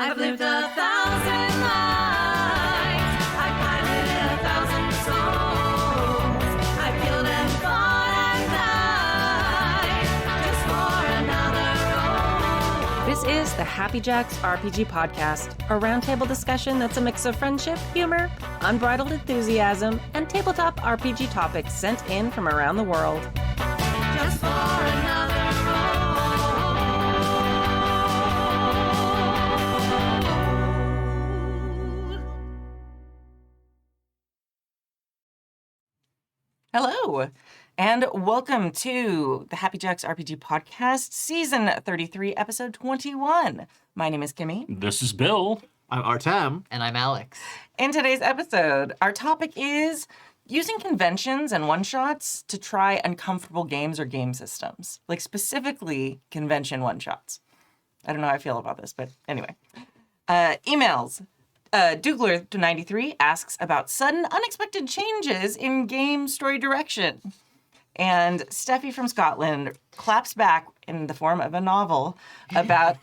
I've lived 1,000 lives. I've piloted 1,000 souls. I've killed and fought and died just for another role. This is the Happy Jacks RPG podcast, a roundtable discussion that's a mix of friendship, humor, unbridled enthusiasm, and tabletop RPG topics sent in from around the world. Just for another role. Hello, and welcome to the Happy Jacks RPG podcast, season 33, episode 21. My name is Kimmy. This is Bill. I'm Artem. And I'm Alex. In today's episode, our topic is using conventions and one-shots to try uncomfortable games or game systems, like specifically convention one-shots. I don't know how I feel about this, but anyway. Emails. Dougler93 asks about sudden, unexpected changes in game story direction. And Steffi from Scotland claps back in the form of a novel about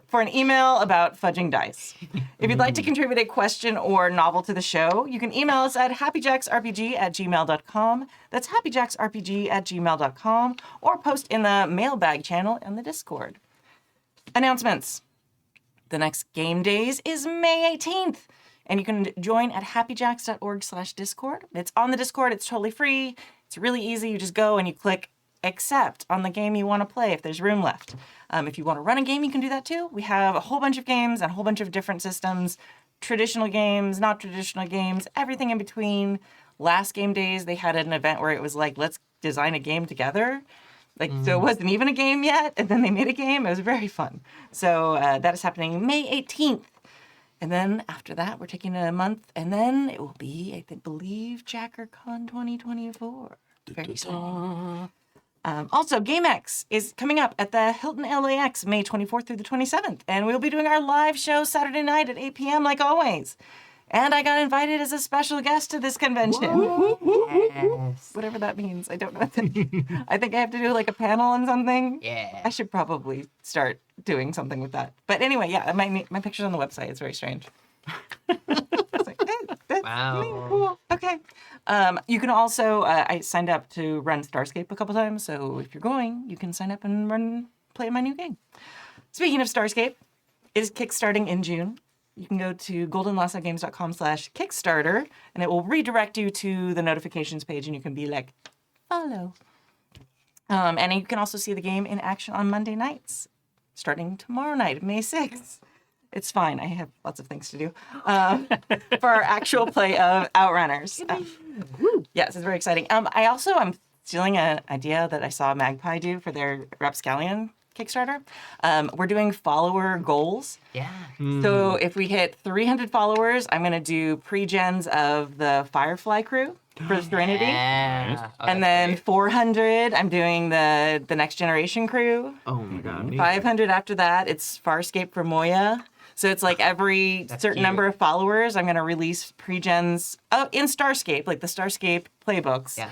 for an email about fudging dice. If you'd like to contribute a question or novel to the show, you can email us at happyjacksrpg@gmail.com. That's happyjacksrpg@gmail.com, or post in the mailbag channel in the Discord. Announcements. The next game days is May 18th, and you can join at happyjacks.org/Discord. It's on the Discord. It's totally free. It's really easy. You just go and you click accept on the game you want to play if there's room left. If you want to run a game, you can do that too. We have a whole bunch of games and a whole bunch of different systems, traditional games, not traditional games, everything in between. Last game days, they had an event where it was like, let's design a game together. So it wasn't even a game yet, and then they made a game. It was very fun. So that is happening May 18th. And then after that, we're taking a month, and then it will be, I believe, JackerCon 2024. Very soon. Also, GameX is coming up at the Hilton LAX May 24th through the 27th, and we'll be doing our live show Saturday night at 8 p.m. like always. And I got invited as a special guest to this convention. Yes. Whatever that means. I don't know. I think I have to do like a panel on something. Yeah. I should probably start doing something with that. But anyway, yeah, my picture's on the website. It's very strange. It's like, hey, that's Wow. me. Cool. Okay. You can also, I signed up to run Starscape a couple times. So if you're going, you can sign up and play my new game. Speaking of Starscape, it is kickstarting in June. You can go to goldenlassogames.com/Kickstarter, and it will redirect you to the notifications page, and you can be like, follow. And you can also see the game in action on Monday nights, starting tomorrow night, May 6th. It's fine. I have lots of things to do for our actual play of Outrunners. Yes, it's very exciting. I'm stealing an idea that I saw Magpie do for their Rapscallion Kickstarter. We're doing follower goals. Yeah. So if we hit 300 followers, I'm going to do pre-gens of the Firefly crew for Serenity. Yeah. Oh, And that's then great. 400, I'm doing the Next Generation crew. Oh my god. 500 after that, it's Farscape for Moya. So it's like every That's certain cute. number of followers, I'm going to release pre-gens in Starscape, like the Starscape playbooks. Yeah.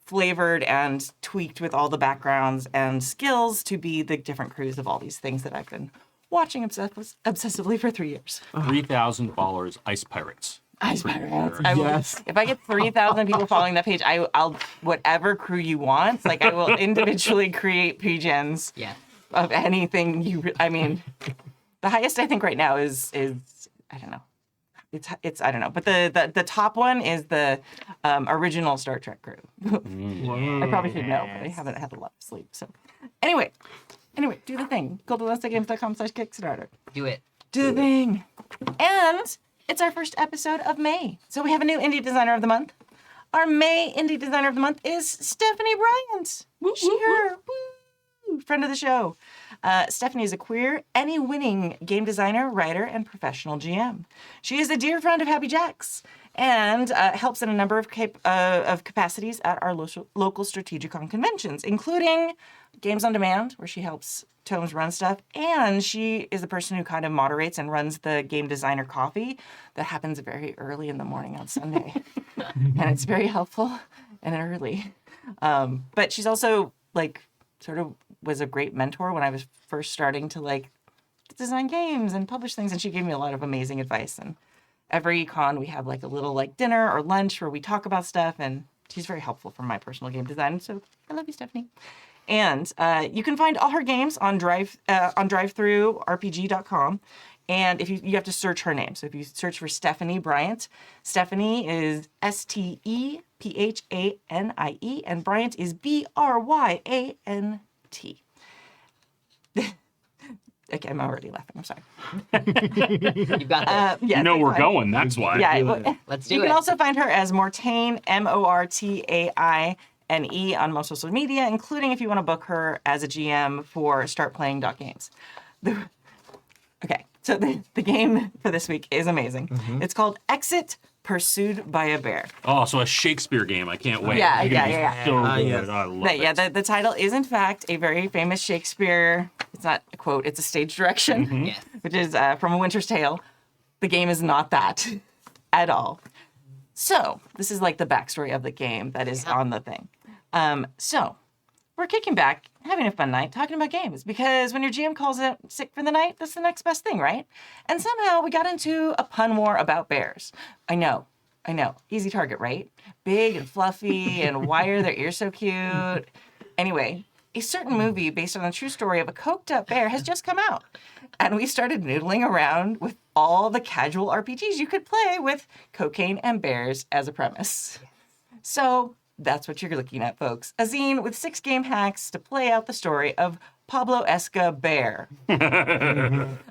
Flavored and tweaked with all the backgrounds and skills to be the different crews of all these things that I've been watching obsessively for 3 years. 3,000 followers, Ice Pirates. Ice Pirates. I will- Yes. If I get 3,000 people following that page, I'll whatever crew you want. Like I will individually create pre-gens Yeah. of anything I mean, the highest I think right now is I don't know. It's I don't know, but the top one is the original Star Trek crew. I probably should know, but I haven't had a lot of sleep. So anyway, do the thing. Go to letsgames.com/Kickstarter. Do it. Do the thing. And it's our first episode of May. So we have a new Indie Designer of the Month. Our May Indie Designer of the Month is Stephanie Bryant. Cheer. Woo. Friend of the show. Stephanie is a queer, Emmy-winning game designer, writer, and professional GM. She is a dear friend of Happy Jacks and helps in a number of capacities at our local Strategicon conventions, including Games on Demand, where she helps Tomes run stuff, and she is the person who kind of moderates and runs the game designer coffee that happens very early in the morning on Sunday. And it's very helpful and early. But she's also like sort of was a great mentor when I was first starting to like design games and publish things. And she gave me a lot of amazing advice. And every con we have like a little like dinner or lunch where we talk about stuff. And she's very helpful for my personal game design. So I love you, Stephanie. And you can find all her games on drivethrurpg.com. And if you have to search her name. So if you search for Stephanie Bryant, Stephanie is STEPHANIE and Bryant is BRYANT. Okay, I'm already laughing. I'm sorry. You got this. Yeah, You know that's we're fine. going. That's why. Yeah, Let's do you it. can also find her as Mortaine, MORTAINE, on most social media, including if you want to book her as a GM for startplaying.games. Okay, so the game for this week is amazing. It's called Exit Pursued by a Bear. Oh, so a Shakespeare game. I can't wait. Yeah, It's gonna be yeah. So good. yes. I love But it. yeah, the title is in fact a very famous Shakespeare, it's not a quote, it's a stage direction, Yes. which is from A Winter's Tale. The game is not that at all. So this is like the backstory of the game that is on the thing. So we're kicking back, having a fun night, talking about games, because when your GM calls it sick for the night, that's the next best thing, right? And somehow we got into a pun war about bears. I know. Easy target, right? Big and fluffy, and why are their ears so cute? Anyway, a certain movie based on a true story of a coked up bear has just come out. And we started noodling around with all the casual RPGs you could play with cocaine and bears as a premise. So that's what you're looking at, folks. A zine with 6 game hacks to play out the story of Pablo Esca Bear,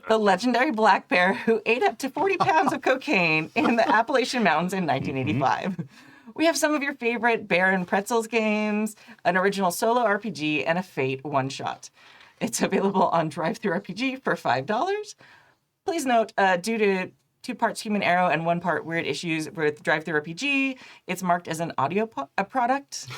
the legendary black bear who ate up to 40 pounds of cocaine in the Appalachian Mountains in 1985. We have some of your favorite Bear and Pretzels games, an original solo RPG, and a Fate one-shot. It's available on DriveThruRPG for $5. Please note, due to 2 parts Human Arrow and 1 part Weird Issues with DriveThruRPG, it's marked as an audio product.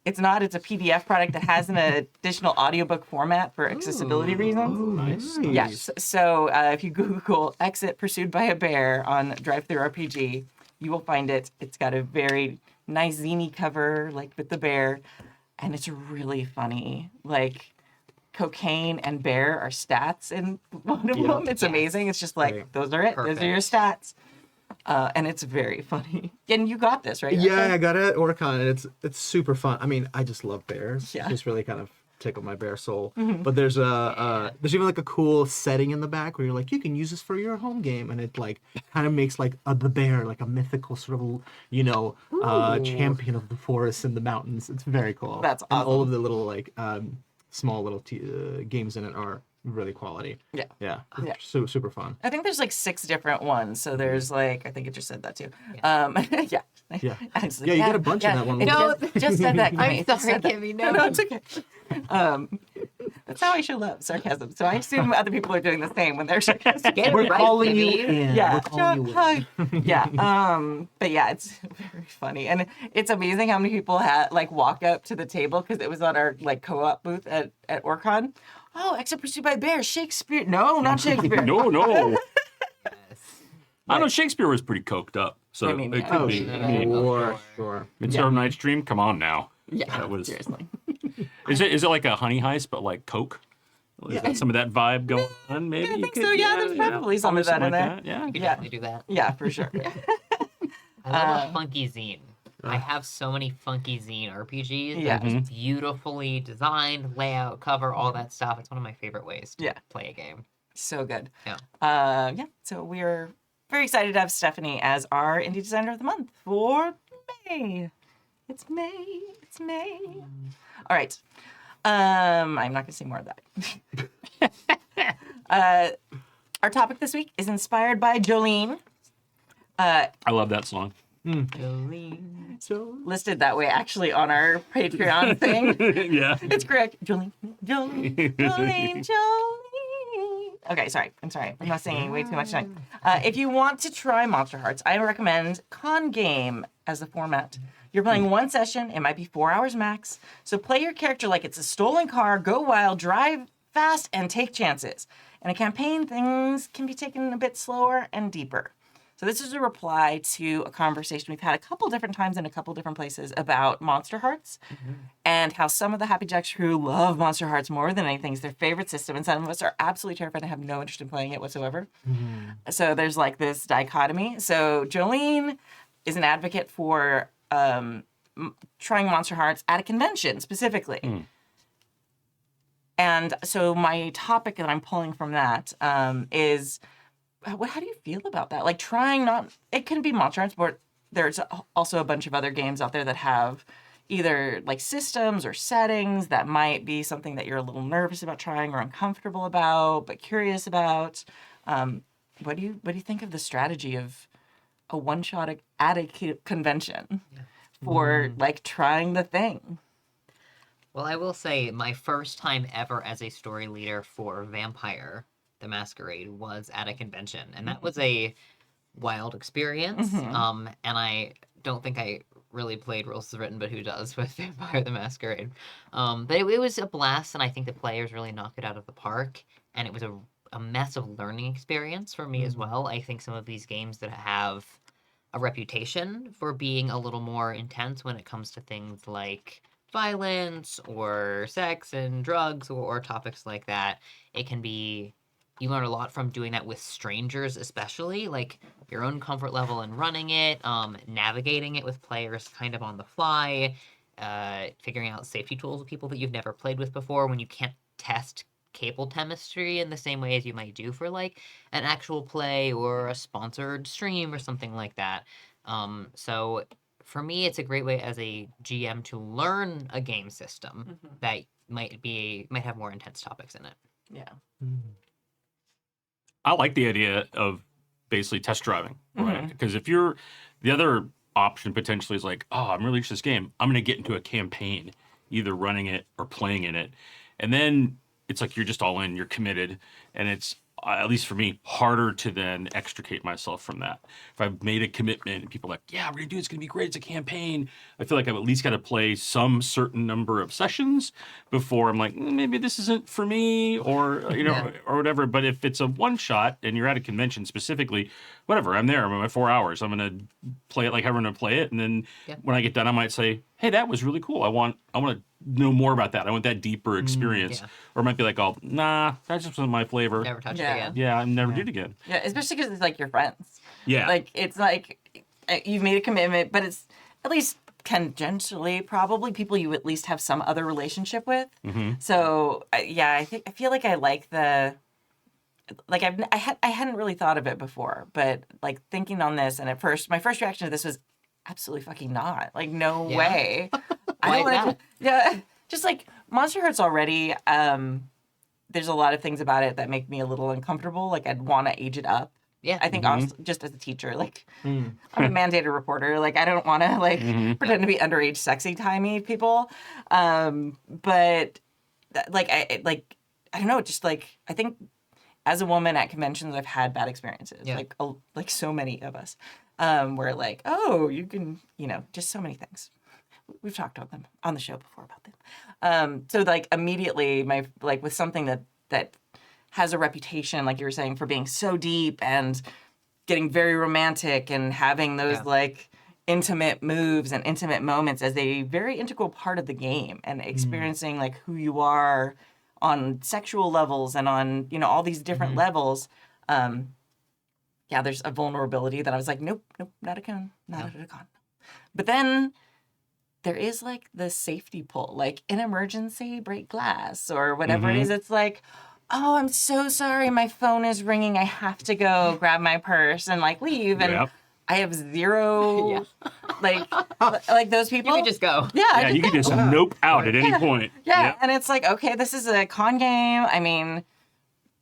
It's not. It's a PDF product that has an additional audiobook format for accessibility reasons. Nice. Yes. So if you Google Exit Pursued by a Bear on DriveThruRPG, you will find it. It's got a very nice zine cover, like with the bear, and it's really funny. Like, cocaine and bear are stats in one of them. It's amazing. It's just like, Right. those are it. Those are your stats. And it's very funny. And you got this, right? Yeah, I got it at Orcon, and it's super fun. I mean, I just love bears. Yeah. It just really kind of tickled my bear soul. But there's there's even like a cool setting in the back where you're like, you can use this for your home game, and it like kind of makes like the bear like a mythical sort of champion of the forests and the mountains. It's very cool. That's And all awesome. of the little like small little games in it are really quality. Yeah. Yeah. Yeah. Super fun. I think there's like 6 different ones. So there's like, I think it just said that too. Yeah. Yeah. Actually, Yeah, you get a bunch in that one It little- just said that. I'm Kimmy. It just sorry, said that. Kimmy, No, no. it's okay. That's how I show love, sarcasm. So I assume other people are doing the same when they're sarcastic. Get it We're right, calling you Kimmy. in. Yeah, We're calling you in. hi. Yeah. But yeah, it's very funny, and it's amazing how many people had like walk up to the table because it was on our like co-op booth at Orcon. Oh, Exit Pursued by Bear, Shakespeare. No, not Shakespeare. No. Yes. I know Shakespeare was pretty coked up, so I mean, it yeah. could Oh, be. sure. I mean, Sure. Midsummer Night's Dream. Come on now. Yeah, That was. seriously. Is it like a honey heist, but like Coke? Is that some of that vibe going on? Maybe. I you think could- so, yeah, there's probably some of that in there. like Yeah. You could Yeah. definitely do that. Yeah, for sure. I love a funky zine. I have so many funky zine RPGs. Yeah. That are just beautifully designed, layout, cover, all that stuff. It's one of my favorite ways to Yeah. play a game. So good. Yeah. Yeah. So we're very excited to have Stephanie as our indie designer of the month for May. It's May. It's May. All right. I'm not going to say more of that. Our topic this week is inspired by Jolene. I love that song. Jolene. So Listed that way actually on our Patreon thing. Yeah. It's correct. Jolene. Okay, sorry. I'm sorry. I'm not singing way too much tonight. If you want to try Monster Hearts, I recommend Con Game as the format. You're playing one session. It might be 4 hours max. So play your character like it's a stolen car, go wild, drive fast, and take chances. In a campaign, things can be taken a bit slower and deeper. So this is a reply to a conversation we've had a couple different times in a couple different places about Monster Hearts and how some of the Happy Jacks crew love Monster Hearts more than anything. It's their favorite system, and some of us are absolutely terrified and have no interest in playing it whatsoever. So there's like this dichotomy. So Jolene is an advocate for trying Monster Hearts at a convention specifically. And so my topic that I'm pulling from that is, how do you feel about that? Like it can be Monster Hearts, but there's also a bunch of other games out there that have either like systems or settings that might be something that you're a little nervous about trying or uncomfortable about, but curious about. What do you think of the strategy of a one-shot at a convention for like trying the thing? Well, I will say my first time ever as a story leader for Vampire the Masquerade was at a convention, and that was a wild experience. And I don't think I really played Rules as Written, but who does with Vampire the Masquerade? But it was a blast, and I think the players really knocked it out of the park, and it was a massive learning experience for me as well. I think some of these games that have a reputation for being a little more intense when it comes to things like violence or sex and drugs or topics like that, it can be, you learn a lot from doing that with strangers, especially like your own comfort level in running it, navigating it with players kind of on the fly, figuring out safety tools with people that you've never played with before when you can't test cable chemistry in the same way as you might do for like an actual play or a sponsored stream or something like that. So for me, it's a great way as a GM to learn a game system that might have more intense topics in it. Yeah. I like the idea of basically test driving, right? Because if you're, the other option potentially is like, oh, I'm really interested in this game. I'm going to get into a campaign, either running it or playing in it. And then it's like you're just all in, you're committed. And it's, at least for me, harder to then extricate myself from that. If I've made a commitment and people are like, yeah, we're going to do it, it's going to be great, it's a campaign, I feel like I've at least got to play some certain number of sessions before I'm like, maybe this isn't for me, or, you know, or whatever. But if it's a one shot and you're at a convention specifically, whatever, I'm there, I'm in my 4 hours, I'm going to play it like I'm going to play it. And then when I get done, I might say, hey, that was really cool. I want to know more about that. I want that deeper experience. Or it might be like, oh, nah, that just wasn't my flavor. Never touch it Yeah. again. Yeah, I never did again. Yeah, especially because it's like your friends. Yeah. Like, it's like you've made a commitment, but it's at least tangentially probably people you at least have some other relationship with. So, I feel like I like the, like I hadn't really thought of it before, but like thinking on this, and at first, my first reaction to this was absolutely fucking not. Like, no way. I Why don't want not? to. Yeah, just like Monster Hearts already. There's a lot of things about it that make me a little uncomfortable. Like, I'd want to age it up. Yeah. I think also, just as a teacher, like I'm a mandated reporter. Like, I don't want to like pretend to be underage, sexy, timey people. But like I don't know. Just like I think as a woman at conventions, I've had bad experiences. Yeah. Like so many of us, where like, oh, you can, just so many things. We've talked about them on the show before about them. So like immediately with something that has a reputation, like you were saying, for being so deep and getting very romantic and having those like intimate moves and intimate moments as a very integral part of the game, and experiencing like who you are on sexual levels and on, all these different levels. There's a vulnerability that I was like, nope, not a con, not at a con. But then there is like the safety pull, like in emergency, break glass or whatever it is. It's like, oh, I'm so sorry, my phone is ringing. I have to go grab my purse and like leave. And I have zero, like those people. You could just go. Yeah, you could just nope out at any point. Yeah, Yep. and it's like, okay, this is a con game. I mean,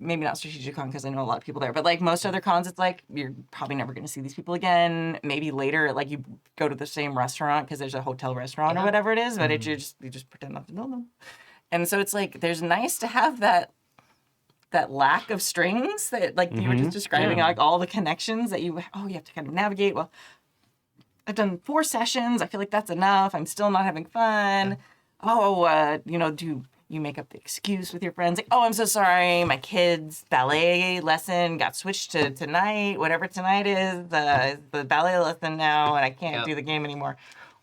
maybe not Strategic Con because I know a lot of people there, but like most other cons, it's like you're probably never going to see these people again. Maybe later, like you go to the same restaurant because there's a hotel restaurant or whatever it is, but you just pretend not to know them. And so it's like there's nice to have that lack of strings that like you were just describing, like all the connections that you have to kind of navigate. Well, I've done 4 sessions. I feel like that's enough. I'm still not having fun. you make up the excuse with your friends, like, oh, I'm so sorry, my kid's ballet lesson got switched to tonight, whatever tonight is, the ballet lesson now, and I can't Yep. do the game anymore.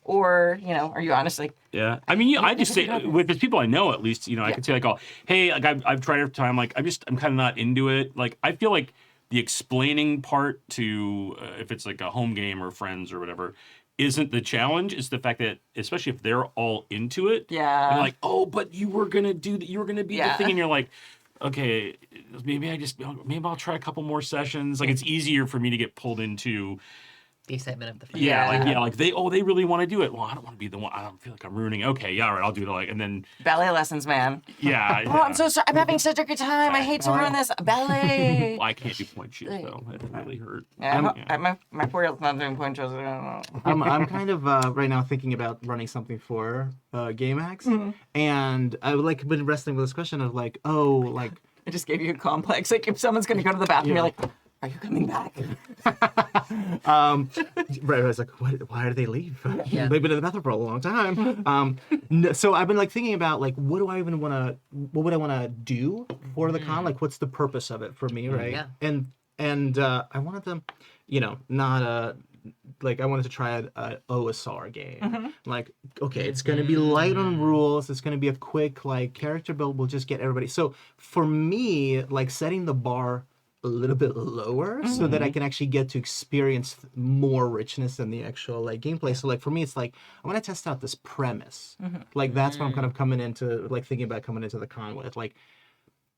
Or, are you honest, like, Yeah, I mean, I just say with the people I know, at least, I Yeah. could say like, oh, hey, like I've tried every time, like I'm kind of not into it. Like I feel like the explaining part to if it's like a home game or friends or whatever isn't the challenge. It's the fact that especially if they're all into it, Yeah. and like, oh, but you were gonna do that, you were gonna be the Yeah. thing, and you're like, okay, maybe I'll try a couple more sessions. Like it's easier for me to get pulled into. The excitement of the fun. Like they really want to do it. Well, I don't want to be the one. I don't feel like I'm ruining. Okay, yeah, all right, I'll do it. Like, and then ballet lessons, man. yeah. Oh, I'm so sorry. I'm having such a good time. I hate to ruin this. Ballet. Well, I can't do point shoes though. It really hurt. Yeah, my 4-year-old's not doing point shows. I don't know. I'm kind of right now thinking about running something for GameX, and I would like been wrestling with this question of like, oh, like I just gave you a complex. Like if someone's gonna go to the bathroom, you're like, are you coming back? right, I was like, why did they leave? Yeah. They've been in the bathroom for a long time. No, so I've been like thinking about like, what would I want to do for the con? Like, what's the purpose of it for me, right? Yeah. And I wanted them, not like I wanted to try a OSR game. Like, okay, it's going to be light on rules. It's going to be a quick like character build. We'll just get everybody. So for me, like setting the bar a little bit lower so that I can actually get to experience more richness in the actual like gameplay. So like for me, it's like I want to test out this premise. Like that's what I'm kind of coming into like thinking about coming into the con with. Like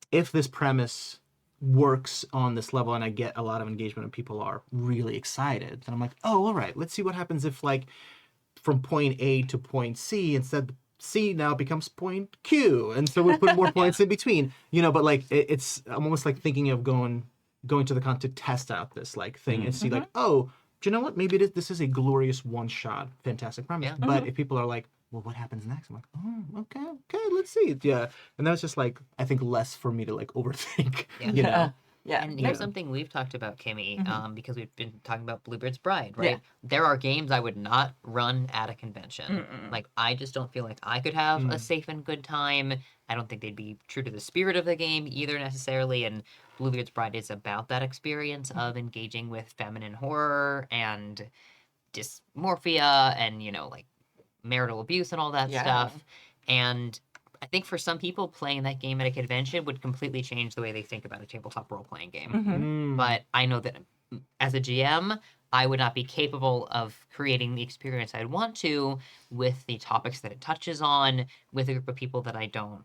if this premise works on this level and I get a lot of engagement and people are really excited, then I'm like, oh, all right, let's see what happens if like from point A to point C, instead C now becomes point Q, and so we put more points in between, but like I'm almost like thinking of going to the con to test out this like thing and see like, oh, do you know what, maybe this is a glorious one-shot fantastic premise. Yeah. But if people are like, well, what happens next? I'm like, oh, okay, let's see. Yeah. And that was just like, I think less for me to like overthink, Yeah. Yeah. And here's something we've talked about, Kimmy, because we've been talking about Bluebeard's Bride, right? There are games I would not run at a convention. Like, I just don't feel like I could have a safe and good time. I don't think they'd be true to the spirit of the game either necessarily. And Bluebeard's Bride is about that experience of engaging with feminine horror and dysmorphia and, like marital abuse and all that stuff. And I think for some people, playing that game at a convention would completely change the way they think about a tabletop role-playing game. But I know that as a GM, I would not be capable of creating the experience I'd want to with the topics that it touches on, with a group of people that I don't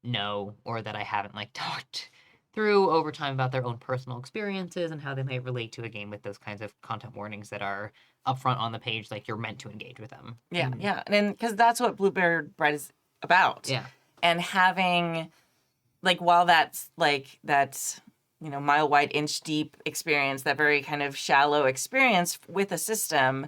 know or that I haven't like talked through over time about their own personal experiences and how they might relate to a game with those kinds of content warnings that are upfront on the page, like you're meant to engage with them. Yeah. And because that's what Bluebeard Bride is about. Yeah. And having, like, while that's like that, mile wide, inch deep experience, that very kind of shallow experience with a system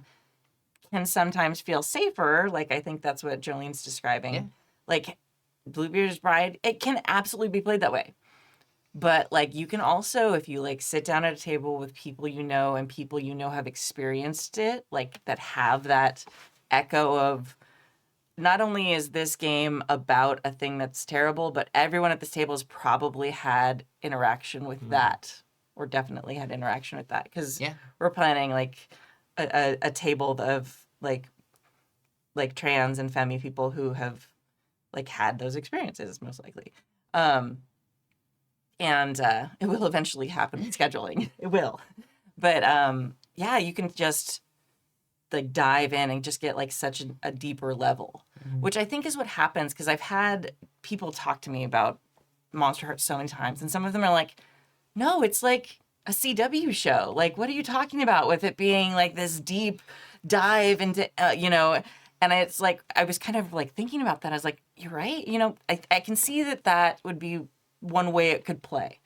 can sometimes feel safer. Like, I think that's what Jolene's describing. Yeah. Like, Bluebeard's Bride, it can absolutely be played that way. But, like, you can also, if you, like, sit down at a table with people and people have experienced it, like, that have that echo of, not only is this game about a thing that's terrible, but everyone at this table has probably had interaction with that, or definitely had interaction with that. Because we're planning, like, a table of, like trans and femme people who have, like, had those experiences, most likely. And it will eventually happen in scheduling. It will. But, you can just, like, dive in and just get, like, such a deeper level, which I think is what happens, because I've had people talk to me about Monster Hearts so many times, and some of them are like, no, it's like a CW show. Like, what are you talking about with it being, like, this deep dive into, and it's like, I was kind of, like, thinking about that. I was like, you're right. I can see that would be one way it could play.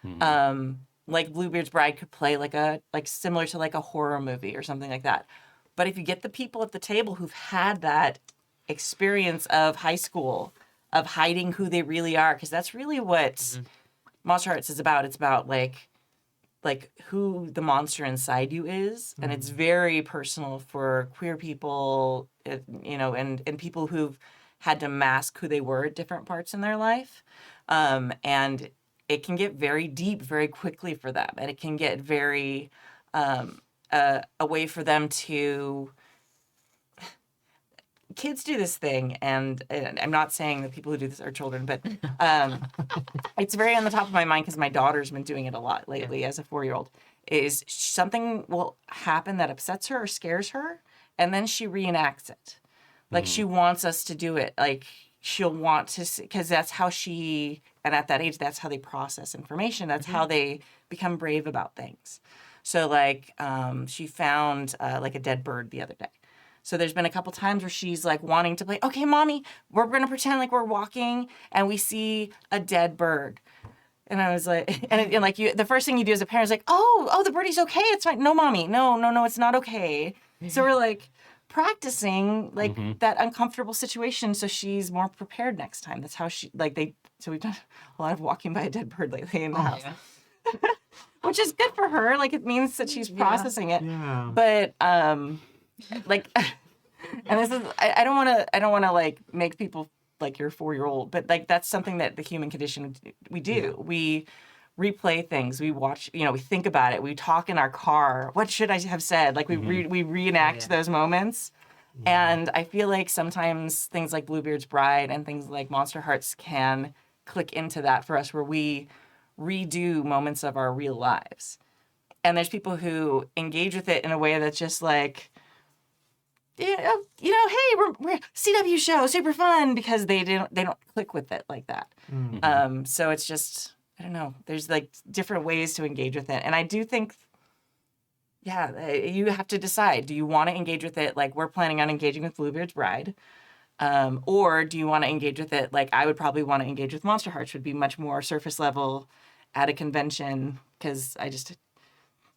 Like Bluebeard's Bride could play like similar to like a horror movie or something like that. But if you get the people at the table who've had that experience of high school, of hiding who they really are, because that's really what Monster Hearts is about. It's about like who the monster inside you is, and it's very personal for queer people, and people who've had to mask who they were at different parts in their life. And it can get very deep very quickly for them. And it can get very a way for them to... Kids do this thing, and I'm not saying that people who do this are children, but it's very on the top of my mind because my daughter's been doing it a lot lately as a 4-year-old, is something will happen that upsets her or scares her, and then she reenacts it. Like, she wants us to do it. Like, she'll want to, because that's how she, and at that age, that's how they process information. That's how they become brave about things. So, like, she found, like, a dead bird the other day. So there's been a couple times where she's like wanting to play, okay, mommy, we're going to pretend like we're walking and we see a dead bird. And I was like, and like the first thing you do as a parent is like, oh, the birdie's okay. It's fine. No, mommy. No, it's not okay. So we're like practicing like that uncomfortable situation. So she's more prepared next time. That's how so we've done a lot of walking by a dead bird lately in the house, which is good for her. Like, it means that she's processing it. Yeah. But, like, and this is, I don't want to like make people like your 4-year-old, but like that's something that the human condition we do. Yeah. We replay things. We watch, we think about it. We talk in our car. What should I have said? Like we reenact those moments. Yeah. And I feel like sometimes things like Bluebeard's Bride and things like Monster Hearts can click into that for us, where we redo moments of our real lives. And there's people who engage with it in a way that's just like, hey, we're CW show, super fun, because they don't click with it like that. Mm-hmm. So it's just, I don't know. There's like different ways to engage with it, and I do think, you have to decide. Do you want to engage with it like we're planning on engaging with Bluebeard's Bride, or do you want to engage with it like I would probably want to engage with Monster Hearts? Would be much more surface level at a convention, because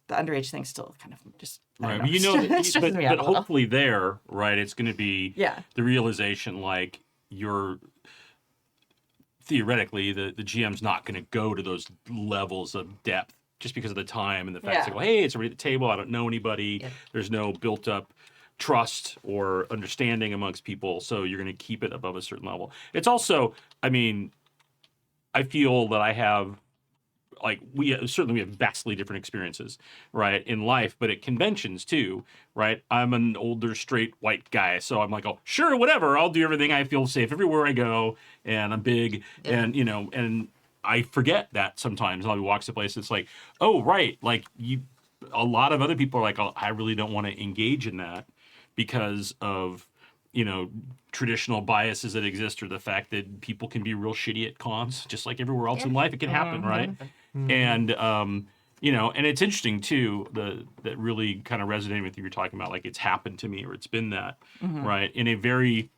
the underage thing's still kind of just right. But hopefully there, right? It's going to be the realization, like, you're theoretically the GM's not going to go to those levels of depth just because of the time and the fact that, hey, it's already at the table. I don't know anybody. Yeah. There's no built up trust or understanding amongst people, so you're going to keep it above a certain level. It's also, I feel that I have. Like, we have vastly different experiences, right, in life, but at conventions too, right? I'm an older, straight, white guy, so I'm like, oh, sure, whatever, I'll do everything. I feel safe everywhere I go, and I'm big, and, and I forget that sometimes. I'll be walks to places, it's like, oh, right, like, a lot of other people are like, oh, I really don't want to engage in that because of, traditional biases that exist, or the fact that people can be real shitty at cons, just like everywhere else in life. It can happen, right? Mm-hmm. And and it's interesting too, that really kind of resonating with you were talking about, like, it's happened to me, or it's been that, right, in a very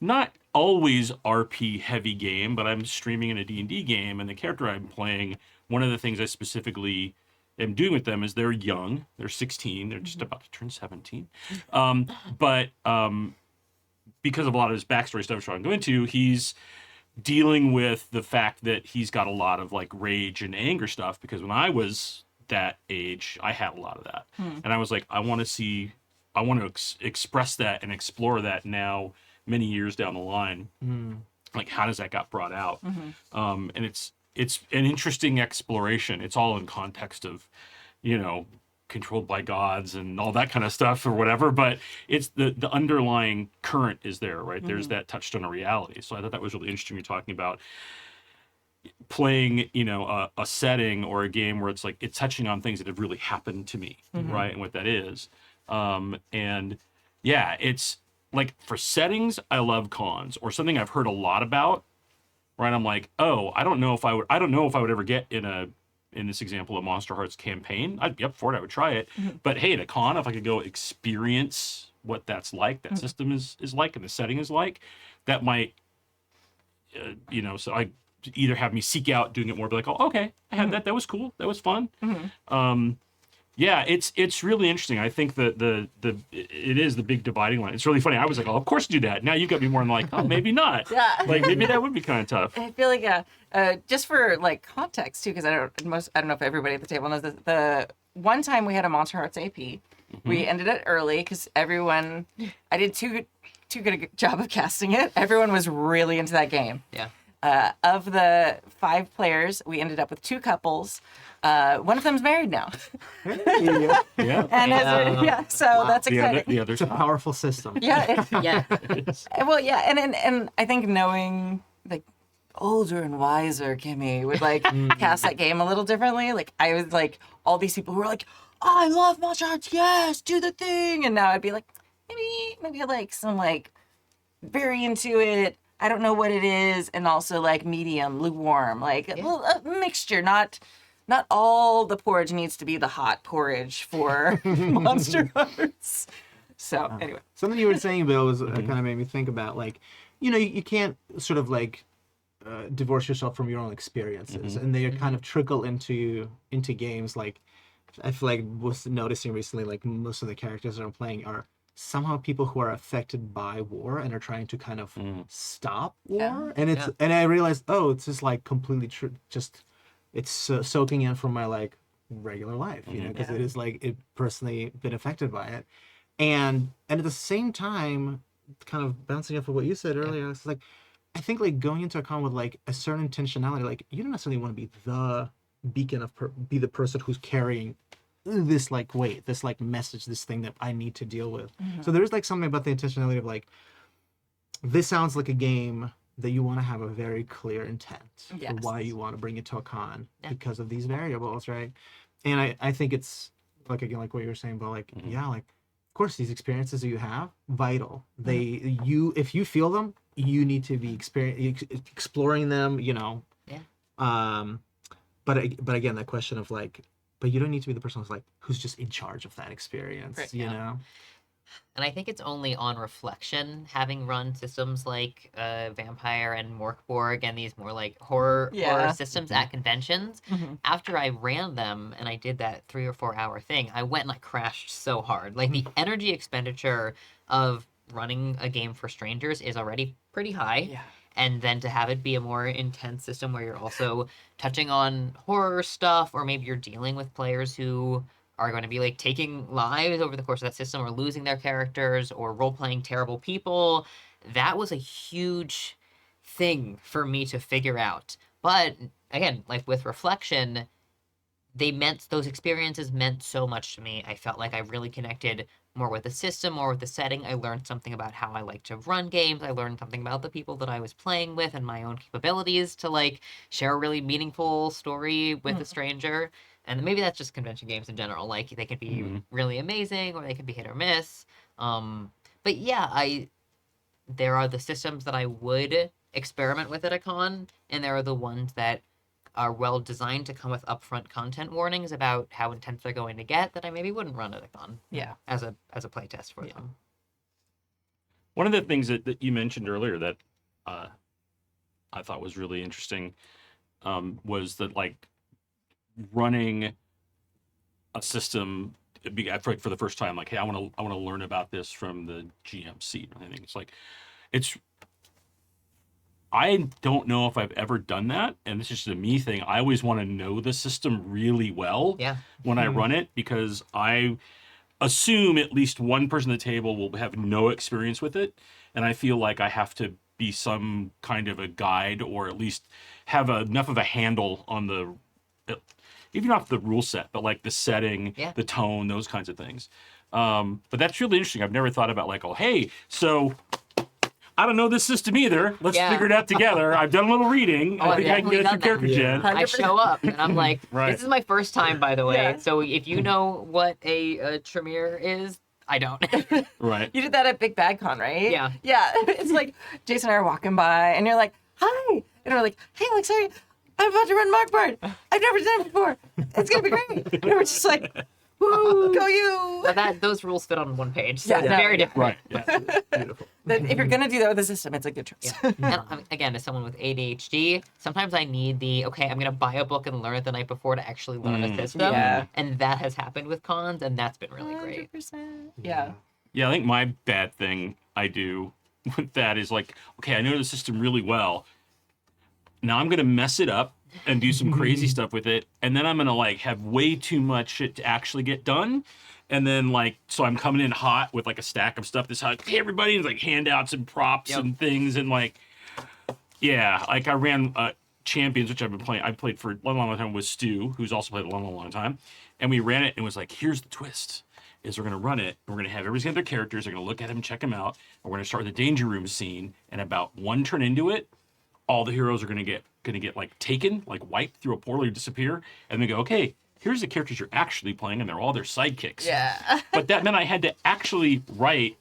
not always RP heavy game, but I'm streaming in a D&D game, and the character I'm playing, one of the things I specifically am doing with them is they're young, they're 16, they're just about to turn 17, but because of a lot of his backstory stuff I'm trying to go into, he's dealing with the fact that he's got a lot of like rage and anger stuff, because when I was that age, I had a lot of that. And I was like, I want to express that and explore that now, many years down the line. Like, how does that got brought out? And it's an interesting exploration. It's all in context of, controlled by gods and all that kind of stuff or whatever, but it's the underlying current is there, right? There's that touchstone of reality. So I thought that was really interesting. You're talking about playing, a setting or a game where it's like, it's touching on things that have really happened to me, right? And what that is. And yeah, it's like, for settings, I love cons, or something I've heard a lot about, right? I'm like, oh, I don't know if I would ever get in this example, a Monster Hearts campaign. I'd be up for it. I would try it. But hey, at a con, if I could go experience what that's like, that system is like, and the setting is like, that might, so I either have me seek out doing it more, be like, oh, okay, I had that. That was cool. That was fun. Yeah, it's really interesting. I think that it is the big dividing line. It's really funny. I was like, oh, of course do that. Now you got me more than like, oh, maybe not. Like, maybe that would be kind of tough. I feel like just for like context too, because I don't know if everybody at the table knows this. The one time we had a Monster Hearts AP, we ended it early because I did two too good a job of casting it. Everyone was really into that game. Yeah. Of the 5 players, we ended up with 2 couples. One of them's married now. Yeah. Yeah. And so that's The exciting. other, the other It's a powerful system. Yeah. Yeah. Well, yeah, and I think knowing like older and wiser Kimmy would like cast that game a little differently. Like I was like all these people who were like, oh, I love martial arts, yes, do the thing, and now I'd be like, maybe I like some like very into it. I don't know what it is, and also like medium, lukewarm, like a mixture. Not all the porridge needs to be the hot porridge for monster arts. So anyway, Something you were saying, Bill, was kind of made me think about like, you can't sort of like divorce yourself from your own experiences, and they kind of trickle into games. Like I feel like was noticing recently, like most of the characters that I'm playing are somehow people who are affected by war and are trying to kind of stop war. And it's and I realized, oh, it's just like completely just it's soaking in from my like regular life, because it is like it personally been affected by it. And at the same time, kind of bouncing off of what you said earlier, it's like I think like going into a con with like a certain intentionality, like you don't necessarily want to be the beacon of be the person who's carrying this like weight, this like message, this thing that I need to deal with. So there's like something about the intentionality of like, this sounds like a game that you want to have a very clear intent for why you want to bring it to a con because of these variables, right? And I think it's like, again, like what you were saying about like, like of course these experiences that you have, vital. If you feel them, you need to be exploring them, but again, that question of like, but you don't need to be the person who's just in charge of that experience, you know? And I think it's only on reflection, having run systems like Vampire and Morkborg and these more like horror systems at conventions. After I ran them and I did that 3 or 4 hour thing, I went and I crashed so hard. Like the energy expenditure of running a game for strangers is already pretty high. Yeah. And then to have it be a more intense system where you're also touching on horror stuff, or maybe you're dealing with players who are going to be like taking lives over the course of that system, or losing their characters, or role-playing terrible people. That was a huge thing for me to figure out. But again, like with reflection, those experiences meant so much to me. I felt like I really connected more with the system, more with the setting. I learned something about how I like to run games. I learned something about the people that I was playing with and my own capabilities to like share a really meaningful story with a stranger. And maybe that's just convention games in general. Like they can be really amazing or they can be hit or miss. But yeah, there are the systems that I would experiment with at a con, and there are the ones that are well designed to come with upfront content warnings about how intense they're going to get that I maybe wouldn't run at a con. Yeah. As a play test for them. One of the things that you mentioned earlier that I thought was really interesting was that like running a system for the first time, like, hey, I want to learn about this from the GM seat. I think I don't know if I've ever done that, and this is just a me thing. I always want to know the system really well when I run it, because I assume at least one person at the table will have no experience with it, and I feel like I have to be some kind of a guide, or at least have enough of a handle on the, even not the rule set, but like the setting, the tone, those kinds of things. But that's really interesting. I've never thought about like, oh, hey, so I don't know this system either. Let's figure it out together. I've done a little reading. I think I can get it through character gen. I show up and I'm like, this is my first time, by the way. So if you know what a Tremere is, I don't. Right. You did that at Big Bad Con, right? Yeah. Yeah. It's like Jason and I are walking by and you're like, hi. And we're like, hey, like, sorry, I'm about to run Mockbard. I've never done it before. It's going to be great. And we're just like, woo, go you. But those rules fit on one page. So it's no, very different. Right. Yeah. Beautiful. If you're going to do that with a system, it's a good choice. And again, as someone with ADHD, sometimes I need I'm going to buy a book and learn it the night before to actually learn a system. Yeah. And that has happened with cons, and that's been really great. 100%. Yeah. Yeah, I think my bad thing I do with that is like, okay, I know the system really well. Now I'm going to mess it up and do some crazy stuff with it, and then I'm going to like have way too much shit to actually get done. And then like, so I'm coming in hot with like a stack of stuff. This hot, hey everybody, and like handouts and props and things, and like, yeah, like I ran Champions, which I've been playing. I played for a long time with Stu, who's also played a long time, and we ran it and it was like, here's the twist: is we're gonna run it, and we're gonna have everybody's got their characters. They're gonna look at them, check them out, and we're gonna start with the danger room scene. And about one turn into it, all the heroes are gonna get like taken, like wiped through a portal or disappear, and they go, okay, here's the characters you're actually playing, and they're all their sidekicks. Yeah. But that meant I had to actually write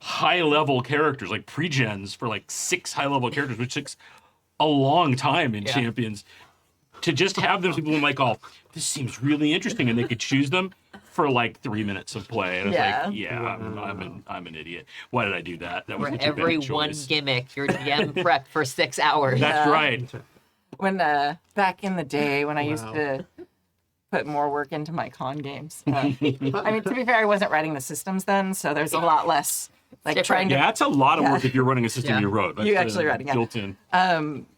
high-level characters, like pre-gens for like 6 high-level characters, which takes a long time in Champions. To just have them, people like, oh, this seems really interesting, and they could choose them for like 3 minutes of play. And I was like, I'm an idiot. Why did I do that? That was For too bad a every choice. one gimmick, your DM prepped for 6 hours. That's right. When back in the day when I used to put more work into my con games. I mean, to be fair, I wasn't writing the systems then, so there's a lot less like trying to. Yeah, that's a lot of work if you're running a system you wrote. That's You actually writing it. built in.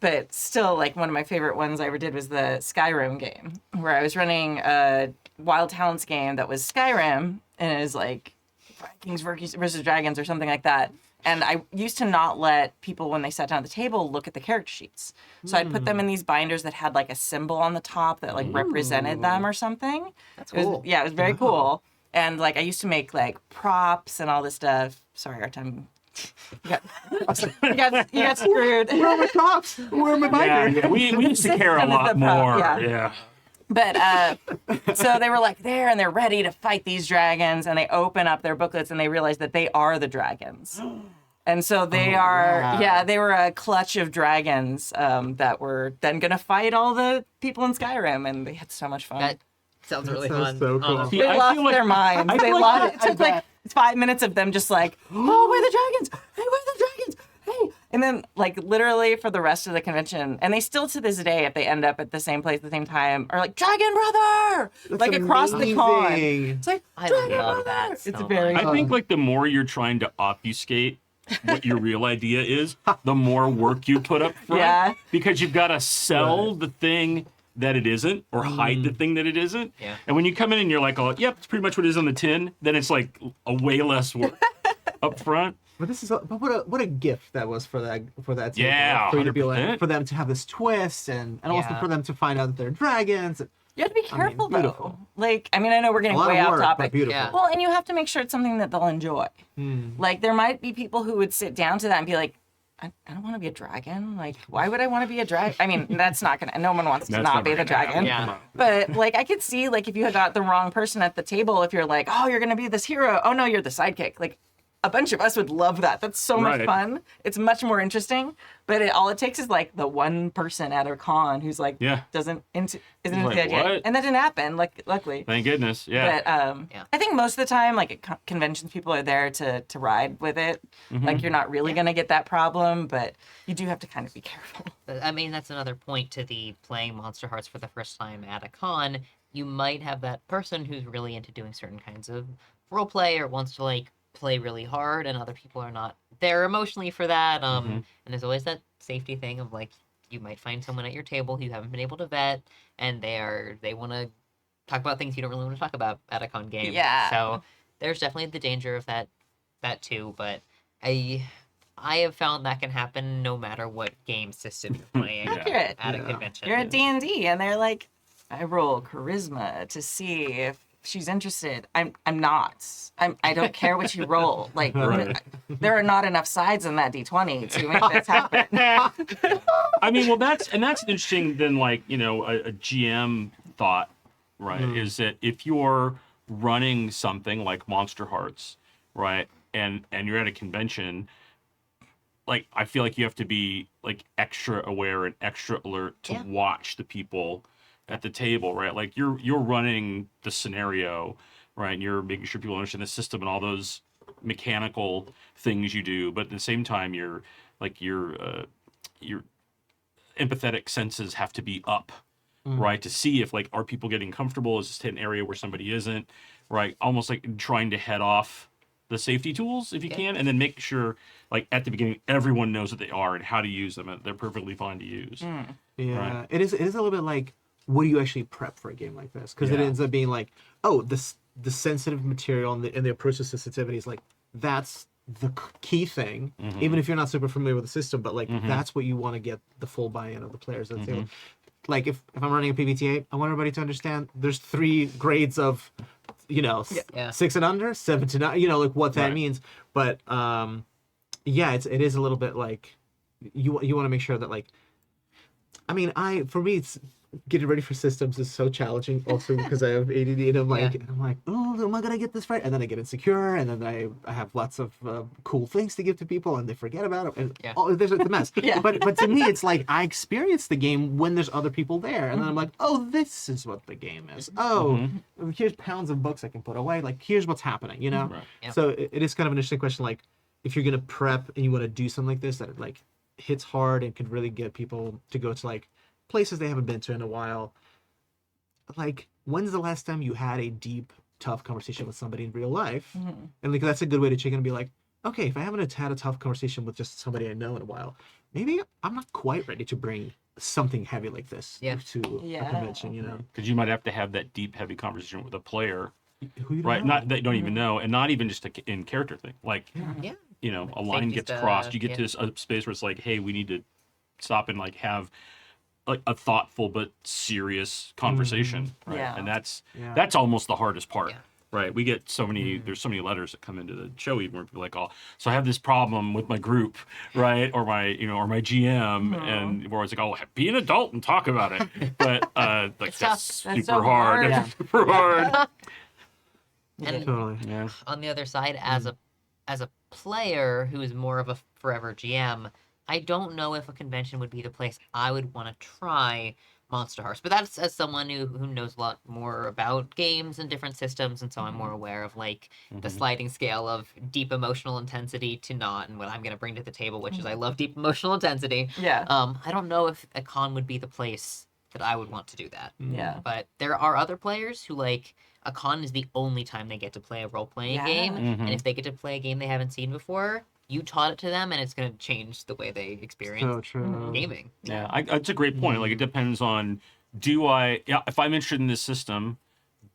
But still, like one of my favorite ones I ever did was the Skyrim game, where I was running a Wild Talents game that was Skyrim, and it was like Vikings versus Dragons or something like that. And I used to not let people, when they sat down at the table, look at the character sheets. So I'd put them in these binders that had like a symbol on the top that like represented them or something. That's It was, cool. yeah, it was very cool. And like I used to make like props and all this stuff. Sorry, our time. You got screwed. Where are my props? Where are my binders? Yeah, we used to care a System is lot the prop, more. yeah. Yeah. But so they were like there and they're ready to fight these dragons, and they open up their booklets and they realize that they are the dragons. And so they they were a clutch of dragons that were then going to fight all the people in Skyrim, and they had so much fun. That sounds really sounds fun. so cool. Oh. See, They I lost feel like- their minds. I They feel lost. like- It took like 5 minutes of them just like, oh, we're the dragons. Hey, we're the dragons. Hey. And then like literally for the rest of the convention, and they still to this day, if they end up at the same place at the same time, are like, Dragon Brother! That's like across the con. amazing. It's like, I Dragon love Brother! that so It's very much. I think like the more you're trying to obfuscate what your real idea is, the more work you put up front. Yeah. Because you've got to sell the thing that it isn't, or hide the thing that it isn't. Yeah. And when you come in and you're like, oh, yep, it's pretty much what it is on the tin, then it's like a way less work up front. But this is but what a gift that was for that table. Yeah, for you to be like 100%. for them to have this twist and also Yeah. for them to find out that they're dragons. You have to be careful beautiful. though. Like, I mean, I know we're A getting lot way of off work, topic. but beautiful. Yeah. Well, and you have to make sure it's something that they'll enjoy. Like, there might be people who would sit down to that and be like, I don't want to be a dragon. Like, why would I want to be a dragon? I mean, that's not gonna. No one wants to That's not never be the gonna happen. dragon. Yeah. Come on. But like, I could see like if you had got the wrong person at the table, if you're like, oh, you're gonna be this hero. Oh no, you're the sidekick. Like, a bunch of us would love that. That's so much Right. fun. It's much more interesting. But all it takes is like the one person at a con who's like, Yeah. isn't into like, the idea. what? And that didn't happen. Like, luckily. Thank goodness. Yeah. But Yeah. I think most of the time, like at conventions, people are there to ride with it. Like you're not really gonna get that problem, but you do have to kind of be careful. But, I mean, that's another point to the playing Monster Hearts for the first time at a con. You might have that person who's really into doing certain kinds of role play or wants to like play really hard, and other people are not there emotionally for that. And there's always that safety thing of like you might find someone at your table who you haven't been able to vet, and they want to talk about things you don't really want to talk about at a con game. Yeah. So there's definitely the danger of that too. But I have found that can happen no matter what game system you're playing Accurate. at a convention. You're at D&D, and they're like, I roll charisma to see if she's interested. I'm not. I don't care what you roll. Like, Right. there are not enough sides in that D20 to make this happen. I mean, well, that's interesting. Then, like, you know, a GM thought, right, is that if you're running something like Monster Hearts, right, and you're at a convention, like, I feel like you have to be like extra aware and extra alert to watch the people at the table, right? Like, you're running the scenario, right, and you're making sure people understand the system and all those mechanical things you do, but at the same time, your empathetic senses have to be up, right, to see if like, are people getting comfortable? Is this an area where somebody isn't, right? Almost like trying to head off the safety tools if you can, and then make sure like at the beginning everyone knows what they are and how to use them, and they're perfectly fine to use. Yeah, Right. it is a little bit like, what do you actually prep for a game like this? Because it Yeah. ends up being like, oh, this the sensitive material and the approach to sensitivity is like that's the key thing, even if you're not super familiar with the system, but like that's what you want to get the full buy-in of the players. That's like if I'm running a PBTA, I want everybody to understand there's 3 grades of, you know, 6 and under, 7 to 9, you know, like what that means. But yeah, it is a little bit like you want to make sure that like, I mean, for me it's getting ready for systems is so challenging also because I have ADD and I'm like, oh, am I gonna get this right? And then I get insecure, and then I have lots of cool things to give to people, and they forget about it, and there's a mess. But to me, it's like I experience the game when there's other people there, and then I'm like, oh, this is what the game is. Oh, here's pounds of books I can put away. Like here's what's happening, you know. So it is kind of an interesting question. Like if you're gonna prep and you want to do something like this that it like hits hard and could really get people to go to like places they haven't been to in a while. Like, when's the last time you had a deep, tough conversation with somebody in real life? And like that's a good way to check in and be like, okay, if I haven't had a tough conversation with just somebody I know in a while, maybe I'm not quite ready to bring something heavy like this to a convention, you know? Because you might have to have that deep, heavy conversation with a player, Who you don't right? know. Not that you don't even know, and not even just in character thing. Like, you know, a line Safety gets stuff, crossed. You get to a space where it's like, hey, we need to stop and like have like a thoughtful but serious conversation, right? Yeah. And that's almost the hardest part. Yeah. Right, we get so many. There's so many letters that come into the show, even where people are like, "Oh, so I have this problem with my group, right, or my GM," and we're always like, "Oh, be an adult and talk about it." But like that's super so hard. hard. That's super hard. And Totally. Yeah. on the other side, as a player who is more of a forever GM, I don't know if a convention would be the place I would want to try Monster Hearts. But that's as someone who knows a lot more about games and different systems, and so I'm more aware of like the sliding scale of deep emotional intensity to not, and what I'm going to bring to the table, which is I love deep emotional intensity. I don't know if a con would be the place that I would want to do that. But there are other players who like a con is the only time they get to play a role-playing game, and if they get to play a game they haven't seen before, you taught it to them, and it's going to change the way they experience So true. gaming. Yeah, it's a great point. Like, it depends on, if I'm interested in this system,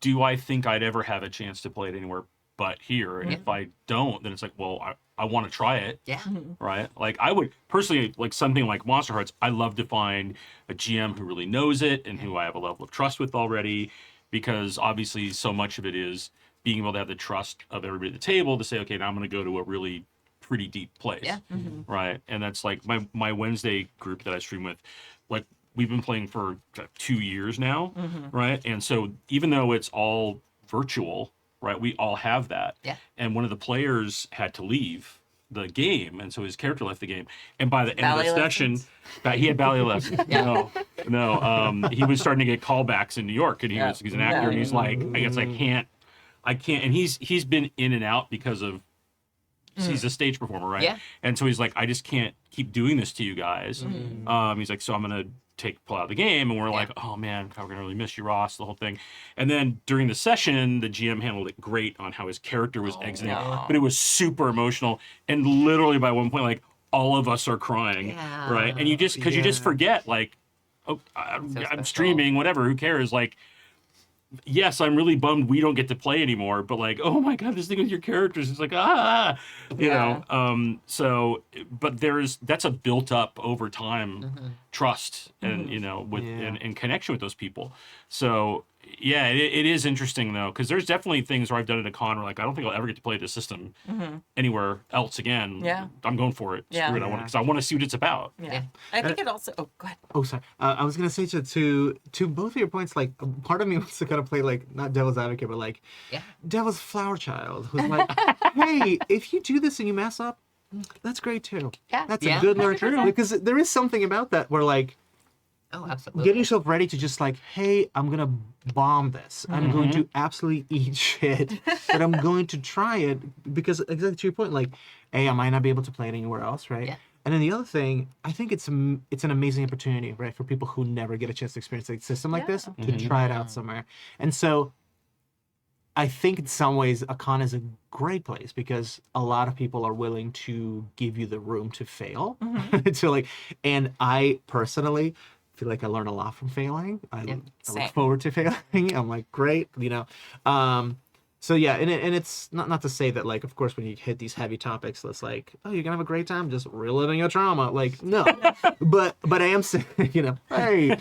do I think I'd ever have a chance to play it anywhere but here? And if I don't, then it's like, well, I want to try it. Yeah. Right? Like, I would, personally, like something like Monster Hearts, I love to find a GM who really knows it and who I have a level of trust with already, because obviously so much of it is being able to have the trust of everybody at the table to say, okay, now I'm going to go to a really pretty deep place, right? And that's like my Wednesday group that I stream with, like we've been playing for 2 years now, right? And so even though it's all virtual, right, we all have that. And one of the players had to leave the game, and so his character left the game. And by the end of the session, he had ballet lessons. No, he was starting to get callbacks in New York, and he's an actor, and he's like, I guess I can't, and he's been in and out because of. He's a stage performer, right? Yeah. And so he's like, I just can't keep doing this to you guys. He's like, so I'm gonna pull out the game, and we're like, oh man, we're gonna really miss you, Ross, the whole thing. And then during the session, the GM handled it great on how his character was exiting, but it was super emotional, and literally by one point, like all of us are crying, right? And you just because you just forget, like, oh, I'm streaming, whatever, who cares? Like, yes, I'm really bummed we don't get to play anymore, but like, oh my god, this thing with your characters, it's like, you know. So, but that's a built up over time trust and you know with and connection with those people. So yeah, it is interesting though, because there's definitely things where I've done at a con where like I don't think I'll ever get to play this system anywhere else again. I'm going for it. Screw it, I want to see what it's about. I think it also. Oh, go ahead. Oh, sorry. I was gonna say to both of your points. Like, part of me wants to kind of play like not devil's advocate, but like devil's flower child, who's like, hey, if you do this and you mess up, that's great too. That's a good learn, because there is something about that where like. Oh, absolutely. Getting yourself ready to just like, hey, I'm gonna bomb this. I'm going to absolutely eat shit, but I'm going to try it because, exactly to your point, like, A, I might not be able to play it anywhere else, right? Yeah. And then the other thing, I think it's an amazing opportunity, right, for people who never get a chance to experience a system like this to try it out somewhere. And so, I think in some ways, a con is a great place because a lot of people are willing to give you the room to fail, to like, and I personally feel like I learn a lot from failing. I look forward to failing. I'm like, great, you know. So yeah, and it's not to say that, like, of course when you hit these heavy topics, it's like, oh, you're gonna have a great time just reliving a trauma. Like, no. but I am saying, hey,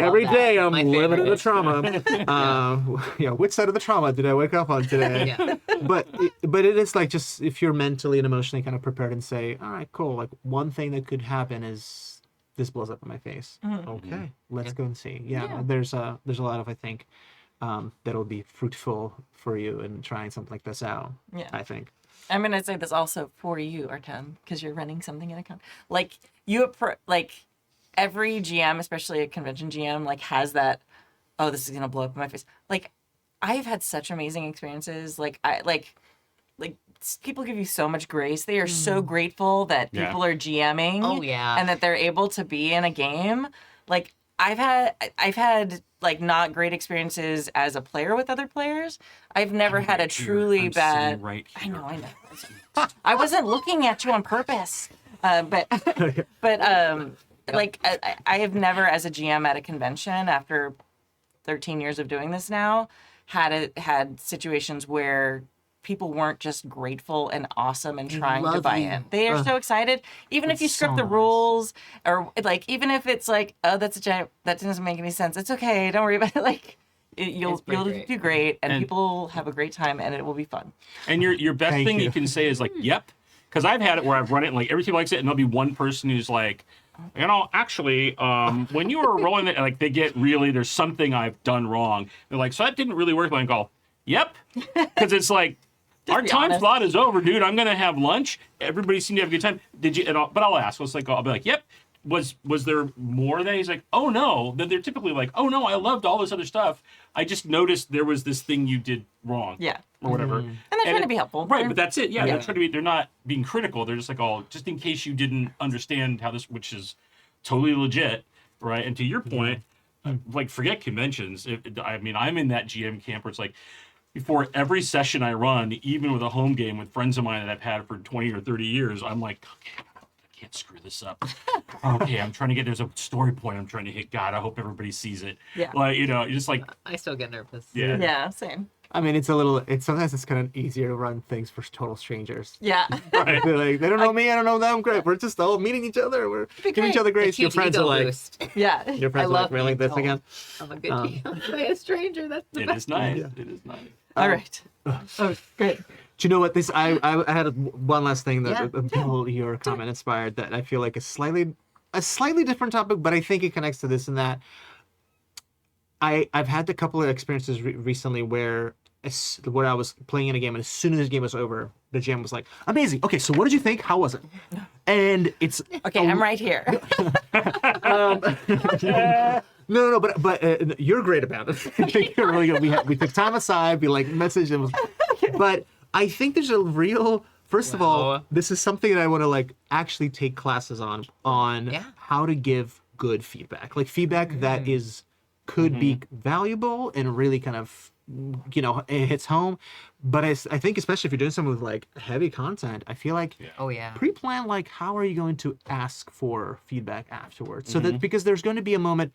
every that. day I'm My living in a favorite. trauma. Which side of the trauma did I wake up on today? Yeah. But it is like, just if you're mentally and emotionally kind of prepared and say, all right, cool, like one thing that could happen is this blows up in my face. Okay, let's go and see. Yeah, there's a lot of, I think, that'll be fruitful for you in trying something like this out. Yeah. I think. I'm gonna say this also for you, Artem, because you're running something in a con. Like every GM, especially a convention GM, like has that. Oh, this is gonna blow up in my face. Like, I've had such amazing experiences. Like people give you so much grace. They are so grateful that Yeah. people are GMing. Oh, yeah. And that they're able to be in a game. Like I've had like not great experiences as a player with other players. I've never had a truly I'm bad. sitting right I here. know. I wasn't looking at you on purpose. But like I have never, as a GM at a convention, after 13 years of doing this now, had situations where people weren't just grateful and awesome and trying to love buy you. in. They are so excited, even if you That's script so the nice. rules, or like even if it's like, oh, that's a giant, that doesn't make any sense. It's okay. Don't worry about it. Like you'll pretty you'll great. do great, and And- people have a great time, and it will be fun. And your best Thank thing you. you can say is like, yep. Because I've had it where I've run it and like every team likes it, and there'll be one person who's like, actually, when you were rolling it, like they get really, there's something I've done wrong. They're like, so that didn't really work. And I go, yep. Because it's like, our be time honest. slot is over, dude. I'm gonna have lunch. Everybody seemed to have a good time. Did you? But I'll ask. It's like, I'll be like, yep. Was there more than? He's like, oh no. Then they're typically like, oh no, I loved all this other stuff. I just noticed there was this thing you did wrong. Yeah. Or whatever. And they're trying to be helpful. Right, but that's it. Yeah, Yeah. they're trying to be. They're not being critical. They're just like, oh, just in case you didn't understand how this, which is totally legit, right? And to your point, like forget conventions. I mean, I'm in that GM camp where it's like, before every session I run, even with a home game with friends of mine that I've had for 20 or 30 years, I'm like, okay, I can't screw this up. Okay, I'm trying to get, there's a story point I'm trying to hit. God, I hope everybody sees it. Yeah. Like, you're just like, I still get nervous. yeah. Yeah, same. I mean, sometimes it's kind of easier to run things for total strangers. Yeah. Right. They're like, they don't know me, I don't know them. Great, we're just all meeting each other. We're giving each great. other It's grace. Your huge friends ego are like, boost. Yeah. your I friends are like, love really being this told again. I'm a good GM. Play a stranger. That's the It best. is nice. Yeah. It is nice. All right. Oh, great. Do you know what this? I had one last thing that Yeah. people your comment inspired that I feel like a slightly different topic, but I think it connects to this and that. I've had a couple of experiences recently where I was playing in a game, and as soon as the game was over, the GM was like, "Amazing. Okay, so what did you think? How was it?" And it's Okay, I'm right here. no, but you're great about it. I think you're really good. We took time aside, we like messaged him, but I think there's a real. First of all, Wow. this is something that I want to like actually take classes on Yeah. how to give good feedback, like feedback that could be valuable and really kind of it hits home. But I think especially if you're doing something with like heavy content, I feel like Oh yeah. pre-plan like how are you going to ask for feedback afterwards, so that because there's going to be a moment.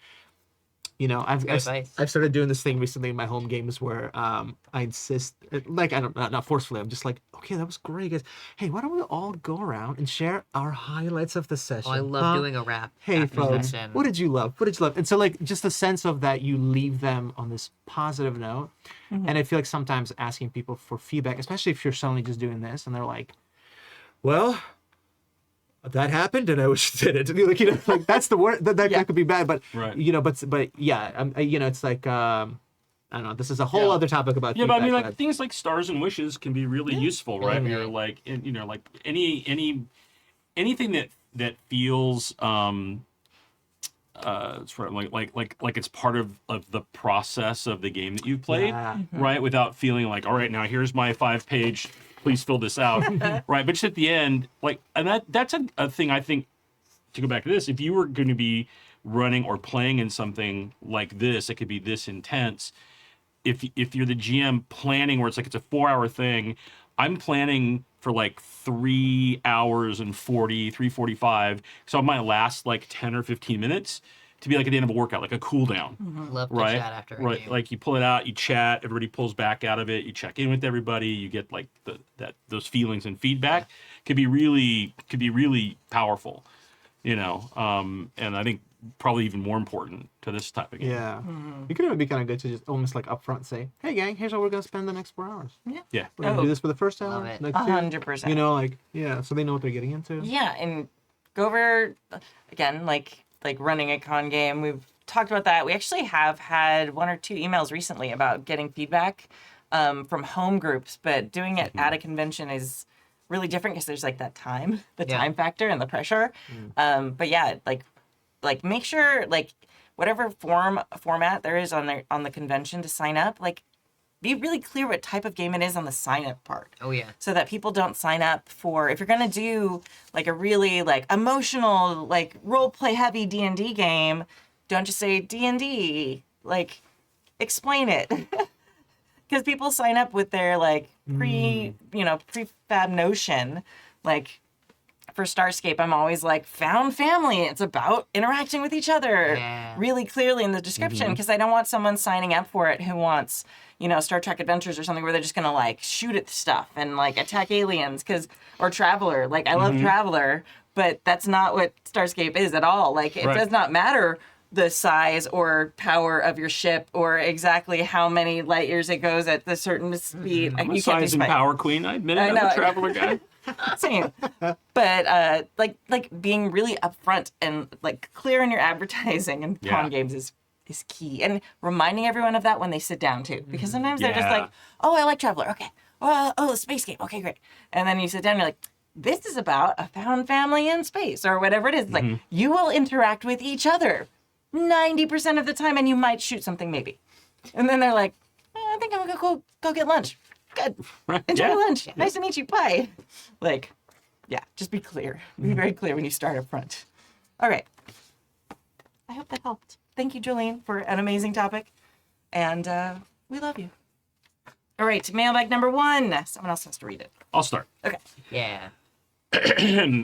I've advice. started doing this thing recently in my home games where I insist, like I don't not forcefully. I'm just like, okay, that was great, guys. Hey, why don't we all go around and share our highlights of the session? Oh, I love huh? doing a rap. Hey, after folks, session. what did you love? What did you love? And so, like, just the sense of that you leave them on this positive note. And I feel like sometimes asking people for feedback, especially if you're suddenly just doing this, and they're like, "Well, that happened, and I wish you did it." Like, like that's the word that could be bad, but Right. but yeah, it's like I don't know. This is a whole other topic about Yeah, but I mean, feedback, like things like stars and wishes can be really useful, right? When you're like, like anything that feels sort of like it's part of the process of the game that you've played, Yeah. right? Without feeling like, all right, now here's my 5-page, please fill this out, right? But just at the end, like, and that's a thing I think. To go back to this, if you were going to be running or playing in something like this, it could be this intense. If you're the GM planning where it's like it's a 4-hour thing, I'm planning for like 3 hours and 3:45. So I might last like 10 or 15 minutes to be like at the end of a workout, like a cool down. Love to Right, chat after a right. game. Like you pull it out, you chat, everybody pulls back out of it, you check in with everybody, you get like those feelings and feedback could be really powerful, you know. And I think probably even more important to this type of game. Yeah. It could even be kind of good to just almost like upfront say, hey gang, here's how we're gonna spend the next 4 hours. Yeah. We're gonna do this for the first hour. Love it. Next 100%. You know, like so they know what they're getting into. Yeah, and go over again, like running a con game. We've talked about that. We actually have had 1 or 2 emails recently about getting feedback from home groups, but doing it at a convention is really different because there's like that time, the time factor and the pressure. But yeah, like make sure like whatever format there is on the convention to sign up, like be really clear what type of game it is on the sign up part. Oh yeah. So that people don't sign up for, if you're gonna do like a really like emotional, like role play heavy D&D game, don't just say D&D, like explain it. Because people sign up with their like prefab notion. Like for Starscape, I'm always like found family. It's about interacting with each other really clearly in the description, because I don't want someone signing up for it who wants, Star Trek Adventures or something where they're just gonna like shoot at stuff and like attack aliens, or Traveler. Like I love Traveler, but that's not what Starscape is at all. Like it does not matter the size or power of your ship or exactly how many light years it goes at the certain speed. I'm a size and power queen. I admit it. I'm a Traveler guy. Same. But like being really upfront and like clear in your advertising and con games is key. And reminding everyone of that when they sit down too. Because sometimes they're just like, oh, I like Traveler. Okay. Oh, Space Game. Okay, great. And then you sit down and you're like, this is about a found family in space or whatever it is. Like you will interact with each other 90% of the time, and you might shoot something maybe. And then they're like, I think I'm gonna go get lunch. Good. Enjoy lunch. Nice to meet you. Bye. Like, yeah, just be clear. Be very clear when you start up front. All right. I hope that helped. Thank you, Jolene, for an amazing topic. And we love you. All right, mailbag number 1. Someone else has to read it. I'll start. Okay. Yeah.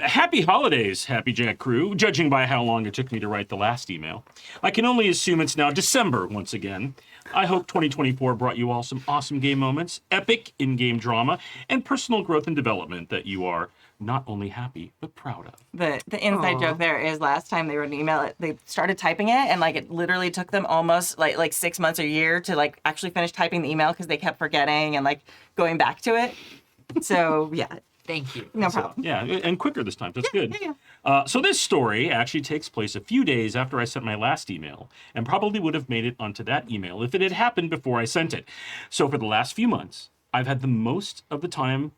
Happy holidays, Happy Jack crew. Judging by how long it took me to write the last email, I can only assume it's now December once again. I hope 2024 brought you all some awesome game moments, epic in-game drama, and personal growth and development that you are not only happy, but proud of. The inside joke there is last time they wrote an email, they started typing it, and like it literally took them almost like 6 months or a year to like actually finish typing the email because they kept forgetting and like going back to it. So yeah. Thank you. No problem. Yeah, and quicker this time. That's good. Yeah. So this story actually takes place a few days after I sent my last email, and probably would have made it onto that email if it had happened before I sent it. So for the last few months, I've had the most of the time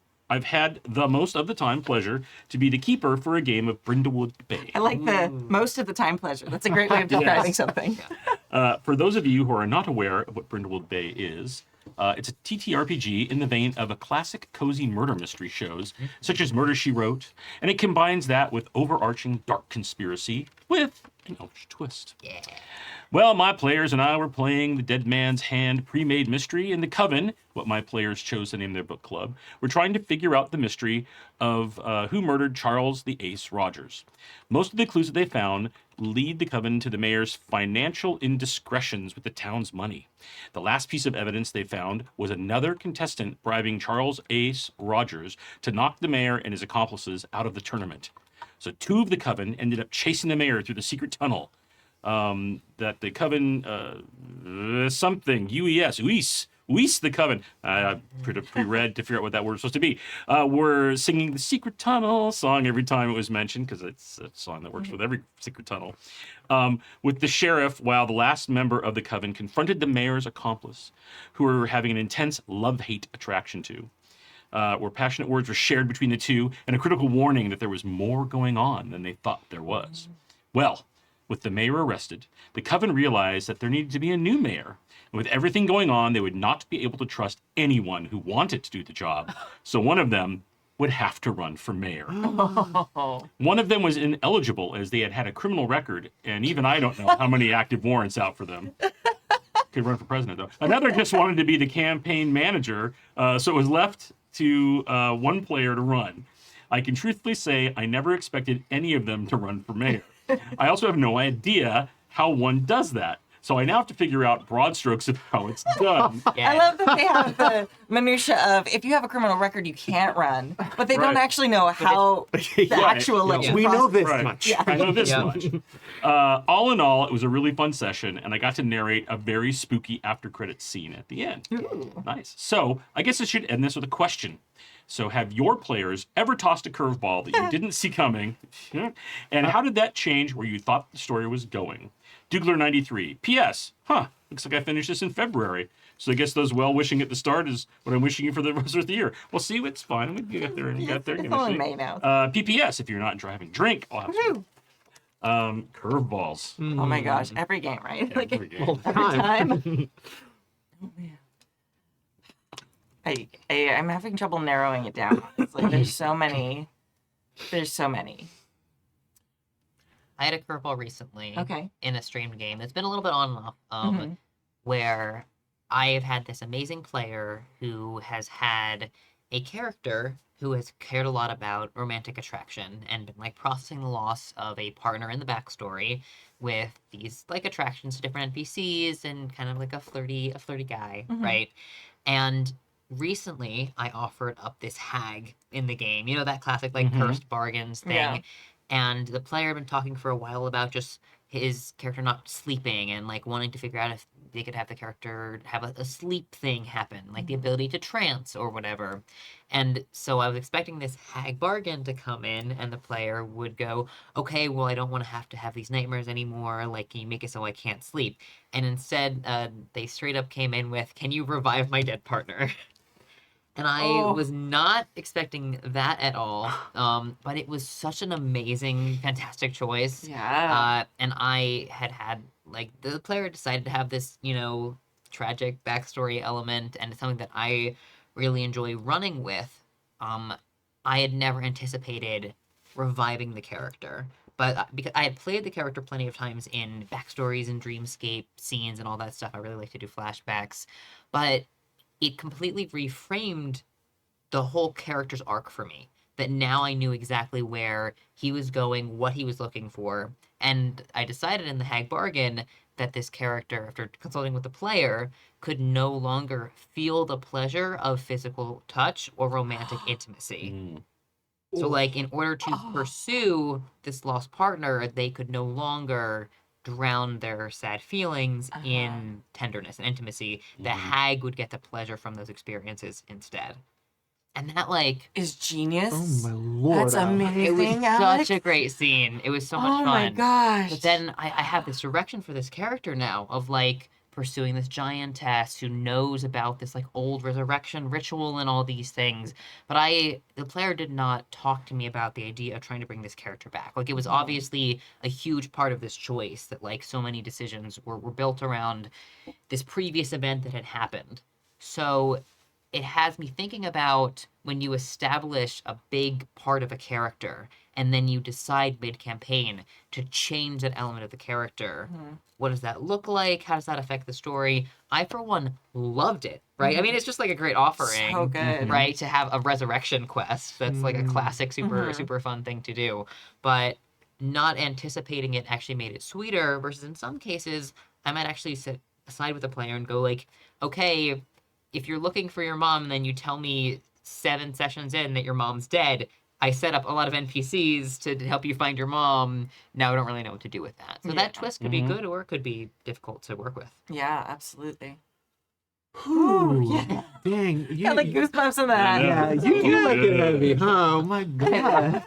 pleasure to be the keeper for a game of Brindlewood Bay. I like the most of the time pleasure. That's a great way of describing something. For those of you who are not aware of what Brindlewood Bay is, it's a TTRPG in the vein of a classic cozy murder mystery shows, such as Murder, She Wrote, and it combines that with overarching dark conspiracy with an elvish twist. Yeah. Well, my players and I were playing the Dead Man's Hand pre-made mystery, and the Coven, what my players chose to name their book club, were trying to figure out the mystery of who murdered Charles the Ace Rogers. Most of the clues that they found lead the Coven to the mayor's financial indiscretions with the town's money. The last piece of evidence they found was another contestant bribing Charles Ace Rogers to knock the mayor and his accomplices out of the tournament. So 2 of the Coven ended up chasing the mayor through the secret tunnel that the Coven, UES, the Coven, pre-read to figure out what that word was supposed to be, were singing the Secret Tunnel song every time it was mentioned, because it's a song that works with every secret tunnel, with the sheriff, while the last member of the Coven confronted the mayor's accomplice, who were having an intense love-hate attraction to. Where passionate words were shared between the two, and a critical warning that there was more going on than they thought there was. Well, with the mayor arrested, the Coven realized that there needed to be a new mayor. And with everything going on, they would not be able to trust anyone who wanted to do the job. So one of them would have to run for mayor. One of them was ineligible as they had a criminal record, and even I don't know how many active warrants out for them. Could run for president, though. Another just wanted to be the campaign manager, so it was left to one player to run. I can truthfully say I never expected any of them to run for mayor. I also have no idea how one does that. So I now have to figure out broad strokes of how it's done. Yeah. I love that they have the minutia of if you have a criminal record, you can't run, but they don't Right. actually know how the Yeah, actual yeah. election We know process- this Right. much. I know this much. All in all, it was a really fun session, and I got to narrate a very spooky after credits scene at the end. Nice. So I guess I should end this with a question. So have your players ever tossed a curveball that you didn't see coming? And how did that change where you thought the story was going? Dougler93. P.S. Looks like I finished this in February. So I guess those well-wishing at the start is what I'm wishing you for the rest of the year. Well, see, it's fine. We get there and you got there. It's Give me a only seat. May now. PPS, if you're not driving, drink. I'll have some. Curveballs. Oh my gosh, every game, right? Like Every game. All the every time. time. I'm having trouble narrowing it down. Honestly. There's so many. I had a curveball recently Okay. in a streamed game that's been a little bit on and off, where I have had this amazing player who has had a character who has cared a lot about romantic attraction and been like processing the loss of a partner in the backstory with these like attractions to different NPCs and kind of like a flirty guy, right? And recently I offered up this hag in the game, you know, that classic like cursed bargains thing. Yeah. And the player had been talking for a while about just his character not sleeping and like wanting to figure out if they could have the character have a sleep thing happen, like the ability to trance or whatever. And so I was expecting this hag bargain to come in and the player would go, okay, well, I don't want to have these nightmares anymore. Like, can you make it so I can't sleep? And instead, they straight up came in with, can you revive my dead partner? And I was not expecting that at all. But it was such an amazing, fantastic choice. Yeah. And I had like, the player decided to have this, you know, tragic backstory element, and it's something that I really enjoy running with. I had never anticipated reviving the character. But because I had played the character plenty of times in backstories and dreamscape scenes and all that stuff, I really like to do flashbacks. But it completely reframed the whole character's arc for me. That now I knew exactly where he was going, what he was looking for. And I decided in the Hag Bargain that this character, after consulting with the player, could no longer feel the pleasure of physical touch or romantic intimacy. So, like, in order to pursue this lost partner, they could no longer drown their sad feelings in tenderness and intimacy. The hag would get the pleasure from those experiences instead. And that, like, Is genius. Oh my lord. That's Alex. amazing. it was Alex. such a great scene. It was so much fun. Oh my gosh. But then I have this direction for this character now of, like, pursuing this giantess who knows about this, like, old resurrection ritual and all these things. But the player did not talk to me about the idea of trying to bring this character back. Like, it was obviously a huge part of this choice that, like, so many decisions were built around this previous event that had happened. So it has me thinking about when you establish a big part of a character and then you decide mid-campaign to change that element of the character. What does that look like? How does that affect the story? I, for one, loved it, right? I mean, it's just like a great offering. So good. Right? To have a resurrection quest. That's like a classic, super fun thing to do. But not anticipating it actually made it sweeter versus in some cases, I might actually sit aside with the player and go like, okay, if you're looking for your mom and then you tell me 7 sessions in that your mom's dead, I set up a lot of NPCs to help you find your mom. Now I don't really know what to do with that. So that twist could be good or it could be difficult to work with. Yeah, absolutely. Ooh, yeah. Dang. You, Got like goosebumps in that. yeah, you like it heavy, huh? Oh my god.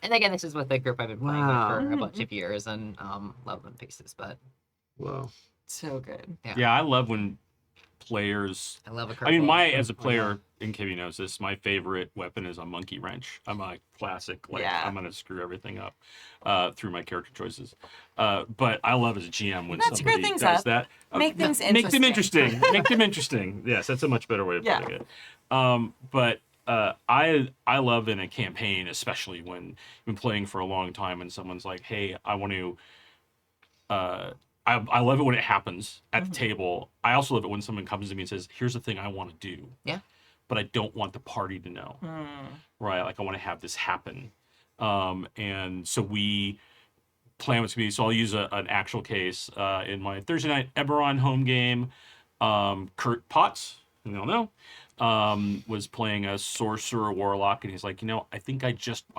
And again, this is with a group I've been playing Wow. with for a bunch of years and love them pieces. But Whoa. So good. Yeah, I love when players. I love a I mean, curveball. as a player, and Kimmy knows this, my favorite weapon is a monkey wrench. I'm a classic, like, Yeah. I'm going to screw everything up through my character choices. But I love as a GM when Not screw somebody things does up. that. Make things Make them interesting. interesting. Make them interesting. Yes, that's a much better way of Yeah. putting it. But I love in a campaign, especially when you've been playing for a long time and someone's like, hey, I want to... I love it when it happens at the table. I also love it when someone comes to me and says, here's the thing I want to do. Yeah. But I don't want the party to know. Right? Like, I want to have this happen. And so we plan was to be. So I'll use an actual case in my Thursday night Eberron home game. Kurt Potts, who we all know, was playing a sorcerer warlock, and he's like, I think I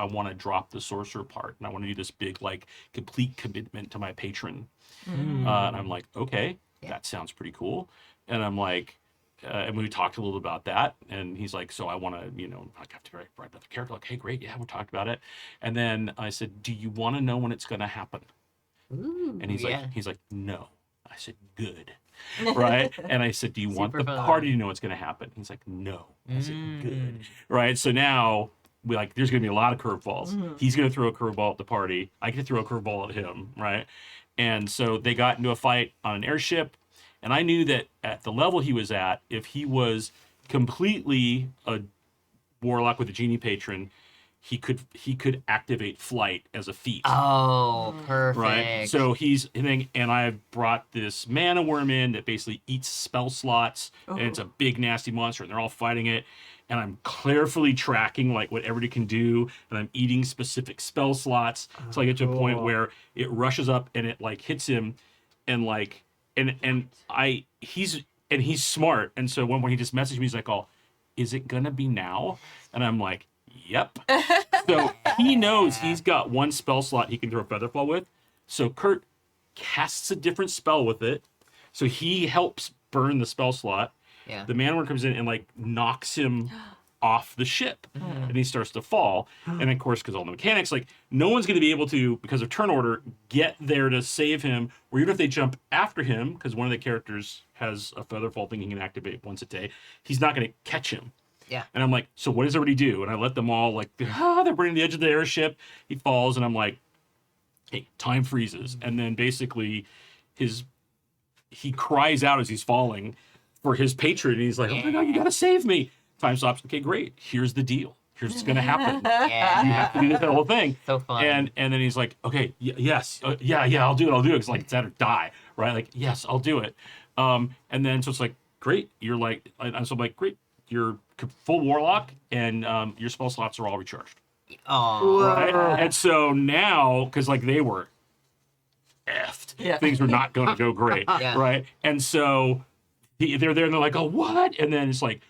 want to drop the sorcerer part, and I want to do this big, like, complete commitment to my patron. And I'm like, okay, that sounds pretty cool. And I'm like, and we talked a little about that, and he's like, so I want to, I have to write about the character. Like, hey, great, yeah, we talked about it. And then I said, do you want to know when it's going to happen? Ooh, And he's like, no. I said, good. Right? And I said, do you want the party to know what's going to happen? He's like, no. I said, good. Right? So now there's going to be a lot of curveballs. He's going to throw a curveball at the party. I get to throw a curveball at him. Right? And so they got into a fight on an airship. And I knew that at the level he was at, if he was completely a warlock with a genie patron, he could activate flight as a feat. Oh, perfect. Right. So and I brought this mana worm in that basically eats spell slots, and it's a big nasty monster, and they're all fighting it. And I'm carefully tracking like what everybody can do, and I'm eating specific spell slots until I get to a point where it rushes up and it like hits him, and like he's smart, and so one point he just messaged me, he's like, "Oh, is it gonna be now?" And I'm like, yep. So he knows he's got one spell slot he can throw Featherfall with. So Kurt casts a different spell with it. So he helps burn the spell slot. Yeah. The Manward comes in and like knocks him off the ship. And he starts to fall. And of course, because all the mechanics, like no one's going to be able to, because of turn order, get there to save him. Or even if they jump after him, because one of the characters has a Featherfall thing he can activate once a day, he's not going to catch him. Yeah. And I'm like, so what does everybody do? And I let them all like, they're burning the edge of the airship. He falls, and I'm like, hey, time freezes. And then basically he cries out as he's falling for his patron. And he's like, oh my God, you got to save me. Time stops. Okay, great. Here's the deal. Here's what's going to happen. Yeah. You have to do this whole thing. So fun. And then he's like, okay, yes. Yeah, I'll do it. It's like, it's that or die, right? Like, yes, I'll do it. And then, so it's like, great. You're like, and so I'm like, great. You're full warlock, and your spell slots are all recharged. Oh, Right? And so now, because like they were effed, things were not going to go great, right? And so they're there, and they're like, "Oh, what?" And then it's like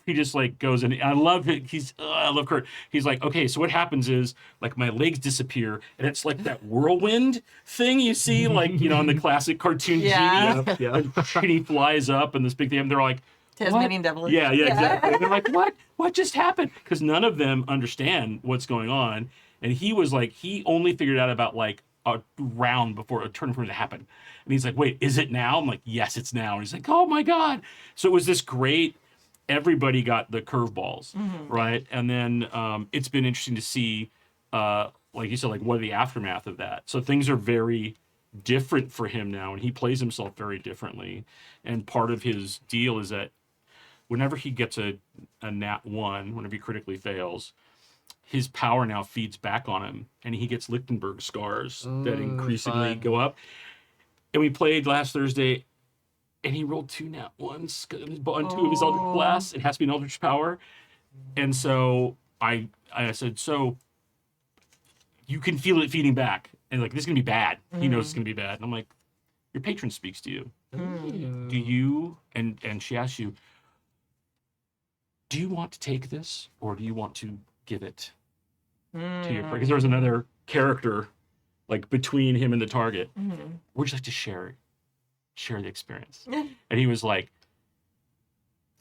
he just like goes, and I love it. I love Kurt. He's like, "Okay, so what happens is like my legs disappear, and it's like that whirlwind thing you see, like in the classic cartoon genie, and he flies up, and this big thing. And they're like." Tasmanian devil. Yeah, exactly. And they're like, what just happened? Because none of them understand what's going on. And he was like, he only figured out about like a round before a turn for it to happen. And he's like, wait, is it now? I'm like, yes, it's now. And he's like, oh my God. So it was this great, everybody got the curveballs, right? And then it's been interesting to see, like you said, like what are the aftermath of that? So things are very different for him now, and he plays himself very differently. And part of his deal is that whenever he gets a nat 1, whenever he critically fails, his power now feeds back on him, and he gets Lichtenberg scars that increasingly go up. And we played last Thursday, and he rolled 2 nat 1s on 2 of his Eldritch Blasts. It has to be an Eldritch power. And so I said, so you can feel it feeding back. And like, this is going to be bad. He knows it's going to be bad. And I'm like, your patron speaks to you. Do you, and she asks you, do you want to take this, or do you want to give it to your, because there was another character like between him and the target. Would you like to share the experience? And he was like,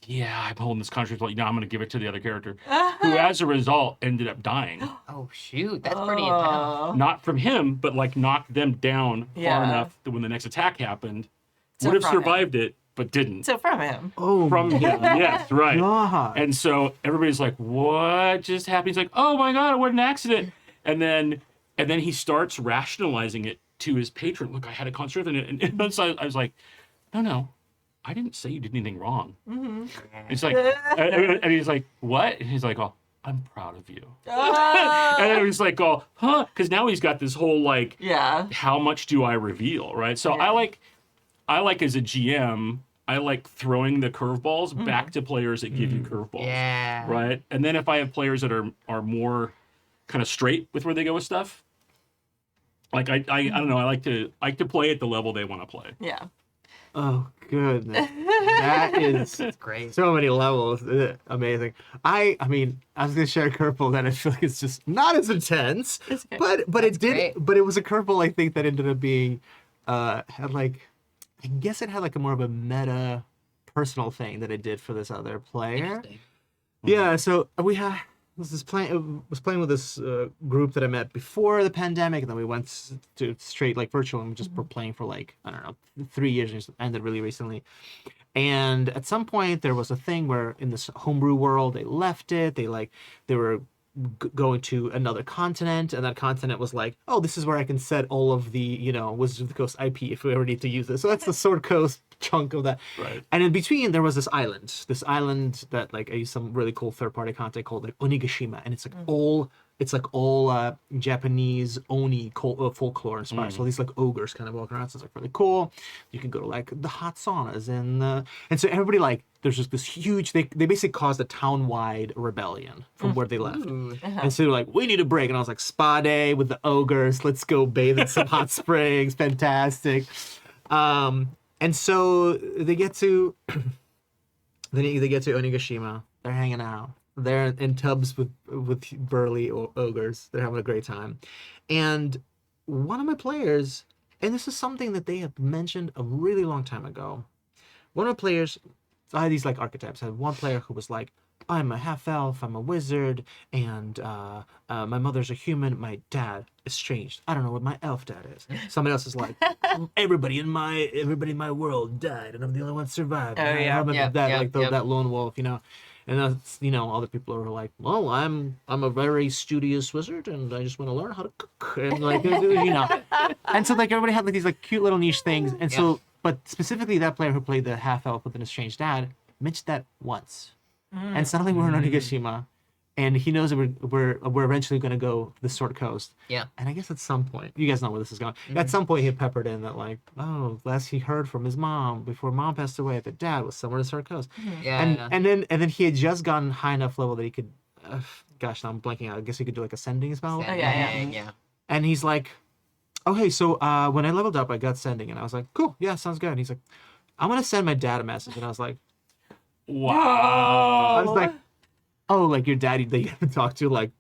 yeah, I'm holding this contract. Like, no, I'm going to give it to the other character, who as a result ended up dying. Oh shoot, that's pretty intense. Not from him, but like knocked them down far enough that when the next attack happened, would have survived it, but didn't. So from him. From him, yes, right. God. And so everybody's like, what just happened? He's like, oh my God, what an accident. And then he starts rationalizing it to his patron. Look, I had a concert, and so I was like, no, I didn't say you did anything wrong. It's like, and he's like, what? And he's like, oh, I'm proud of you. And then he's like, oh, huh? Because now he's got this whole like, how much do I reveal, right? So I like as a GM, I like throwing the curveballs back to players that give you curveballs. Yeah. Right? And then if I have players that are more kind of straight with where they go with stuff, Like I don't know. I like to play at the level they want to play. Yeah. Oh goodness, that is It's great. so many levels. Amazing. I mean, I was gonna share a curveball that I feel like it's just not as intense, It's good. but it did. great. But it was a curveball I think that ended up being had like, I guess it had like a more of a meta personal thing that it did for this other player. Interesting. Yeah, so we was playing with this group that I met before the pandemic, and then we went to straight like virtual, and we just were playing for like, I don't know, 3 years, and it ended really recently. And at some point there was a thing where in this homebrew world they left it. They were going to another continent, and that continent was like, oh, this is where I can set all of the Wizards of the Coast IP if we ever need to use this. So that's the Sword Coast chunk of that. Right. And in between there was this island that like I used some really cool third-party content called like Onigashima, and it's like all Japanese oni folklore inspired. So these like ogres kind of walking around. So it's like really cool. You can go to like the hot saunas and so everybody like there's just this huge. They basically caused a town-wide rebellion from where they left. Ooh. And so they're like, we need a break. And I was like, spa day with the ogres. Let's go bathe in some hot springs. Fantastic. And so they get to Onigashima. They're hanging out. They're in tubs with burly ogres. They're having a great time. And one of my players, and this is something that they had mentioned a really long time ago. One of the players, I had these like archetypes. I had one player who was like, I'm a half elf, I'm a wizard, and my mother's a human. My dad is strange. I don't know what my elf dad is. Somebody else is like, everybody in my world died, and I'm the only one survived. Oh, yeah. I'm Yep, that yep, like yep. that lone wolf, And that's, other people are like, well, I'm a very studious wizard, and I just want to learn how to cook, and like, and so like everybody had like these like cute little niche things, and so, but specifically that player who played the half elf with an estranged dad mentioned that once. And suddenly we're in Onigashima, and he knows that we're eventually going to go the Sword Coast. Yeah. And I guess at some point, you guys know where this is going. At some point, he peppered in that like, oh, last he heard from his mom before mom passed away, that dad was somewhere in the Sword Coast. Yeah. And then he had just gotten high enough level that he could, gosh, now I'm blanking out. I guess he could do like a sending spell. Yeah. And he's like, okay, so when I leveled up, I got sending, and I was like, cool, yeah, sounds good. And he's like, I'm gonna send my dad a message, and I was like. Wow. I was like, oh, like your daddy that you haven't talked to like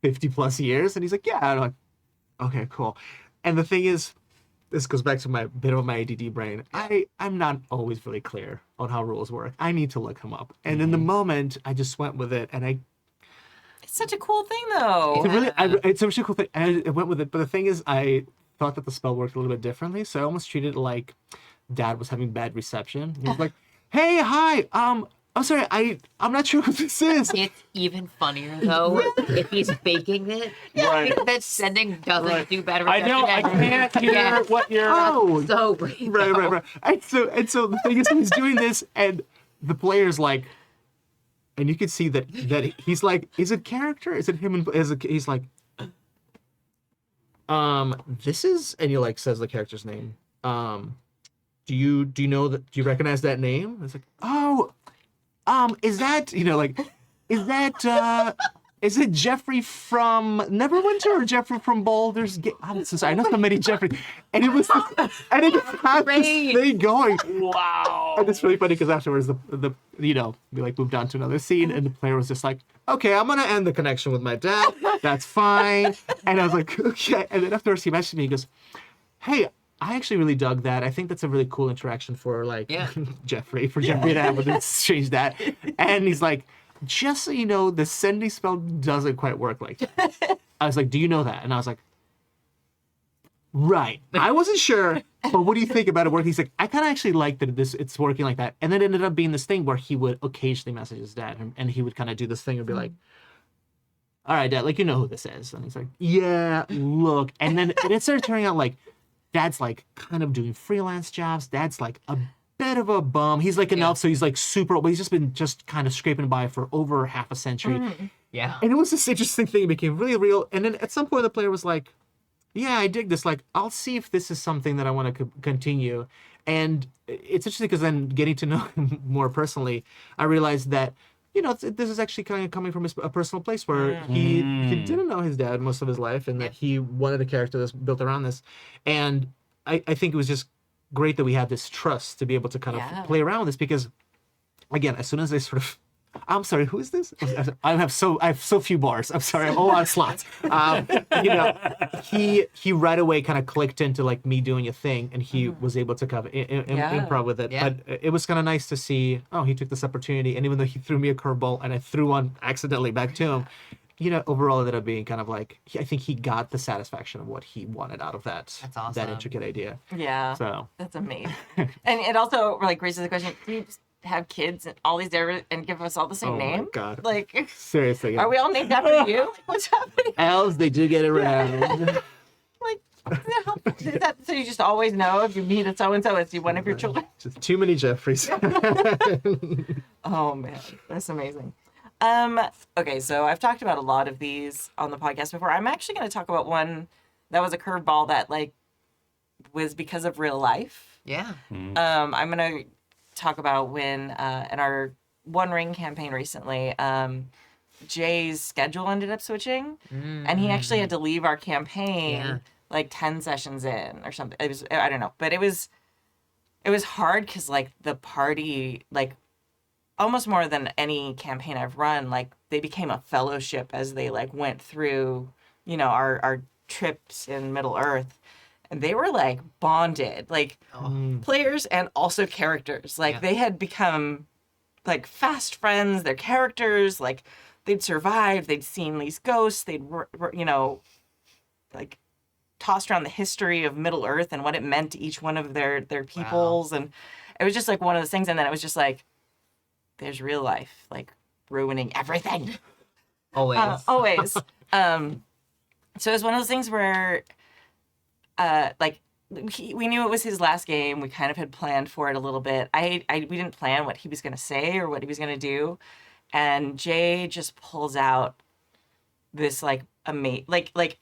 50 plus years? And he's like, yeah. And I'm like, okay, cool. And the thing is, this goes back to my ADD brain. I'm not always really clear on how rules work. I need to look them up. And in the moment, I just went with it, and It's such a cool thing, though. it's a really cool thing. I went with it. But the thing is, I thought that the spell worked a little bit differently. So I almost treated it like dad was having bad reception. He was like, hey, hi, I'm sorry, I'm not sure who this is. It's even funnier though if he's faking it. Right. That sending doesn't do better. I know. I can't hear what you're. Oh, So great. right. And so the thing is, he's doing this, and the player's like, and you can see that he's like, is it character? Is it him? He's like, this is, and he like says the character's name. Do you know that? Do you recognize that name? It's like, oh, is that is it Jeffrey from Neverwinter or Jeffrey from Baldur's Gate? I'm so sorry, I know so many Jeffrey, and it just had this thing going. Wow. And it's really funny because afterwards we like moved on to another scene, and the player was just like, okay, I'm gonna end the connection with my dad. That's fine. And I was like, okay. And then afterwards he messaged me. He goes, hey, I actually really dug that. I think that's a really cool interaction for like Jeffrey to have with exchange that. And he's like, just so you know, the sending spell doesn't quite work like that. I was like, do you know that? And I was like, right. I wasn't sure, but what do you think about it working? He's like, I kind of actually like that it's working like that. And then it ended up being this thing where he would occasionally message his dad, and he would kind of do this thing and be like, all right, dad, like, you know who this is. And he's like, yeah, look. And then it started turning out like, dad's like kind of doing freelance jobs. Dad's like a bit of a bum. He's like an elf, so he's like super, but he's just been kind of scraping by for over half a century. Yeah. And it was this interesting thing. It became really real. And then at some point the player was like, yeah, I dig this. Like, I'll see if this is something that I want to continue. And it's interesting because then getting to know him more personally, I realized that this is actually kind of coming from a personal place where he didn't know his dad most of his life, and that he wanted a character that's built around this. And I think it was just great that we had this trust to be able to kind of play around with this, because again, as soon as I sort of, I'm sorry, who is this? I have so few bars. I'm sorry, I have a lot of slots. He right away kind of clicked into like me doing a thing, and he was able to kind of improv with it. Yeah. But it was kind of nice to see, he took this opportunity, and even though he threw me a curveball and I threw one accidentally back to him, overall it ended up being kind of like, I think he got the satisfaction of what he wanted out of that. That's awesome. That intricate idea. Yeah. So That's amazing. And it also like raises the question: do you just have kids and all these different and give us all the same Oh my name? God. Like, seriously, are we all named after you? Like, what's happening? elves? They do get around. Like, is that so you just always know if you meet a so and so, it's one of your children? Just too many Jeffreys. Oh man, that's amazing. Okay, so I've talked about a lot of these on the podcast before. I'm actually going to talk about one that was a curveball that like was because of real life. Yeah. I'm going to talk about when in our One Ring campaign recently, Jay's schedule ended up switching, and he actually had to leave our campaign like 10 sessions in or something. It was, I don't know, but it was hard because like the party, like almost more than any campaign I've run, like they became a fellowship as they like went through, our trips in Middle Earth. And they were like bonded, like players and also characters. Like they had become like fast friends. Their characters, like they'd survived. They'd seen these ghosts. They'd, like tossed around the history of Middle Earth and what it meant to each one of their peoples. And it was just like one of those things. And then it was just like, there's real life, like ruining everything. Always. Always. So it was one of those things where, like we knew it was his last game. We kind of had planned for it a little bit. We didn't plan what he was going to say or what he was going to do. And Jay just pulls out this like like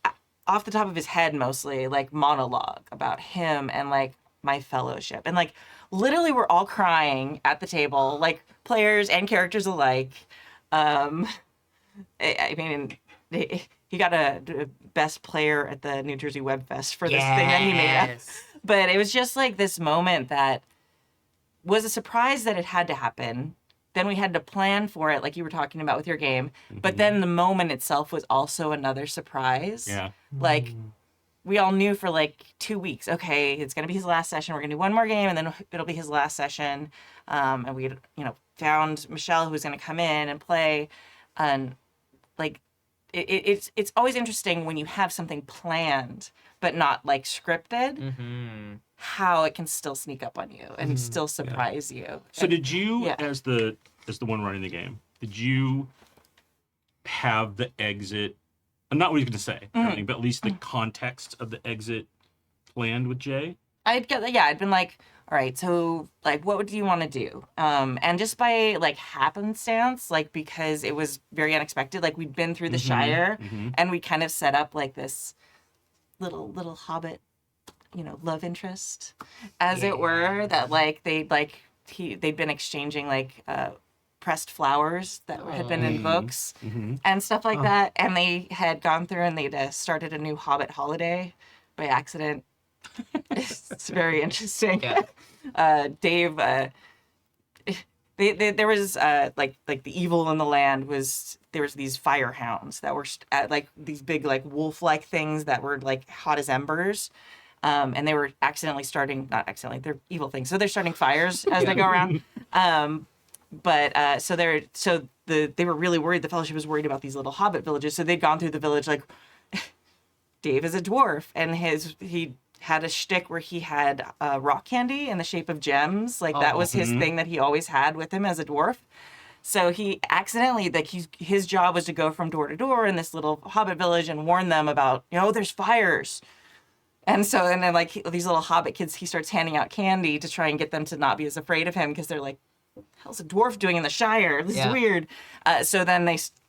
off the top of his head, mostly like monologue about him and like my fellowship. And like literally we're all crying at the table, like players and characters alike. I mean, he got a best player at the New Jersey Web Fest for this thing that he made up. But it was just like this moment that was a surprise that it had to happen. Then we had to plan for it, like you were talking about with your game. But then the moment itself was also another surprise. Yeah. Like, we all knew for like 2 weeks, okay, it's going to be his last session. We're going to do one more game, and then it'll be his last session. And we, found Michelle, who was going to come in and play. And like, it's always interesting when you have something planned but not like scripted, how it can still sneak up on you and still surprise you. So did you, as the one running the game, did you have the exit? I'm not what he's going to say, but at least the context of the exit planned with Jay. I'd been like, all right, so like, what do you want to do? And just by like happenstance, like because it was very unexpected, like we'd been through the Shire, and we kind of set up like this little hobbit, love interest, as it were, that like they'd been exchanging like pressed flowers that had been in books and stuff like that, and they had gone through and they'd started a new Hobbit holiday by accident. It's very interesting. Dave, there was like the evil in the land was there was these fire hounds that were like these big like wolf-like things that were like hot as embers, and they were not accidentally, they're evil things, so they're starting fires as they go around. So they were really worried. The Fellowship was worried about these little hobbit villages, so they'd gone through the village like, Dave is a dwarf, and he had a shtick where he had rock candy in the shape of gems. Like that was his thing that he always had with him as a dwarf. So he accidentally, like his job was to go from door to door in this little hobbit village and warn them about, there's fires. And then like these little hobbit kids, he starts handing out candy to try and get them to not be as afraid of him, because they're like, what the hell's a dwarf doing in the Shire? This is weird. So then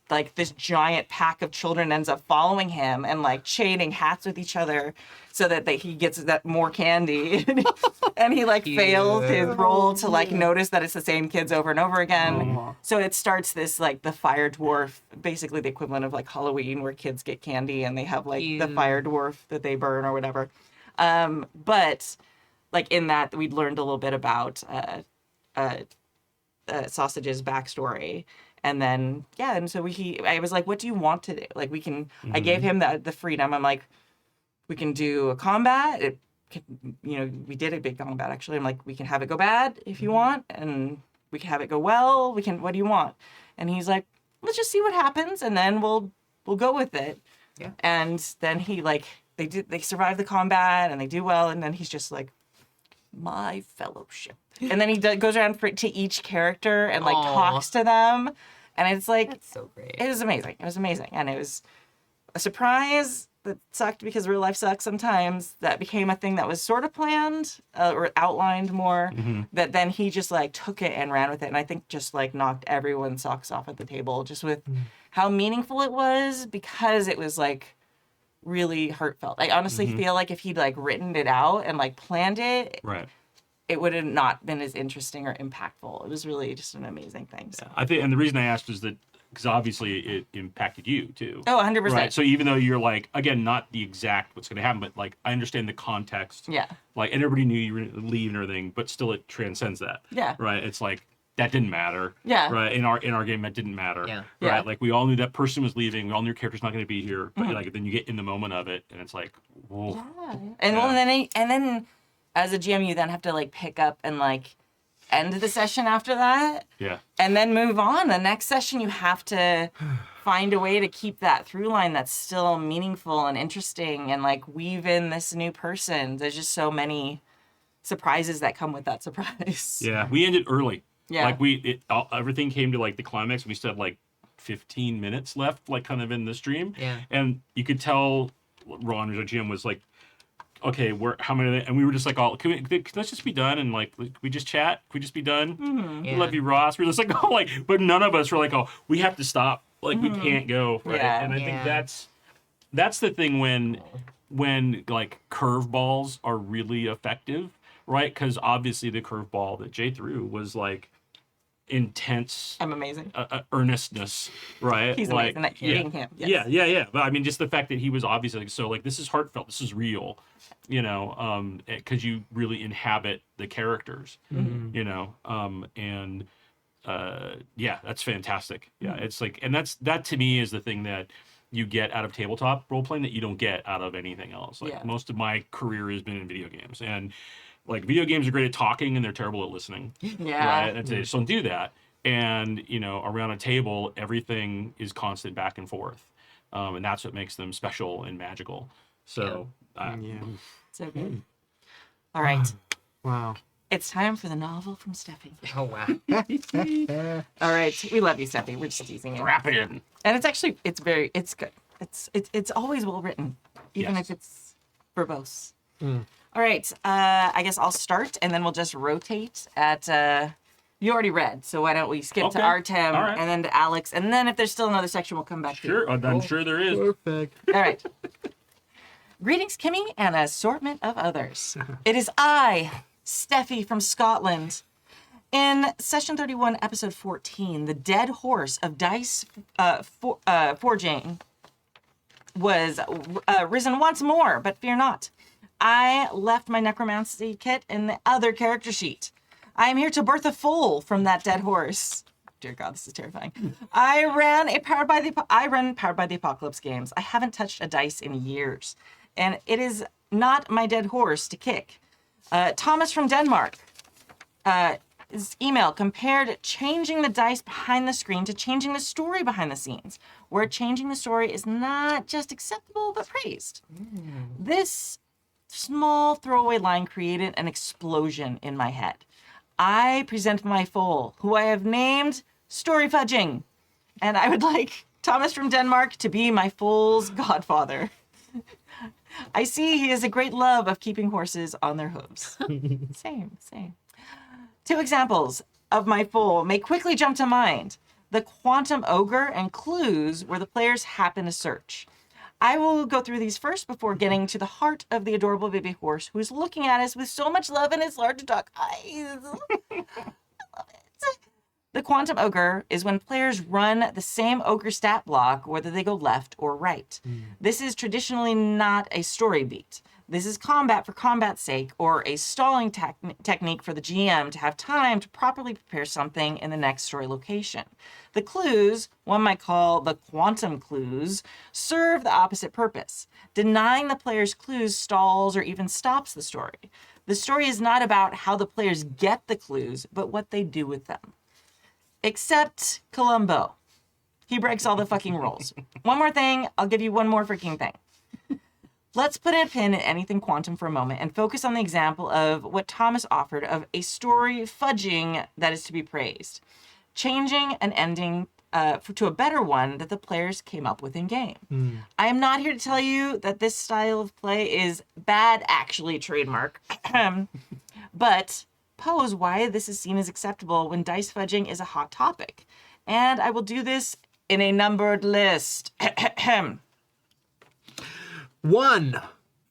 like this giant pack of children ends up following him and like chaining hats with each other so that he gets that more candy. And he like fails his role to like notice that it's the same kids over and over again. So it starts this like the fire dwarf, basically the equivalent of like Halloween where kids get candy and they have like the fire dwarf that they burn or whatever. But like in that we'd learned a little bit about Sausage's backstory. And then, and so I was like, what do you want to do? Like, we can, I gave him the freedom. I'm like, we can do a combat. We did a big combat, actually. I'm like, we can have it go bad if you want, and we can have it go well. What do you want? And he's like, let's just see what happens, and then we'll go with it. Yeah. And then he, like, they survive the combat, and they do well, and then he's just like, my fellowship. And then he goes around to each character and, like, talks to them. And it's like, that's so great. It was amazing. It was amazing. And it was a surprise that sucked because real life sucks sometimes. That became a thing that was sort of planned or outlined more. That then he just like took it and ran with it. And I think just like knocked everyone's socks off at the table just with how meaningful it was because it was like really heartfelt. I honestly feel like if he'd like written it out and like planned it, Right. it would have not been as interesting or impactful. It was really just an amazing thing. So. Yeah. I think, and the reason I asked is that because obviously it impacted you too. Oh, 100%. Right. So even though you're like, again, not the exact what's going to happen, but like I understand the context. Yeah. Like, and everybody knew you were going to leave and everything, but still it transcends that. Yeah. Right. It's like that didn't matter. Yeah. Right. In our game, that didn't matter. Yeah. Right. Yeah. Like we all knew that person was leaving. We all knew your character's not going to be here. But like then you get in the moment of it, and it's like, whoa. Yeah. And then as a GM, you then have to like pick up and like end the session after that. Yeah. And then move on. The next session, you have to find a way to keep that through line that's still meaningful and interesting and like weave in this new person. There's just so many surprises that come with that surprise. Yeah. We ended early. Yeah. Like everything came to like the climax. And we still had like 15 minutes left, like kind of in the stream. Yeah. And you could tell Ron, who's our GM, was like, okay, how many? And we were just like, let's just be done and like, we just chat. Can we just be done? Yeah. Love you, Ross. We're just like, but none of us were like, we have to stop. Like, we can't go. Right. Yeah. And I think that's the thing when like curveballs are really effective, right? Because obviously the curveball that Jay threw was like intense. I'm amazing. Earnestness, right? He's like, amazing at hitting him. Yes. Yeah. But I mean, just the fact that he was obviously like, so like, this is heartfelt. This is real, because you really inhabit the characters, that's fantastic. Yeah. It's like, and that to me is the thing that you get out of tabletop role playing that you don't get out of anything else. Like most of my career has been in video games, and like video games are great at talking and they're terrible at listening. Yeah. Right? And they just don't do that. And, around a table, everything is constant back and forth. And that's what makes them special and magical. So, So good. All right. Wow. It's time for the novel from Steffi. Oh wow. All right. We love you, Steffi. We're just teasing you. wrap it in. And it's good. It's always well written, even if it's verbose. All right. I guess I'll start, and then we'll just rotate at. You already read, so why don't we skip to Artem, All right. and then to Alex, and then if there's still another section, we'll come back to you. Sure, I'm sure there is. Perfect. All right. Greetings, Kimmy, and an assortment of others. It is I, Steffi from Scotland. In Session 31, Episode 14, the dead horse of dice forging was risen once more, but fear not. I left my necromancy kit in the other character sheet. I am here to birth a foal from that dead horse. Dear God, this is terrifying. I run Powered by the Apocalypse games. I haven't touched a dice in years, and it is not my dead horse to kick. Thomas from Denmark. His email compared changing the dice behind the screen to changing the story behind the scenes, where changing the story is not just acceptable but praised. This small throwaway line created an explosion in my head. I present my foal, who I have named Story Fudging, and I would like Thomas from Denmark to be my foal's godfather. I see he has a great love of keeping horses on their hooves. Same. 2 examples of my foal may quickly jump to mind. the quantum ogre, and clues where the players happen to search. I will go through these first before getting to the heart of the adorable baby horse who is looking at us with so much love in his large dark eyes. The quantum ogre is when players run the same ogre stat block whether they go left or right. This is traditionally not a story beat. This is combat for combat's sake or a stalling technique for the GM to have time to properly prepare something in the next story location. The clues, one might call the quantum clues, serve the opposite purpose. Denying the player's clues stalls or even stops the story. The story is not about how the players get the clues, but what they do with them. Except Columbo. He breaks all the fucking rules. One more thing, I'll give you one more freaking thing. Let's put a pin in anything quantum for a moment and focus on the example of what Thomas offered of a story fudging that is to be praised. Changing an ending to a better one that the players came up with in game. I am not here to tell you that this style of play is bad, actually, trademark. But pose why this is seen as acceptable when dice fudging is a hot topic. And I will do this in a numbered list. 1.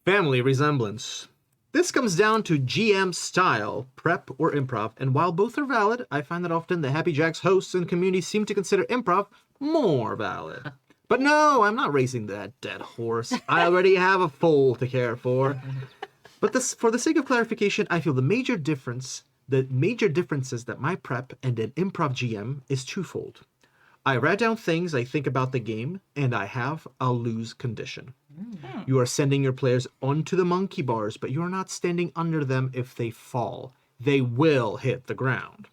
Family resemblance. This comes down to GM style, prep or improv, and while both are valid, I find that often the Happy Jacks hosts and community seem to consider improv more valid. But no, I'm not racing that dead horse. I already have a foal to care for. But for the sake of clarification, I feel the major differences that my prep and an improv GM is twofold. I write down things I think about the game, and I have a lose condition. You are sending your players onto the monkey bars, but you are not standing under them if they fall. They will hit the ground.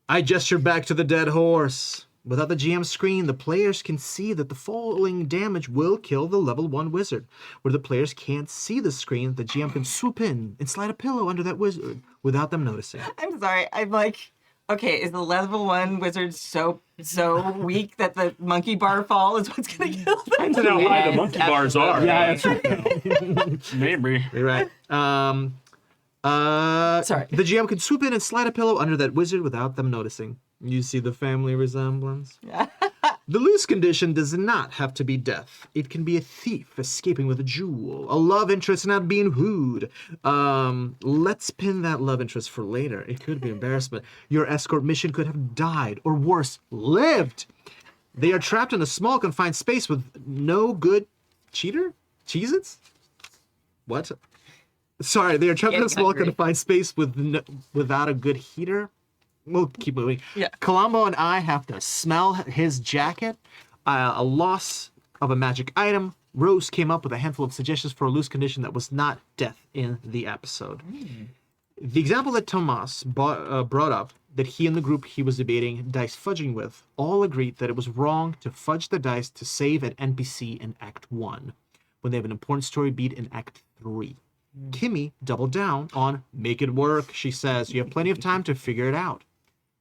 I gesture back to the dead horse. Without the GM screen, the players can see that the falling damage will kill the level 1 wizard. Where the players can't see the screen, the GM can swoop in and slide a pillow under that wizard without them noticing. I'm sorry. I'm like, okay, is the level 1 wizard so weak that the monkey bar fall is what's going to kill them? Depends on how high the monkey bars are. Yeah, that's right. Maybe. You're right. Sorry. The GM can swoop in and slide a pillow under that wizard without them noticing. You see the family resemblance? Yeah. The loose condition does not have to be death. It can be a thief escaping with a jewel, a love interest not being wooed. Let's pin that love interest for later. It could be embarrassment. Your escort mission could have died, or worse, lived. They are trapped in a small confined space with no good Cheez-Its? What? Sorry, they are trapped in a small confined space without a good heater. We'll keep moving. Yeah. Columbo and I have to smell his jacket. A loss of a magic item. Rose came up with a handful of suggestions for a loose condition that was not death in the episode. The example that Tomas brought up, that he and the group he was debating dice fudging with, all agreed that it was wrong to fudge the dice to save an NPC in Act 1, when they have an important story beat in Act 3. Kimmy doubled down on make it work. She says, you have plenty of time to figure it out.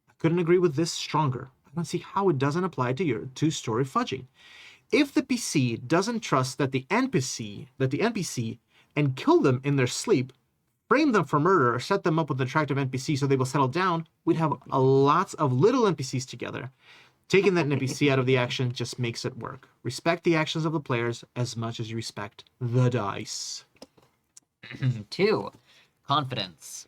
I couldn't agree with this stronger. I don't see how it doesn't apply to your two-story fudging. If the PC doesn't trust that the NPC and kill them in their sleep, frame them for murder, or set them up with an attractive NPC so they will settle down, we'd have lots of little NPCs together. Taking that NPC out of the action just makes it work. Respect the actions of the players as much as you respect the dice. 2. Confidence.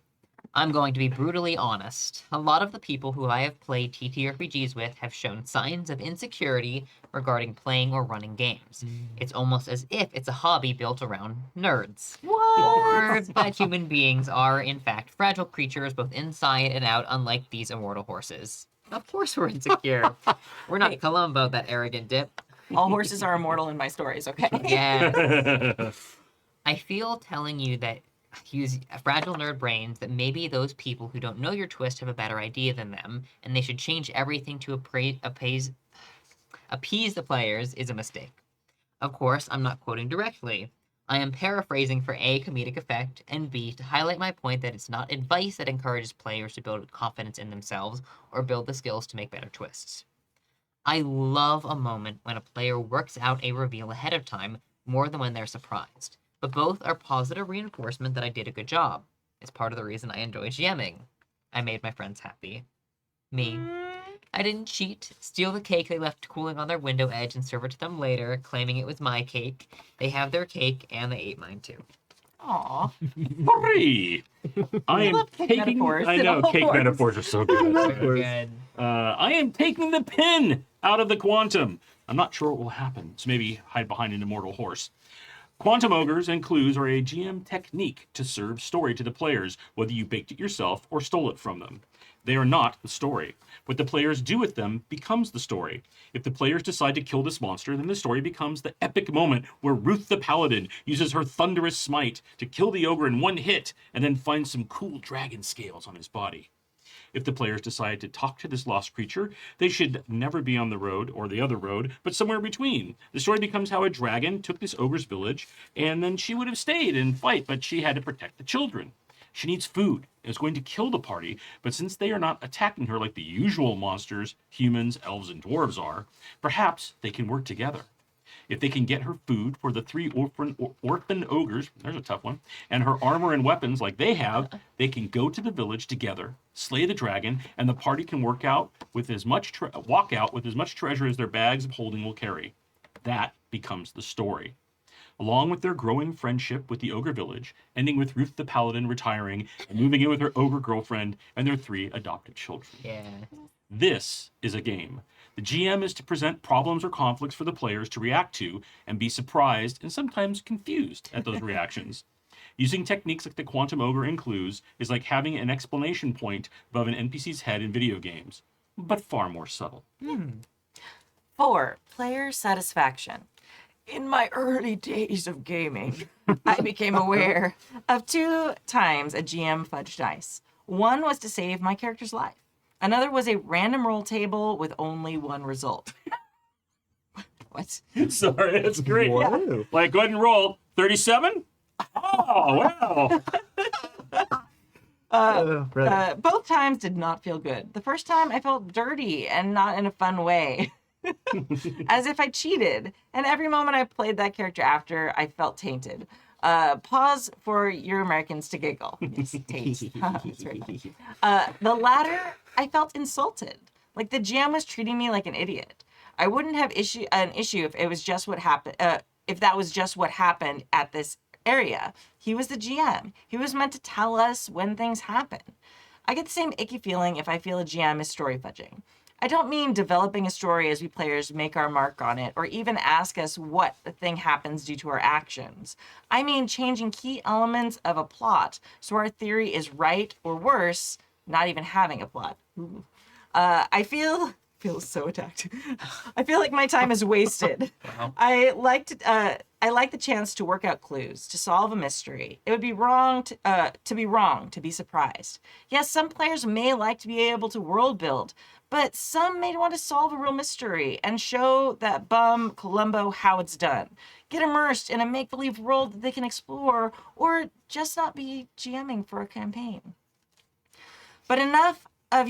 I'm going to be brutally honest. A lot of the people who I have played TTRPGs with have shown signs of insecurity regarding playing or running games. It's almost as if it's a hobby built around nerds. What? But human beings are, in fact, fragile creatures both inside and out, unlike these immortal horses. Of course we're insecure. We're not Columbo, that arrogant dip. All horses are immortal in my stories, okay? Yeah. I feel telling you that use fragile nerd brains that maybe those people who don't know your twist have a better idea than them, and they should change everything to appease the players is a mistake. Of course, I'm not quoting directly. I am paraphrasing for A, comedic effect, and B, to highlight my point that it's not advice that encourages players to build confidence in themselves or build the skills to make better twists. I love a moment when a player works out a reveal ahead of time more than when they're surprised. But both are positive reinforcement that I did a good job. It's part of the reason I enjoy GMing. I made my friends happy. Me. I didn't cheat, steal the cake they left cooling on their window edge and serve it to them later, claiming it was my cake. They have their cake, and they ate mine too. Aw. Hooray! I am love cake taking. metaphors I in know all cake forms. metaphors are so good. Very good. I am taking the pin out of the quantum. I'm not sure what will happen, so maybe hide behind an immortal horse. Quantum ogres and clues are a GM technique to serve story to the players, whether you baked it yourself or stole it from them. They are not the story. What the players do with them becomes the story. If the players decide to kill this monster, then the story becomes the epic moment where Ruth the Paladin uses her thunderous smite to kill the ogre in one hit and then finds some cool dragon scales on his body. If the players decide to talk to this lost creature, they should never be on the road or the other road, but somewhere between. The story becomes how a dragon took this ogre's village, and then she would have stayed and fight, but she had to protect the children. She needs food and is going to kill the party, but since they are not attacking her like the usual monsters, humans, elves, and dwarves are, perhaps they can work together. If they can get her food for the 3 orphan ogres, there's a tough one, and her armor and weapons like they have, they can go to the village together, slay the dragon, and the party can walk out with as much treasure as their bags of holding will carry. That becomes the story. Along with their growing friendship with the ogre village, ending with Ruth the Paladin retiring and moving in with her ogre girlfriend and their 3 adopted children. Yeah. This is a game. The GM is to present problems or conflicts for the players to react to and be surprised and sometimes confused at those reactions. Using techniques like the Quantum Ogre and clues is like having an explanation point above an NPC's head in video games, but far more subtle. 4. Player satisfaction. In my early days of gaming, I became aware of 2 times a GM fudged dice. One was to save my character's life. Another was a random roll table with only one result. What? Sorry, that's great. Whoa. Like, go ahead and roll. 37? Oh, wow. Right. Both times did not feel good. The first time I felt dirty and not in a fun way. As if I cheated. And every moment I played that character after, I felt tainted. Pause for your Americans to giggle. Yes, taint. That's very funny. The latter, I felt insulted. Like the GM was treating me like an idiot. I wouldn't have an issue if it was just what happened. If that was just what happened at this area. He was the GM. He was meant to tell us when things happen. I get the same icky feeling if I feel a GM is story fudging. I don't mean developing a story as we players make our mark on it, or even ask us what the thing happens due to our actions. I mean changing key elements of a plot so our theory is right, or worse, not even having a plot. I feel so attacked. I feel like my time is wasted. Wow. I like the chance to work out clues, to solve a mystery. It would be wrong to be surprised. Yes, some players may like to be able to world build, but some may want to solve a real mystery and show that bum Columbo how it's done. Get immersed in a make-believe world that they can explore, or just not be GMing for a campaign. But enough of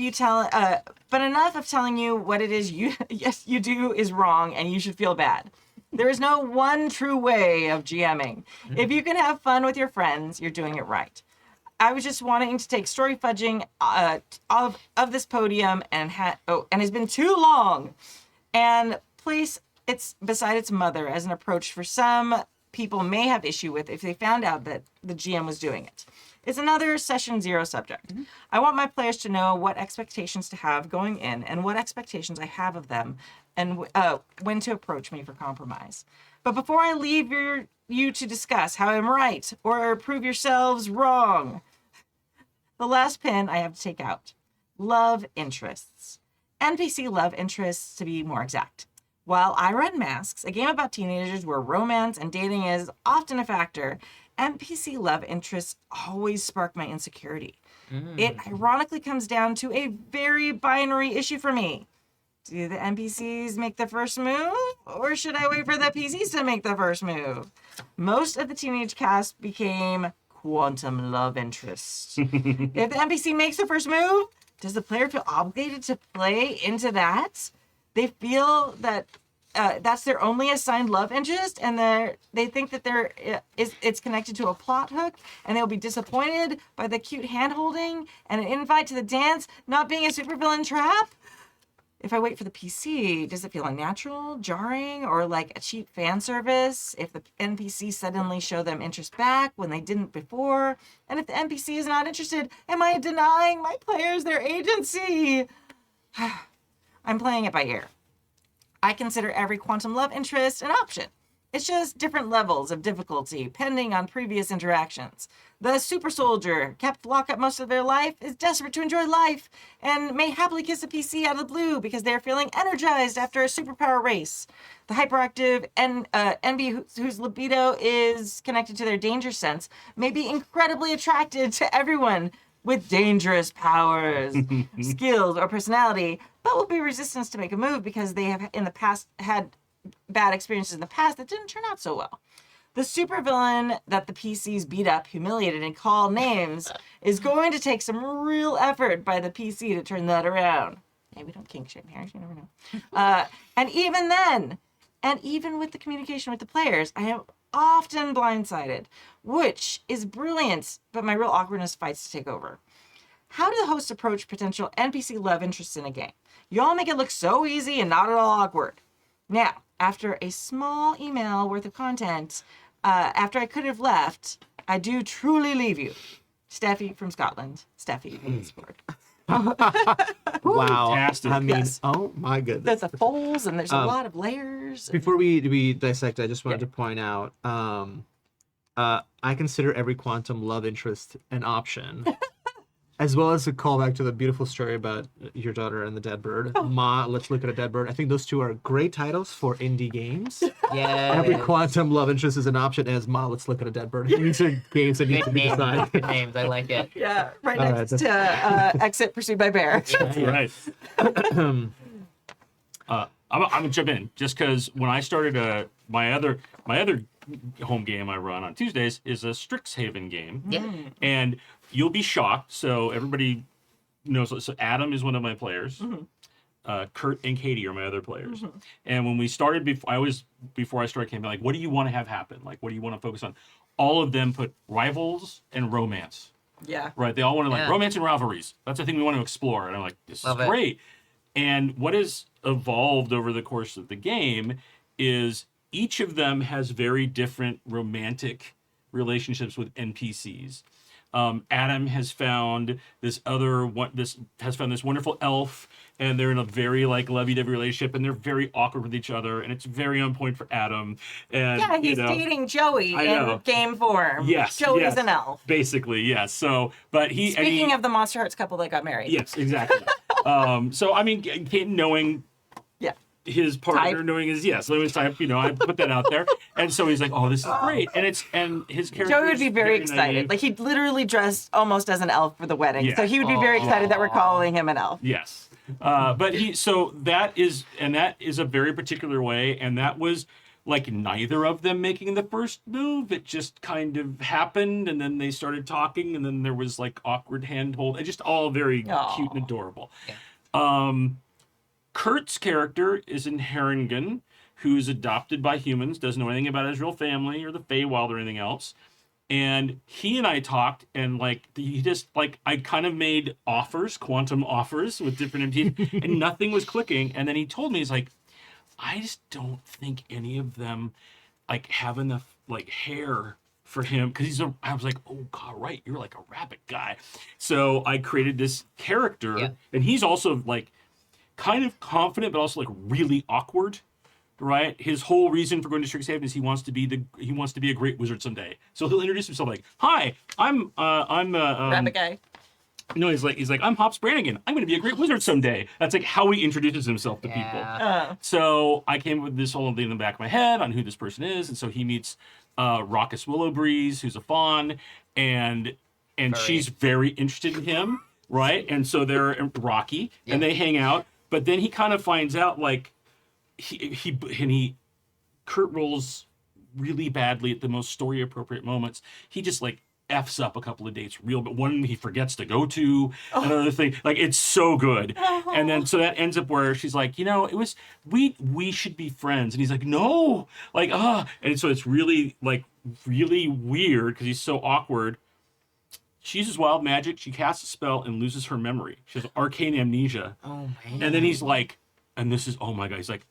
telling you what it is you do is wrong and you should feel bad. There is no one true way of GMing. If you can have fun with your friends, you're doing it right. I was just wanting to take story fudging of this podium and it's been too long, and place it's beside its mother as an approach for some people may have issue with if they found out that the GM was doing it. It's another session 0 subject. I want my players to know what expectations to have going in and what expectations I have of them, and when to approach me for compromise. But before I leave you to discuss how I'm right or prove yourselves wrong, the last pin I have to take out. Love interests. NPC love interests, to be more exact. While I run Masks, a game about teenagers where romance and dating is often a factor, NPC love interests always spark my insecurity. It ironically comes down to a very binary issue for me. Do the NPCs make the first move, or should I wait for the PCs to make the first move? Most of the teenage cast became quantum love interests. If the NPC makes the first move, does the player feel obligated to play into that? They feel that that's their only assigned love interest, and they think that it's connected to a plot hook, and they'll be disappointed by the cute hand-holding and an invite to the dance not being a supervillain trap. If I wait for the PC, does it feel unnatural, jarring, or like a cheap fan service? If the NPC suddenly show them interest back when they didn't before? And if the NPC is not interested, am I denying my players their agency? I'm playing it by ear. I consider every quantum love interest an option. It's just different levels of difficulty, depending on previous interactions. The super soldier, kept locked up most of their life, is desperate to enjoy life, and may happily kiss a PC out of the blue because they're feeling energized after a superpower race. The hyperactive NB whose libido is connected to their danger sense may be incredibly attracted to everyone with dangerous powers, skills, or personality, but will be resistant to make a move because they have in the past had bad experiences in the past that didn't turn out so well. The supervillain that the PCs beat up, humiliated, and call names is going to take some real effort by the PC to turn that around. Hey, we don't kink shame here, you never know. And even then, and even with the communication with the players, I am often blindsided, which is brilliant, but my real awkwardness fights to take over. How do the hosts approach potential NPC love interests in a game? You all make it look so easy and not at all awkward. Now, after a small email worth of content, after I could have left, I do truly leave you. Steffi from Scotland. Steffi from Discord. Wow. Fantastic. I mean, Yes. oh my goodness. There's the folds and there's a lot of layers. Before we dissect, I just wanted to point out, I consider every quantum love interest an option, as well as a callback to the beautiful story about your daughter and the dead bird. Ma, Let's Look at a Dead Bird. I think those two are great titles for indie games. Yeah. Every quantum love interest is an option as Ma, Let's Look at a Dead Bird. These are games that need to Good be names. decided. Good names. I like it. Yeah, right All next right, to Exit Pursued by Bear. Right. I'm gonna jump in just because when I started my other home game I run on Tuesdays is a Strixhaven game. Yeah. And you'll be shocked. So everybody knows. So Adam is one of my players. Kurt and Katie are my other players. And when we started, before I started campaign, like, what do you want to have happen? Like, what do you want to focus on? All of them put rivals and romance. Yeah. Right. They all want to like Yeah. romance and rivalries. That's the thing we want to explore. And I'm like, this Love is it. great. And what has evolved over the course of the game is each of them has very different romantic relationships with NPCs. Adam has found this wonderful elf, and they're in a very like lovey-dovey relationship, and they're very awkward with each other, and it's very on point for Adam. And Yeah, he's you know, dating Joey I know. in game form. Yes, Joey yes. is an elf. Basically, yes. So, but he Speaking of the Monster Hearts couple that got married. yes, exactly. So I mean, knowing Yeah. his partner, Type. knowing his type, I put that out there, and so he's like, "Oh, this is great," and his character. Joey would is be very excited. naive. Like, he literally dressed almost as an elf for the wedding. Yeah. So he would be very excited that we're calling him an elf. Yes. But that is a very particular way, and that was like neither of them making the first move. It just kind of happened, and then they started talking, and then there was like awkward handhold. It just all very cute and adorable. Yeah. Kurt's character is in Herringen, who's adopted by humans, doesn't know anything about his real family or the Feywild or anything else. And he and I talked, and like he just like I kind of made quantum offers with different MTs, and nothing was clicking. And then he told me, he's like, I just don't think any of them like have enough like hair for him, because I was like, oh god, right, you're like a rabbit guy. So I created this character, and he's also like kind of confident, but also like really awkward. Right, his whole reason for going to Strixhaven is he wants to be a great wizard someday. So he'll introduce himself like, "Hi, I'm Rabbit guy. No, he's like, I'm Hops Brannigan. I'm going to be a great wizard someday." That's like how he introduces himself to people. So I came up with this whole thing in the back of my head on who this person is, and so he meets Raucous Willowbreeze, who's a fawn, and she's very interested in him, right? And so they're Rocky, and they hang out. But then he kind of finds out like. Kurt rolls really badly at the most story appropriate moments. He just like F's up a couple of dates but one he forgets to go to, another thing. Like, it's so good. And then so that ends up where she's like, it was we should be friends. And he's like, no, like, and so it's really weird because he's so awkward. She uses wild magic, she casts a spell and loses her memory. She has arcane amnesia. Oh man. And then he's like, and this is, oh my God. He's like,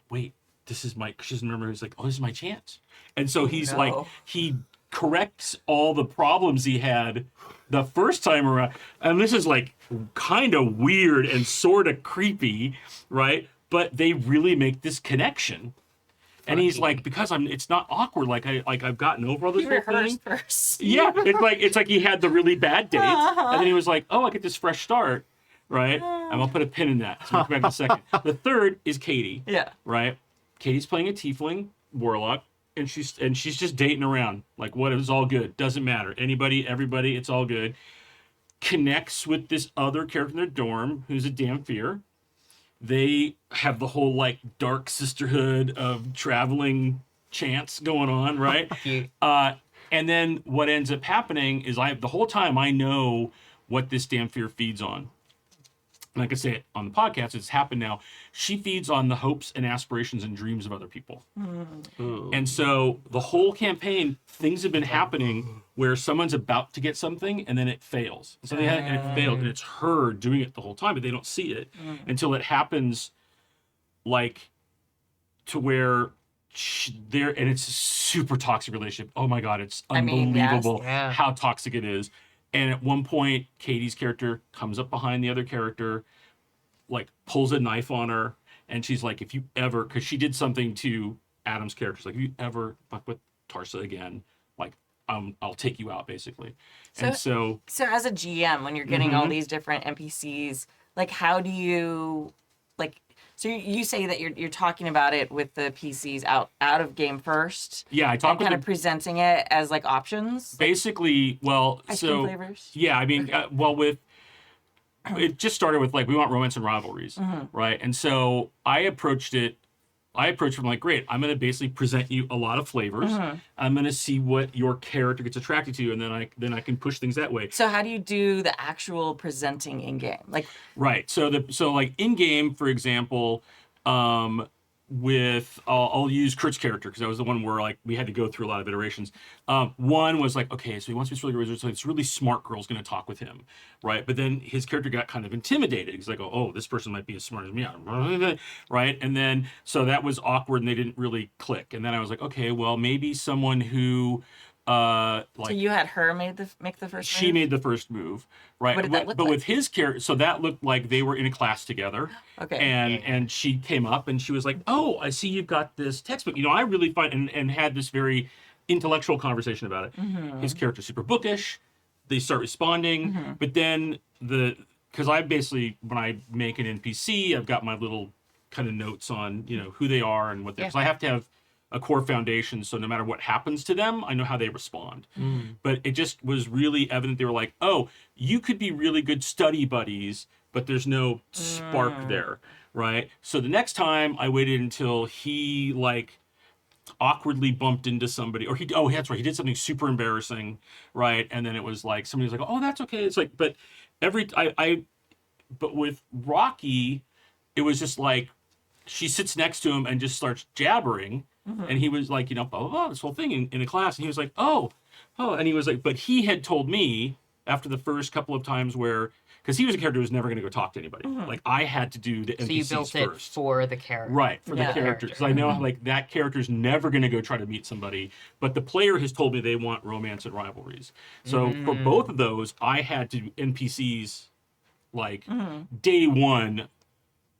wait, this is my, she doesn't remember. He's like, oh, this is my chance. And so he's like, he corrects all the problems he had the first time around. And this is like kind of weird and sort of creepy, right? But they really make this connection. And he's like, because it's not awkward. Like I've gotten over all this He whole thing. rehearsed first. Yeah, it's like he had the really bad dates, and then he was like, oh, I get this fresh start, right? And I'll put a pin in that. So we'll come back in a second. The third is Katie. Yeah. Right. Katie's playing a tiefling warlock, and she's just dating around. Like, what? It was all good. Doesn't matter. Anybody, everybody, it's all good. Connects with this other character in their dorm who's a damn fear. They have the whole like dark sisterhood of traveling chants going on, right? Cute. And then what ends up happening is the whole time I know what this damn fear feeds on. Like I say on the podcast, it's happened now. She feeds on the hopes and aspirations and dreams of other people. And so the whole campaign, things have been happening where someone's about to get something and then it fails. So and it failed, and it's her doing it the whole time, but they don't see it until it happens, like to where and it's a super toxic relationship. Oh my God, it's unbelievable yes. how toxic it is. And at one point, Katie's character comes up behind the other character, like pulls a knife on her, and she's like, if you ever, because she did something to Adam's character, she's like, if you ever fuck with Tarsa again, like, I'll take you out, basically. And so as a GM, when you're getting all these different NPCs, like, how do you, like, so you say that you're talking about it with the PCs out of game first. Yeah, I talk and with kind of presenting it as like options. Basically, well, Ice cream flavors. Yeah, I mean, it just started with like we want romance and rivalries, right? And so I approached from like, great, I'm going to basically present you a lot of flavors. I'm going to see what your character gets attracted to, and then I can push things that way. So how do you do the actual presenting in game? Like, right. So like in game, for example, with I'll use Kurt's character because that was the one where like we had to go through a lot of iterations. One was like, okay, so he wants to be really good, so this really smart girl's going to talk with him, right? But then his character got kind of intimidated. He's like, oh, this person might be as smart as me, right? And then so that was awkward, and they didn't really click. And then I was like, okay, well, maybe someone who like, so you had her make the first she move? made the first move, right? What did that look but like? with his character, so that looked like they were in a class together. Okay. And she came up and she was like, oh, I see you've got this textbook. You know, I really find, and had this very intellectual conversation about it. His character's super bookish. They start responding, but then because I basically, when I make an NPC, I've got my little kind of notes on, you know, who they are and what they're, so I have to have a core foundation, so no matter what happens to them, I know how they respond. But it just was really evident. They were like, oh, you could be really good study buddies, but there's no spark there, right? So the next time I waited until he like awkwardly bumped into somebody, or that's right, he did something super embarrassing, right? And then it was like somebody was like, oh, that's okay. It's like, but but with Rocky, it was just like she sits next to him and just starts jabbering. And he was like, you know, blah, blah, blah, this whole thing in a class. And he was like, oh. And he was like, but he had told me after the first couple of times where, because he was a character who was never going to go talk to anybody. Like, I had to do the NPCs So you built it first. for the character. Right, for the character. Because I know, like, that character's never going to go try to meet somebody. But the player has told me they want romance and rivalries. So for both of those, I had to do NPCs, like, day one.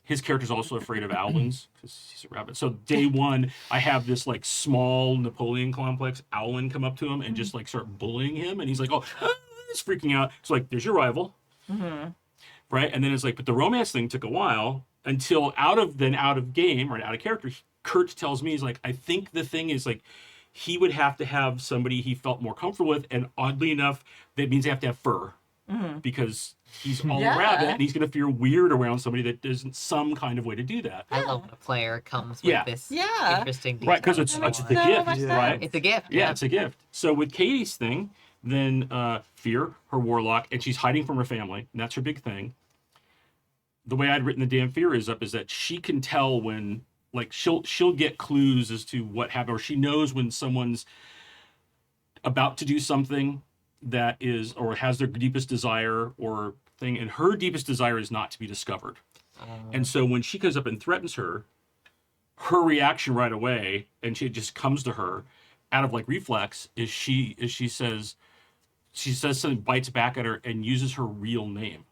His character's also afraid of owlins because he's a rabbit. So day one, I have this like small Napoleon complex owlin come up to him and just like start bullying him, and he's like, "Oh, he's freaking out." So like, there's your rival, right? And then it's like, but the romance thing took a while until out of game, right, out of character. Kurt tells me, he's like, I think the thing is like, he would have to have somebody he felt more comfortable with, and oddly enough, that means they have to have fur because he's all rabbit, and he's going to feel weird around somebody that isn't some kind of way to do that. I love when a player comes with this interesting detail. Right, because it's the gift, right? It's a gift. Yeah, it's a gift. So with Katie's thing, then Fear, her warlock, and she's hiding from her family, and that's her big thing. The way I'd written the damn Fear is that she can tell when, like, she'll get clues as to what happened, or she knows when someone's about to do something that is, or has their deepest desire or thing, and her deepest desire is not to be discovered. And so when she goes up and threatens her, her reaction right away, and she just comes to her out of like reflex, is she says something, bites back at her, and uses her real name,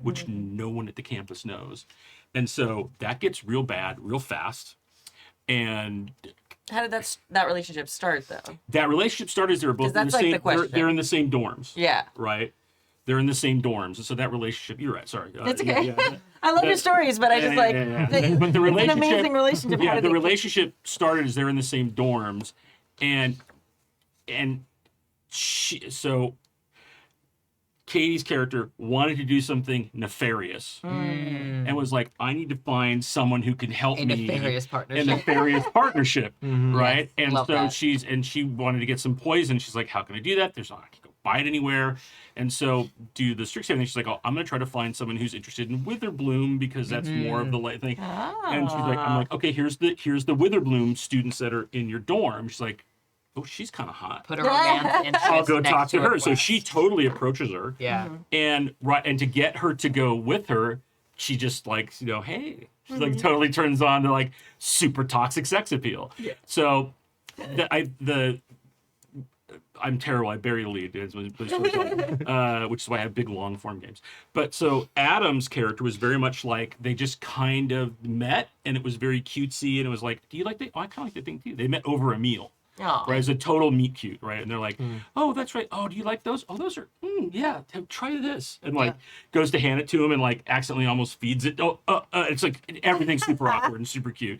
which no one at the campus knows. And so that gets real bad real fast. And How did that relationship start, though? that relationship started as they were both in the that's, like, same. the question. They're in the same dorms. Yeah. Right. They're in the same dorms, and so that relationship. You're right. Sorry. It's okay. Yeah. I love your stories, but I just But the it's relationship, an amazing relationship. How Yeah, did the they- relationship started as they're in the same dorms, and so Katie's character wanted to do something nefarious, and was like, "I need to find someone who can help A me." nefarious A partnership. nefarious partnership, right? Yes, And love so that. she wanted to get some poison. She's like, "How can I do that? I can go buy it anywhere." And so do the strict thing. She's like, "Oh, I'm gonna try to find someone who's interested in Witherbloom because that's more of the light thing." And she's like, "I'm like, okay, here's the Witherbloom students that are in your dorm." She's like, "Oh, she's kind of hot. Put a romance interest I'll go next talk to a her." So quest. she totally approaches her. Yeah. And to get her to go with her, she just like, hey, she's like totally turns on to like super toxic sex appeal. Yeah. So I'm terrible. I bury the lead, which is why I have big long form games. But so Adam's character was very much like they just kind of met, and it was very cutesy, and it was like, "Do you like the? Oh, I kind of like the thing too." They met over a meal. Aw. Right, it's a total meet cute, right? And they're like, "Oh, that's right. Oh, do you like those? Oh, those are, yeah. Try this." And like goes to hand it to him, and like accidentally almost feeds it. It's like everything's super awkward and super cute.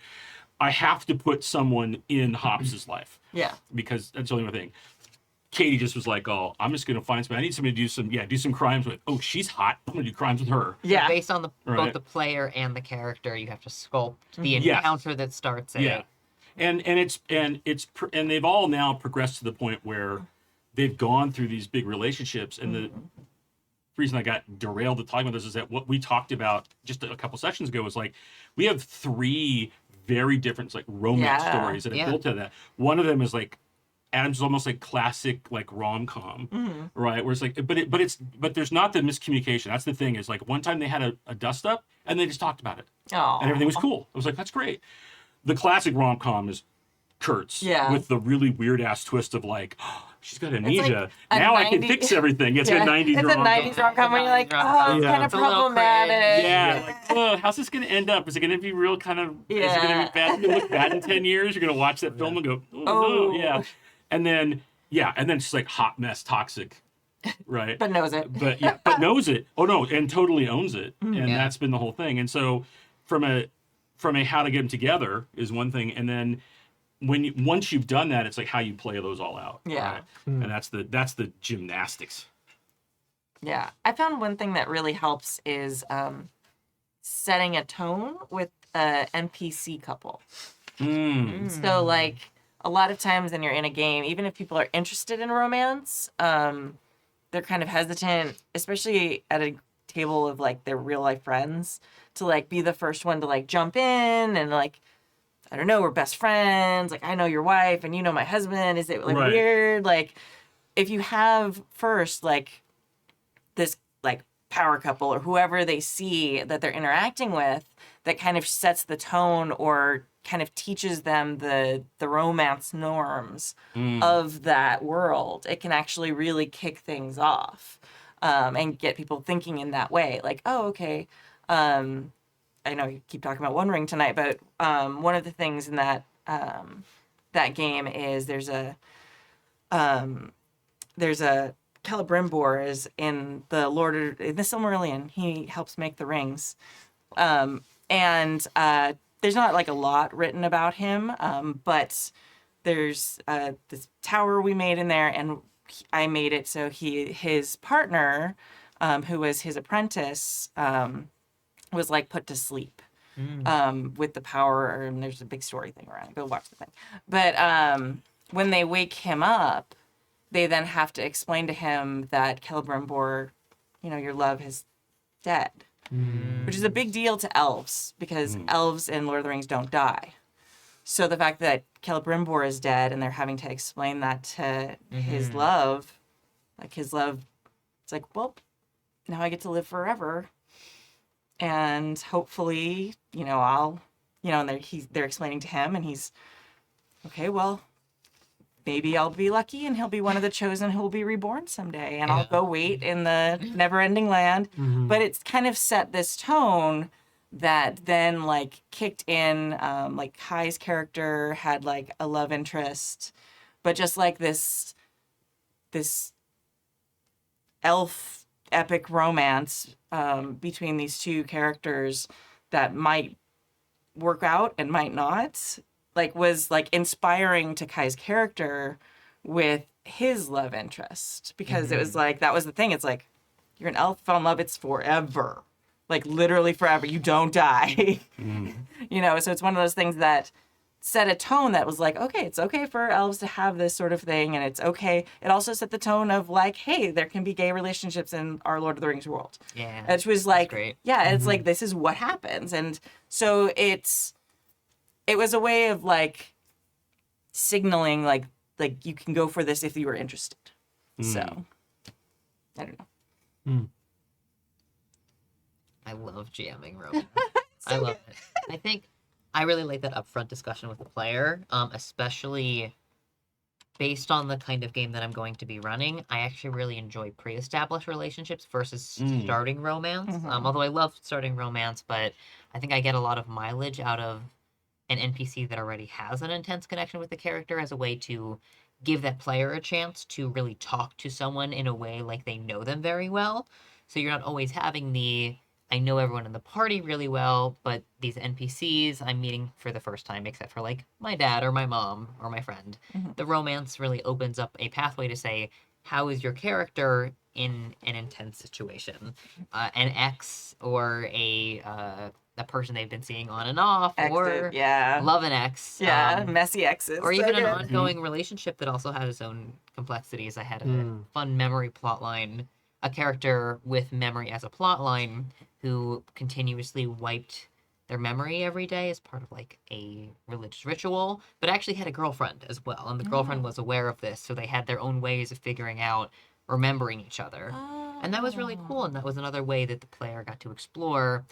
I have to put someone in Hops's life Yeah. because that's the only thing. Katie just was like, "Oh, I'm just gonna find somebody. I need somebody to do some crimes with. Oh, she's hot. I'm gonna do crimes with her." Yeah. Based on both Right. the player and the character, you have to sculpt the Yes. encounter that starts it. Yeah, and they've all now progressed to the point where they've gone through these big relationships. And the reason I got derailed to talking about this is that what we talked about just a couple sessions ago was like, we have 3 very different like romance stories that are built to that. One of them is like Adam's almost like classic like rom-com, right? Where it's like, but there's not the miscommunication. That's the thing, is like one time they had a dust up and they just talked about it. Oh. And everything was cool. I was like, that's great. The classic rom-com is Kurtz with the really weird ass twist of like, oh, she's got amnesia. a Now I 90 can fix everything. It's a 90s It's a rom-com. 90s rom-com where you're like, oh, it's Yeah. kind of It's a little problematic. Yeah, like, oh, how's this going to end up? Is it going to be real kind of, is it going to be bad? It's going to look bad in 10 years? You're going to watch that film and go, oh, no, yeah. And then it's like hot mess, toxic, right? But knows it. But knows it. Oh, no, and totally owns it. And Yeah. that's been the whole thing. And so from a how to get them together is one thing. And then once you've done that, it's like how you play those all out. Yeah. Right? And that's the gymnastics. Yeah. I found one thing that really helps is setting a tone with a NPC couple. So, like, a lot of times when you're in a game, even if people are interested in romance, they're kind of hesitant, especially at a table of, like, their real-life friends, to, like, be the first one to, like, jump in and, like, I don't know, we're best friends. Like, I know your wife and you know my husband. Is it, like, Right. weird? Like, if you have first, like, this, like, power couple or whoever they see that they're interacting with that kind of sets the tone or kind of teaches them the romance norms of that world, it can actually really kick things off and get people thinking in that way. Like, oh, okay. I know you keep talking about One Ring tonight, but one of the things in that that game is there's a Celebrimbor is in the Silmarillion. He helps make the rings. And there's not like a lot written about him, but there's this tower we made in there, and I made it so his partner, who was his apprentice, was like put to sleep with the power, and there's a big story thing around it. Go watch the thing. But when they wake him up, they then have to explain to him that Celebrimbor, your love is dead. Which is a big deal to elves, because elves in Lord of the Rings don't die. So the fact that Celebrimbor is dead and they're having to explain that to his love, it's like, well, now I get to live forever. and hopefully, I'll, and they're explaining to him, and he's okay. Well, maybe I'll be lucky, and he'll be one of the chosen who will be reborn someday, and I'll Yeah. go wait in the never-ending land. But it's kind of set this tone that then like kicked in. Like Kai's character had like a love interest, but just like this elf epic romance between these two characters that might work out and might not, like was like inspiring to Kai's character with his love interest, because it was like, that was the thing. It's like, you're an elf, fell in love, it's forever, like literally forever. You don't die. So it's one of those things that set a tone that was like, okay, it's okay for elves to have this sort of thing, and it's okay. It also set the tone of like, hey, there can be gay relationships in our Lord of the Rings world. Yeah. It was like, great. yeah, it's like, this is what happens. And so it was a way of like signaling like you can go for this if you were interested. So I don't know. I love jamming romance. I love it. I think I really like that upfront discussion with the player, especially based on the kind of game that I'm going to be running. I actually really enjoy pre-established relationships versus starting romance. Although I love starting romance, but I think I get a lot of mileage out of an NPC that already has an intense connection with the character as a way to give that player a chance to really talk to someone in a way like they know them very well. So you're not always having the, I know everyone in the party really well, but these NPCs I'm meeting for the first time, except for like my dad or my mom or my friend. The romance really opens up a pathway to say, how is your character in an intense situation? An ex or a person they've been seeing on and off, or Exes, yeah. love an ex. Messy exes. Or so even an good. ongoing relationship that also had its own complexities. I had a fun memory plotline, a character with memory as a plotline who continuously wiped their memory every day as part of like a religious ritual, but actually had a girlfriend as well. And the girlfriend was aware of this, so they had their own ways of figuring out remembering each other. And that was really cool, and that was another way that the player got to explore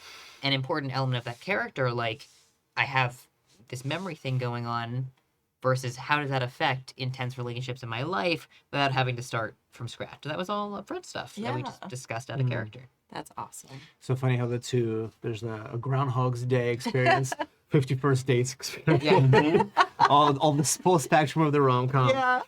an important element of that character. Like, I have this memory thing going on versus how does that affect intense relationships in my life without having to start from scratch. And that was all upfront stuff that we just discussed out of character. That's awesome. So funny how there's a Groundhog's Day experience, 51st Dates experience, Yeah. all the full spectrum of the rom-com. Yeah.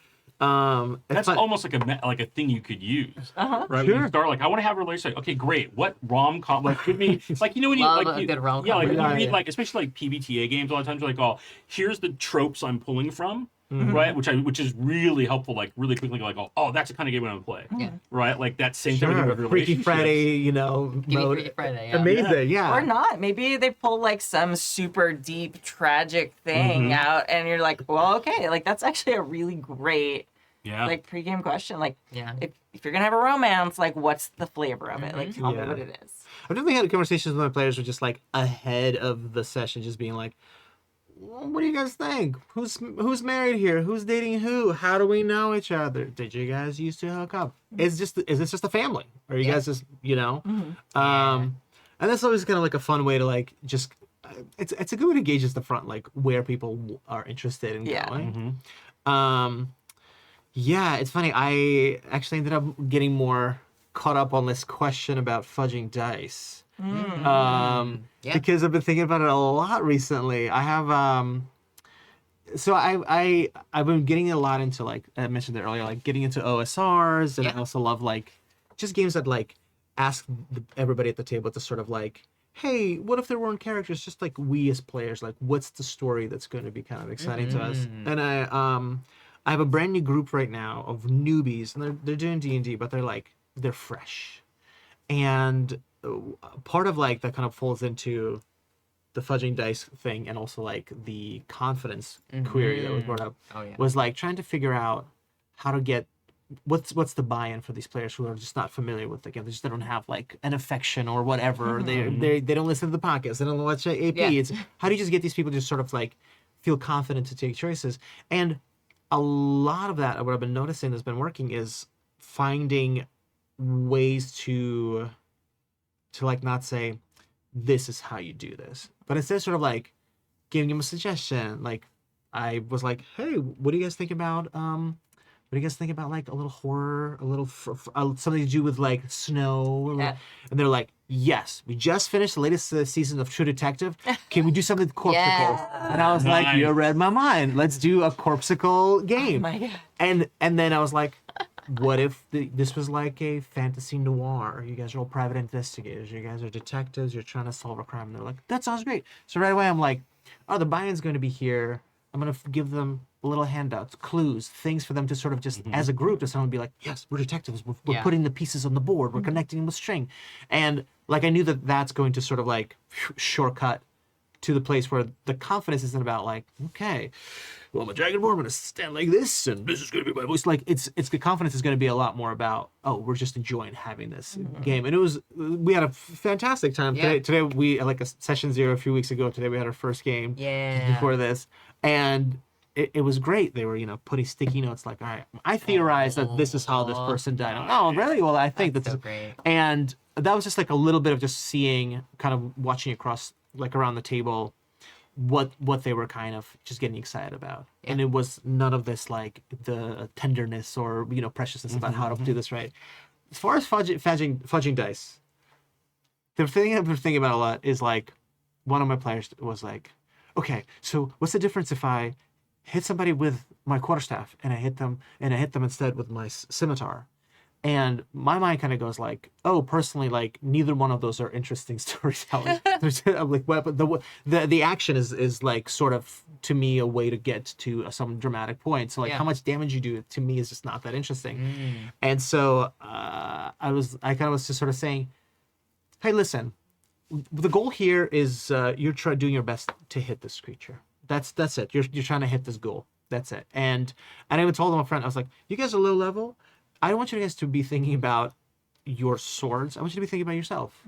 That's almost like a thing you could use, right? When Sure. you start like, I want to have a relationship. Okay, great. What rom-com? Like, give me like, when you Love like a good rom-com. Yeah, like when Yeah, you read yeah. like, especially like PBTA games, a lot of times you're like, oh, here's the tropes I'm pulling from, right? Which is really helpful. Like really quickly, like, oh, that's the kind of game I'm gonna play, Yeah. right? Like that same type of thing with Freaky relationships. Friday, Give me mode. Freaky Friday, yeah. Amazing, yeah. Or not. Maybe they pull like some super deep, tragic thing out, and you're like, well, okay, like that's actually a really great Yeah. like pregame question. Like, Yeah. if you're gonna have a romance, like, what's the flavor of it? Like, tell me Yeah. what it is. I've definitely had conversations with my players who are just like ahead of the session, just being like, well, what do you guys think? Who's married here? Who's dating who? How do we know each other? Did you guys used to hook up? Is this just a family? Or you guys just, and that's always kind of like a fun way to like just, it's a good way to gauge at the front, like where people are interested in Yeah. going. Yeah, it's funny. I actually ended up getting more caught up on this question about fudging dice. Yeah. Because I've been thinking about it a lot recently. I have so I've been getting a lot into, like I mentioned it earlier, like getting into OSRs, and I also love like just games that like ask everybody at the table to sort of like, hey, what if there weren't characters? Just like we as players, like what's the story that's going to be kind of exciting to us? And I have a brand new group right now of newbies, and they're doing D&D, but they're fresh, and part of like that kind of falls into the fudging dice thing, and also like the confidence query that was brought up was like trying to figure out how to get what's the buy-in for these players who are just not familiar with the game. They don't have like an affection or whatever. They don't listen to the podcast. They don't watch AP. It's how do you just get these people to sort of like feel confident to take choices? And a lot of that, what I've been noticing has been working, is finding ways to like not say, this is how you do this. But instead of sort of like giving him a suggestion, like I was like, hey, what do you guys think about like a little horror, a little something to do with like snow? Yeah. And they're like, yes, we just finished the latest season of True Detective. Can we do something corpsical? Yeah. And I was like, Nice. you read my mind. Let's do a corpsical game. Oh my God. And then I was like, what if this was like a fantasy noir? You guys are all private investigators. You guys are detectives. You're trying to solve a crime. And they're like, that sounds great. So right away I'm like, oh, the buy-in's going to be here. I'm going to give them little handouts, clues, things for them to sort of just, as a group, to someone be like, yes, we're detectives. We're Yeah. putting the pieces on the board. We're connecting them with string. And like, I knew that that's going to sort of like shortcut to the place where the confidence isn't about like, okay, well, I'm a dragonborn, I'm going to stand like this, and this is going to be my voice. Like, it's the confidence is going to be a lot more about, oh, we're just enjoying having this game. And we had a fantastic time. Yeah. Today we, like a session 0 a few weeks ago, today we had our first game Yeah. before this. And it was great. They were, putting sticky notes like, all right, I theorized that this is how this person died. Oh, really? Well, I think That's that's so great. And that was just like a little bit of just seeing, kind of watching across, like around the table, what they were kind of just getting excited about. Yeah. And it was none of this like the tenderness or preciousness about how to do this right. As far as fudging dice, the thing I've been thinking about a lot is like, one of my players was like, okay, so what's the difference if I hit somebody with my quarterstaff and I hit them instead with my scimitar? And my mind kind of goes like, oh, personally, like neither one of those are interesting storytelling. I'm like, well, but the action is like sort of, to me, a way to get to some dramatic point. So like Yeah. how much damage you do to me is just not that interesting. And so I kind of was just sort of saying, hey, listen, the goal here is you're doing your best to hit this creature. That's it. You're trying to hit this goal. That's it. And I even told them up front, I was like, you guys are low level. I don't want you guys to be thinking about your swords. I want you to be thinking about yourself.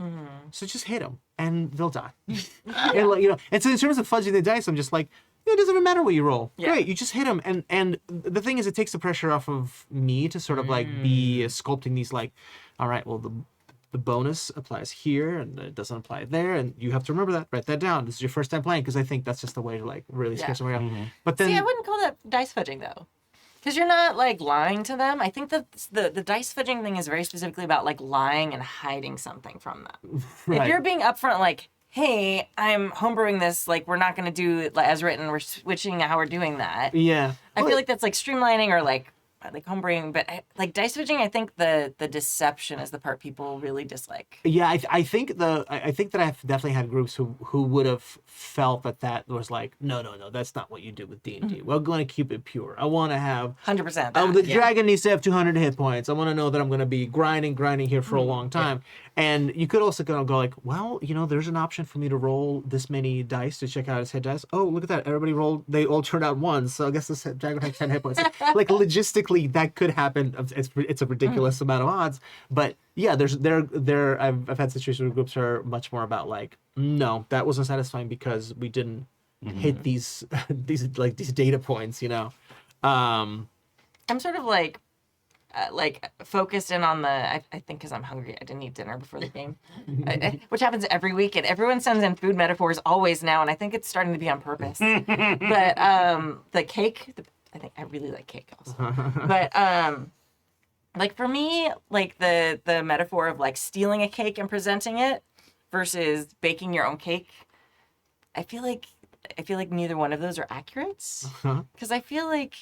So just hit them, and they'll die. And like, and so in terms of fudging the dice, I'm just like, it doesn't matter what you roll. Yeah. Great, you just hit them. And the thing is, it takes the pressure off of me to sort of like be sculpting these like, all right, well the bonus applies here and it doesn't apply there, and you have to remember that. Write that down. This is your first time playing, because I think that's just the way to like really scare Yeah. somebody out. But then See, I wouldn't call that dice fudging though, because you're not like lying to them. I think that the dice fudging thing is very specifically about like lying and hiding something from them. Right. If you're being upfront, like, hey, I'm homebrewing this, like we're not going to do it as written. We're switching how we're doing that. yeah, I feel like that's like streamlining or like homebrewing, but like dice fudging, I think the deception is the part people really dislike. Yeah, I think that I've definitely had groups who would have felt that was like, no, that's not what you do with D&D. We're going to keep it pure. I want to have 100%. oh, the dragon needs to have 200 hit points. I want to know that I'm going to be grinding here for a long time. And you could also go like, well, there's an option for me to roll this many dice to check out his hit dice. Oh, look at that. Everybody rolled. They all turned out ones. So I guess this dragon has 10 hit points. Like logistically, that could happen. It's a ridiculous amount of odds. But yeah, I've had situations where groups are much more about like, no, that wasn't satisfying because we didn't hit these data points. I'm sort of like focused in on the, I think because I'm hungry, I didn't eat dinner before the game, which happens every week, and everyone sends in food metaphors always now, and I think it's starting to be on purpose. But the cake, I think I really like cake also. But like for me, like the metaphor of like stealing a cake and presenting it versus baking your own cake, I feel like neither one of those are accurate, because I feel like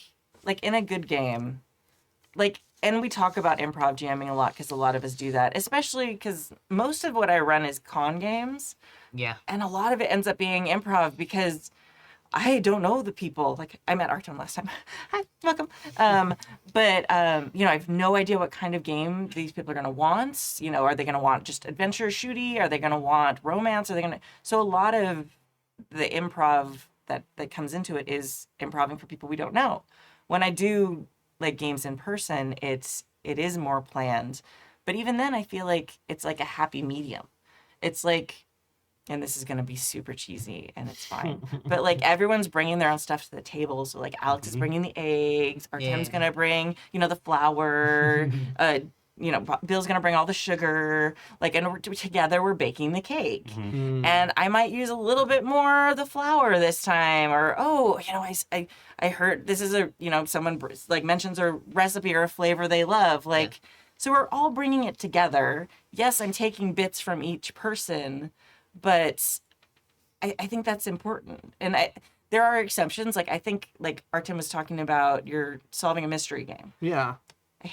in a good game, like, and we talk about improv jamming a lot because a lot of us do that, especially because most of what I run is con games. Yeah. And a lot of it ends up being improv because I don't know the people. Like, I met Artem last time. Hi, welcome. But I have no idea what kind of game these people are going to want. Are they going to want just adventure shooty? Are they going to want romance? So a lot of the improv that comes into it is improving for people we don't know. When I do like games in person, it is more planned, but even then I feel like it's like a happy medium. It's like, and this is going to be super cheesy and it's fine, but like everyone's bringing their own stuff to the table. So like Alex is bringing the eggs, Artem's going to bring the flour, Bill's gonna bring all the sugar, like, and together we're baking the cake. And I might use a little bit more of the flour this time, or I heard this is someone like mentions a recipe or a flavor they love, like, so we're all bringing it together. Yes, I'm taking bits from each person, but I think that's important. And there are exceptions. Like, I think, like Artem was talking about, you're solving a mystery game. Yeah.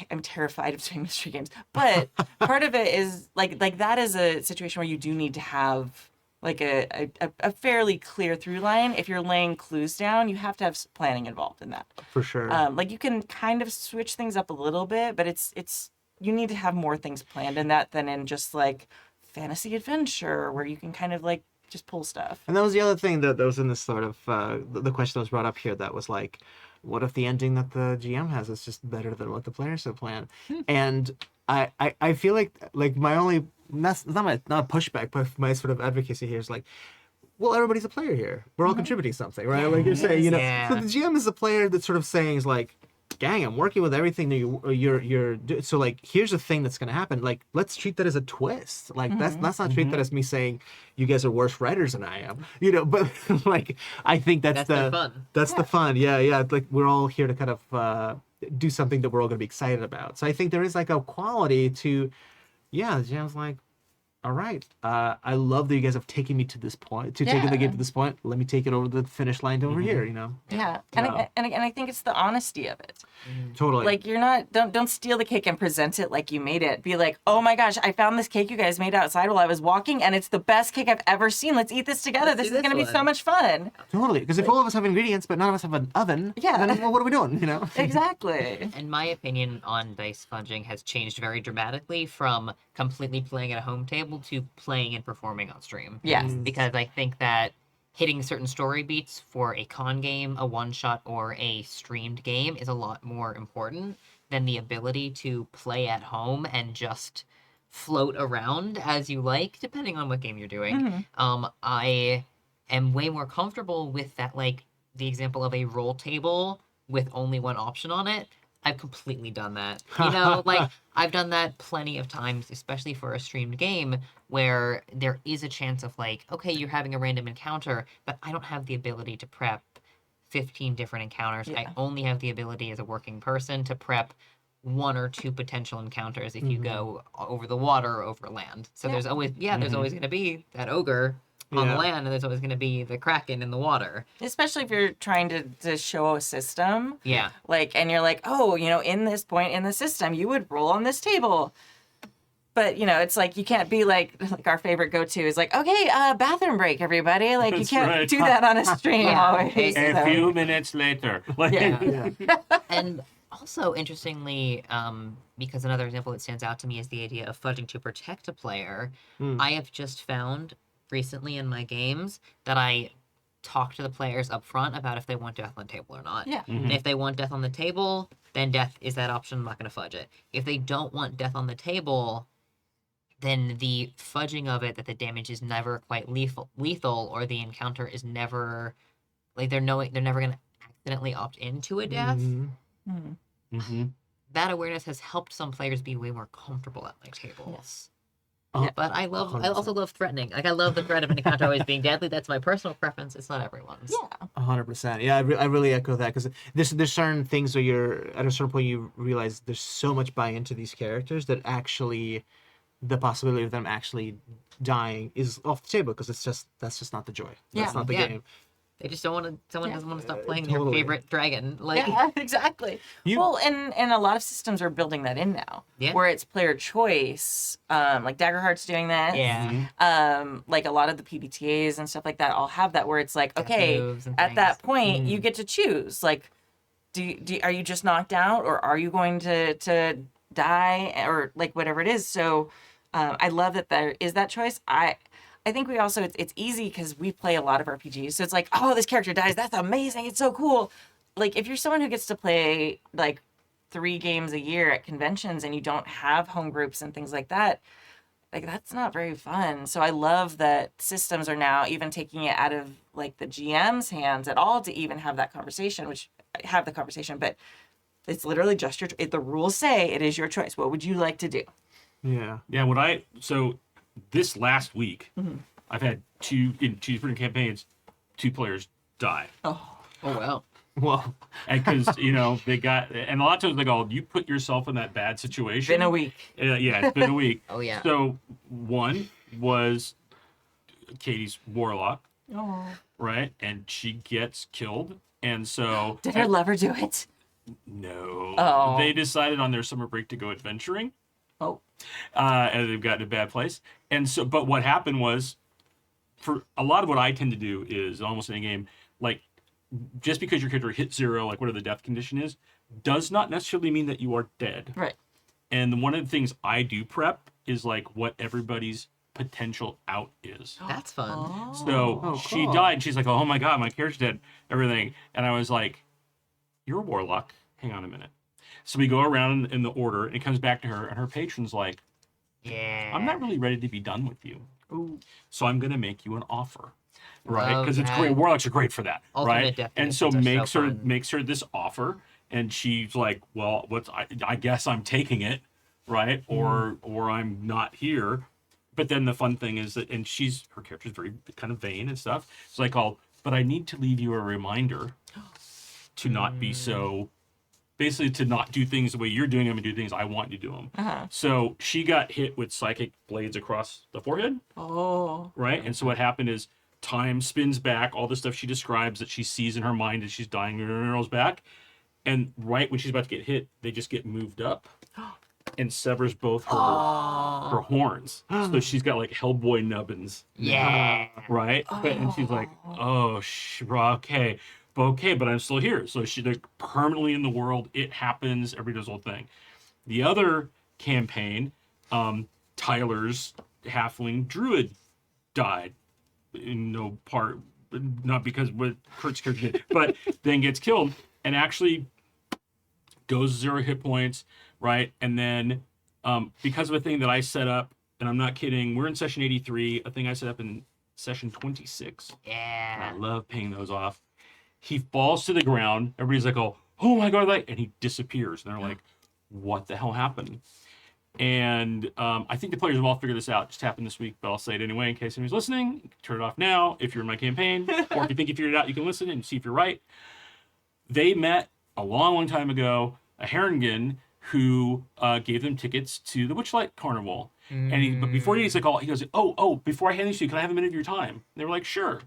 I'm terrified of doing mystery games, but part of it is like that is a situation where you do need to have like a fairly clear through line. If you're laying clues down, you have to have planning involved in that. For sure. Like, you can kind of switch things up a little bit, but it's you need to have more things planned in that than in just like fantasy adventure where you can kind of like just pull stuff. And that was the other thing that was in this sort of the question that was brought up here, that was like, what if the ending that the GM has is just better than what the players have planned? And I feel like my only, not a pushback, but my sort of advocacy here is like, well, everybody's a player here. We're all contributing something, right? Like you're saying, so the GM is the player that's sort of saying is like, gang, I'm working with everything that you're doing. So like, here's the thing that's gonna happen. Like, let's treat that as a twist. Like, let's not treat that as me saying you guys are worse writers than I am. But like, I think that's the fun. That's the fun. Yeah. Like, we're all here to kind of do something that we're all gonna be excited about. So I think there is like a quality to, the GM's like, all right, I love that you guys have taken me to this point, taking the game to this point. Let me take it over the finish line over here, Yeah, and I think it's the honesty of it. Totally. Like, you're not, don't steal the cake and present it like you made it. Be like, oh my gosh, I found this cake you guys made outside while I was walking, and it's the best cake I've ever seen. Let's eat this together. This is going to be so much fun. Totally, because if all of us have ingredients but none of us have an oven, then what are we doing? Exactly. And my opinion on dice fudging has changed very dramatically from completely playing at a home table to playing and performing on stream. Yes. Because I think that hitting certain story beats for a con game, a one-shot, or a streamed game is a lot more important than the ability to play at home and just float around as you like, depending on what game you're doing. I am way more comfortable with that, like, the example of a roll table with only one option on it. I've completely done that. Like, I've done that plenty of times, especially for a streamed game, where there is a chance of like, okay, you're having a random encounter, but I don't have the ability to prep 15 different encounters. I only have the ability as a working person to prep 1 or 2 potential encounters if you go over the water or over land. So there's always, there's always going to be that ogre on the land, and there's always going to be the kraken in the water. Especially if you're trying to show a system. Yeah. Like, and you're like, oh, in this point in the system, you would roll on this table. But, it's like, you can't be like our favorite go-to is like, okay, bathroom break, everybody. Like, you can't do that on a stream always. A few minutes later. And also, interestingly, because another example that stands out to me is the idea of fudging to protect a player. I have just found recently in my games that I talk to the players up front about if they want death on the table or not. Yeah. And if they want death on the table, then death is that option. I'm not going to fudge it. If they don't want death on the table, then the fudging of it, that the damage is never quite lethal, or the encounter is never, like, they're never going to accidentally opt into a death. That awareness has helped some players be way more comfortable at my tables. Yes. But I also love threatening. Like, I love the threat of an encounter always being deadly. That's my personal preference. It's not everyone's. Yeah. 100%. Yeah, I really echo that, because there's certain things where you're at a certain point you realize there's so much buy into these characters that actually the possibility of them actually dying is off the table, because that's just not the joy. That's not the game. They just don't want to. Someone doesn't want to stop playing your favorite dragon. Like, exactly. And a lot of systems are building that in now, where it's player choice. Like Daggerheart's doing that. Yeah. Like a lot of the PBTAs and stuff like that all have that, where it's like, okay, at that point you get to choose. Like, are you just knocked out, or are you going to die, or like whatever it is. So I love that there is that choice. I think we also, it's easy because we play a lot of RPGs. So it's like, oh, this character dies. That's amazing. It's so cool. Like, if you're someone who gets to play like 3 games a year at conventions and you don't have home groups and things like that, like, that's not very fun. So I love that systems are now even taking it out of like the GM's hands at all to even have that conversation, but It's literally just the rules say it is your choice. What would you like to do? Yeah. Yeah, so this last week, Mm-hmm. I've had two different campaigns, 2 players die. Oh, wow. Well, And because, they got, and a lot of times they go, you put yourself in that bad situation. been a week. Yeah, it's been a week. Oh, yeah. So one was Katie's warlock, Oh. right? And she gets killed. And so. Did her lover do it? No. Oh. They decided on their summer break to go adventuring. Oh. And they've gotten a bad place. And so, but what happened was, for a lot of what I tend to do is almost in a game, like, just because your character hit 0, like whatever the death condition is, does not necessarily mean that you are dead. Right. And one of the things I do prep is like what everybody's potential out is. That's fun. So Oh, she cool. died. And she's like, oh my God, my character's dead, everything. And I was like, you're a warlock. Hang on a minute. So we go around in the order, and it comes back to her, and her patron's like, Yeah. I'm not really ready to be done with you. Ooh. So I'm going to make you an offer. Right? Love Because it's that. great. Warlocks are great for that. Ultimate right? death And so conditions are so fun. makes her this offer, and she's like, well, I guess I'm taking it, right? Or I'm not here. But then the fun thing is that, and her character's very kind of vain and stuff. It's like, but I need to leave you a reminder to not be so, basically to not do things the way you're doing them and do things I want you to do them. Uh-huh. So she got hit with psychic blades across the forehead, Oh. right? And so what happened is time spins back, all the stuff she describes that she sees in her mind as she's dying, rolls back. And right when she's about to get hit, they just get moved up and severs both her horns. So she's got like Hellboy nubbins. Yeah. Right? And she's like, oh, okay. But I'm still here. So she's like permanently in the world. It happens. Everybody does the whole thing. The other campaign, Tyler's halfling druid died. In no part, not because what Kurt's character did, but then gets killed and actually goes 0 hit points, right? And then because of a thing that I set up, and I'm not kidding, we're in session 83, a thing I set up in session 26. And Yeah. I love paying those off. He falls to the ground. Everybody's like, oh my God, and he disappears. And they're like, what the hell happened? And I think the players have all figured this out. It just happened this week, but I'll say it anyway in case anybody's listening. You can turn it off now if you're in my campaign. Or if you think you figured it out, you can listen and see if you're right. They met a long time ago, a Herringen who gave them tickets to the Witchlight Carnival. And but before he's like, he goes, oh, before I hand these to you, can I have a minute of your time? And they were like, sure.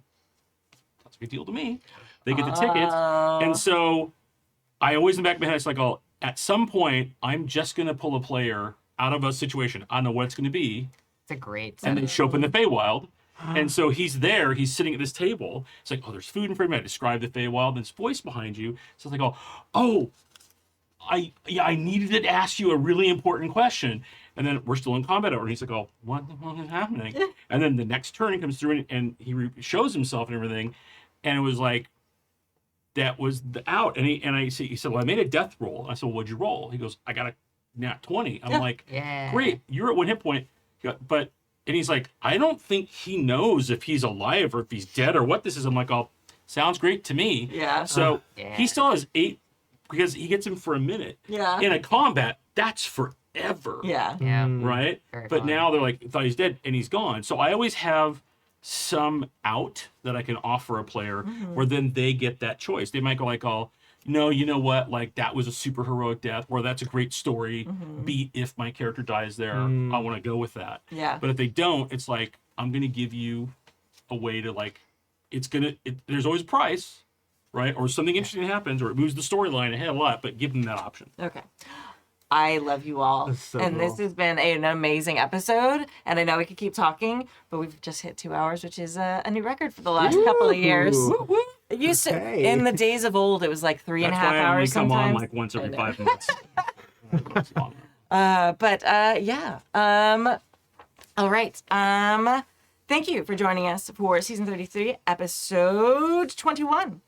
That's a big deal to me. They get the tickets. And so I always in the back of my head, it's like, at some point, I'm just going to pull a player out of a situation. I don't know what it's going to be. It's a great And they setup. show up in the Feywild. And so he's there. He's sitting at this table. It's like, there's food in front of me. I describe the Feywild. And this voice behind you. So it's like, I needed to ask you a really important question. And then we're still in combat order. And he's like, what the fuck is happening? And then the next turn he comes through and he shows himself and everything. And it was like, that was the out. And he said, well, I made a death roll. I said, well, what'd you roll? He goes, I got a nat 20. I'm like, Yeah. great, you're at 1 hit point. And he's like, I don't think he knows if he's alive or if he's dead or what this is. I'm like, sounds great to me. Yeah. So Yeah. he still has 8 because he gets him for a minute. Yeah. In a combat, that's forever. Yeah. Yeah. Right? Very But fun. now they're like, thought he's dead and he's gone. So I always have some out that I can offer a player where then they get that choice. They might go like, no, you know what? Like that was a super heroic death, or that's a great story. Beat if my character dies there, I want to go with that. Yeah. But if they don't, it's like, I'm going to give you a way to like, there's always a price, right? Or something interesting happens, or it moves the storyline ahead a lot, but give them that option. Okay. I love you all. That's so and this cool. has been an amazing episode. And I know we could keep talking, but we've just hit 2 hours, which is a new record for the last couple of years. Ooh. It used Okay. to, in the days of old, it was like 3.5 That's why I only hours come sometimes. on like once every 5 minutes. Yeah. All right. Thank you for joining us for season 33, episode 21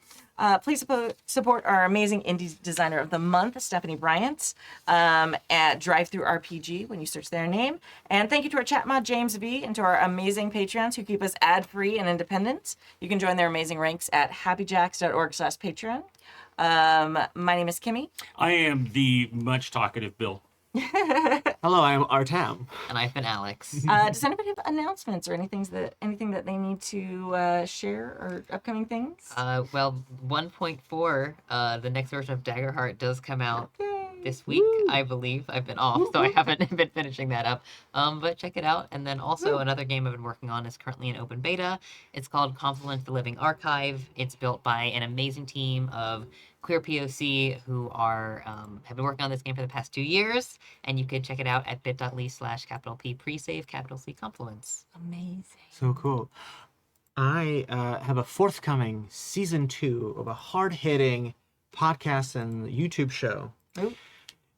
Please support our amazing indie designer of the month, Stephanie Bryant, at DriveThruRPG when you search their name. And thank you to our chat mod, James V, and to our amazing Patreons who keep us ad-free and independent. You can join their amazing ranks at happyjacks.org/Patreon. My name is Kimmy. I am the much talkative Bill. Hello, I'm Artam. And I've been Alex. Does anybody have announcements or anything that they need to share or upcoming things? Well, 1.4, the next version of Daggerheart does come out Yay. this week, I believe. I've been off, so I haven't been finishing that up. But check it out. And then also another game I've been working on is currently in open beta. It's called Confluence: The Living Archive. It's built by an amazing team of queer POC who are have been working on this game for the past 2 years, and you can check it out at bit.ly/P presave C confluence. Amazing. So cool. I have a forthcoming season 2 of a hard-hitting podcast and YouTube show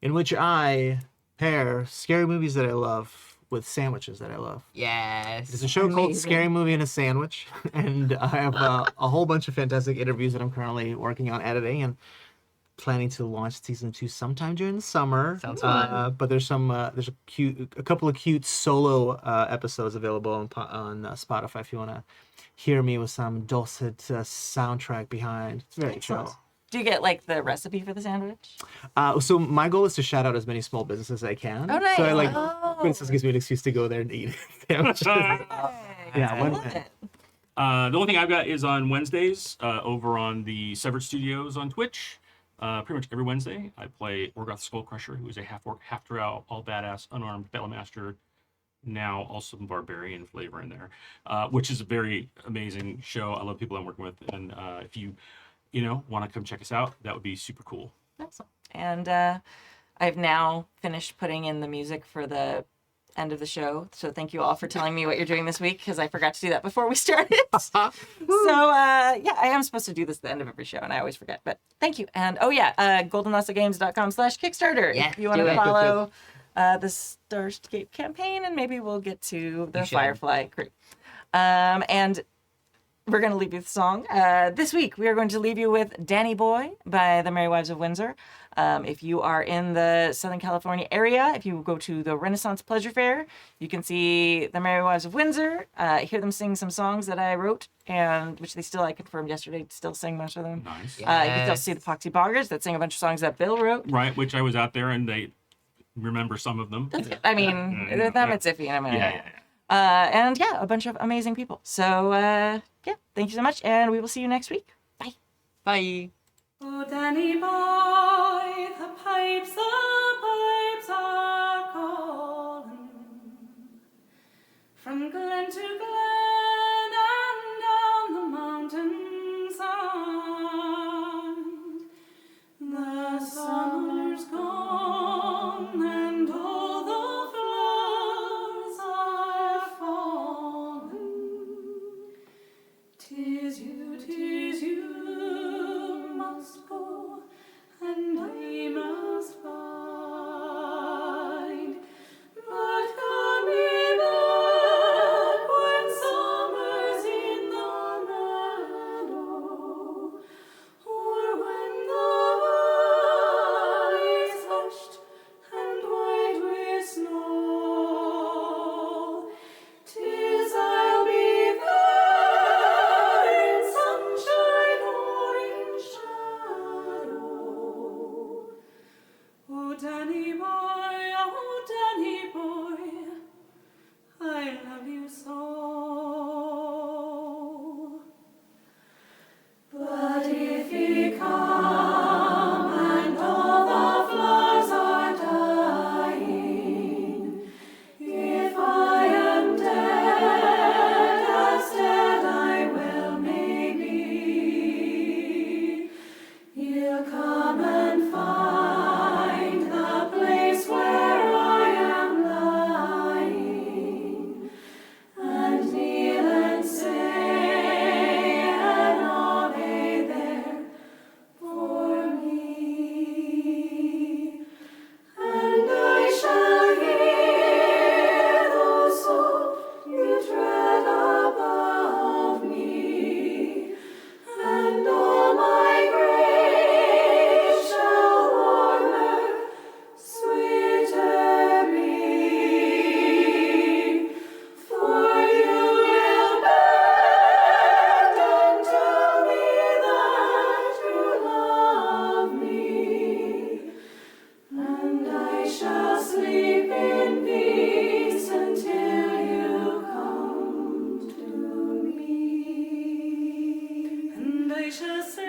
in which I pair scary movies that I love with sandwiches that I love. Yes. It's a show called Amazing. Scary Movie and a Sandwich, and I have a whole bunch of fantastic interviews that I'm currently working on editing and planning to launch season 2 sometime during the summer. Sounds fun. But there's a couple of cute solo episodes available on Spotify if you want to hear me with some dulcet soundtrack behind. It's very chill. Do you get like the recipe for the sandwich? So my goal is to shout out as many small businesses as I can. Oh, nice. So Oh. for instance, gives me an excuse to go there and eat sandwiches. Yeah, I one love minute. it. The only thing I've got is on Wednesdays over on the Severed Studios on Twitch. Pretty much every Wednesday, I play Orgoth Skullcrusher, who is a half-orc, half-drow, all badass, unarmed battlemaster, now also some barbarian flavor in there, which is a very amazing show. I love people I'm working with, and if you want to come check us out, that would be super cool. Awesome. And I've now finished putting in the music for the end of the show. So thank you all for telling me what you're doing this week, because I forgot to do that before we started. So yeah, I am supposed to do this at the end of every show, and I always forget. But thank you. And goldenlassogames.com/Kickstarter Yeah, if you want do to it. follow the Starscape campaign, and maybe we'll get to the You should. Firefly crew. And we're going to leave you with a song. This week, we are going to leave you with Danny Boy by the Merry Wives of Windsor. If you are in the Southern California area, if you go to the Renaissance Pleasure Fair, you can see the Merry Wives of Windsor, hear them sing some songs that I wrote, and which I confirmed yesterday, still sing most of them. Nice. You can still Yes. see the Poxy Boggers that sing a bunch of songs that Bill wrote. Right, which I was out there and they remember some of them. I mean, with them it's iffy. I mean, Yeah. and yeah, a bunch of amazing people. So yeah, thank you so much, and we will see you next week. Bye. Bye. Oh, Danny boy, the pipes are calling from glen to glen and down the mountainside. The summer's gone and all the flowers are falling. 'Tis you must go, and I must bide. But come me back when summer's in the meadow, or when the valley's hushed and white with snow. 'Tis I'll be there in sunshine or in shadow. gracious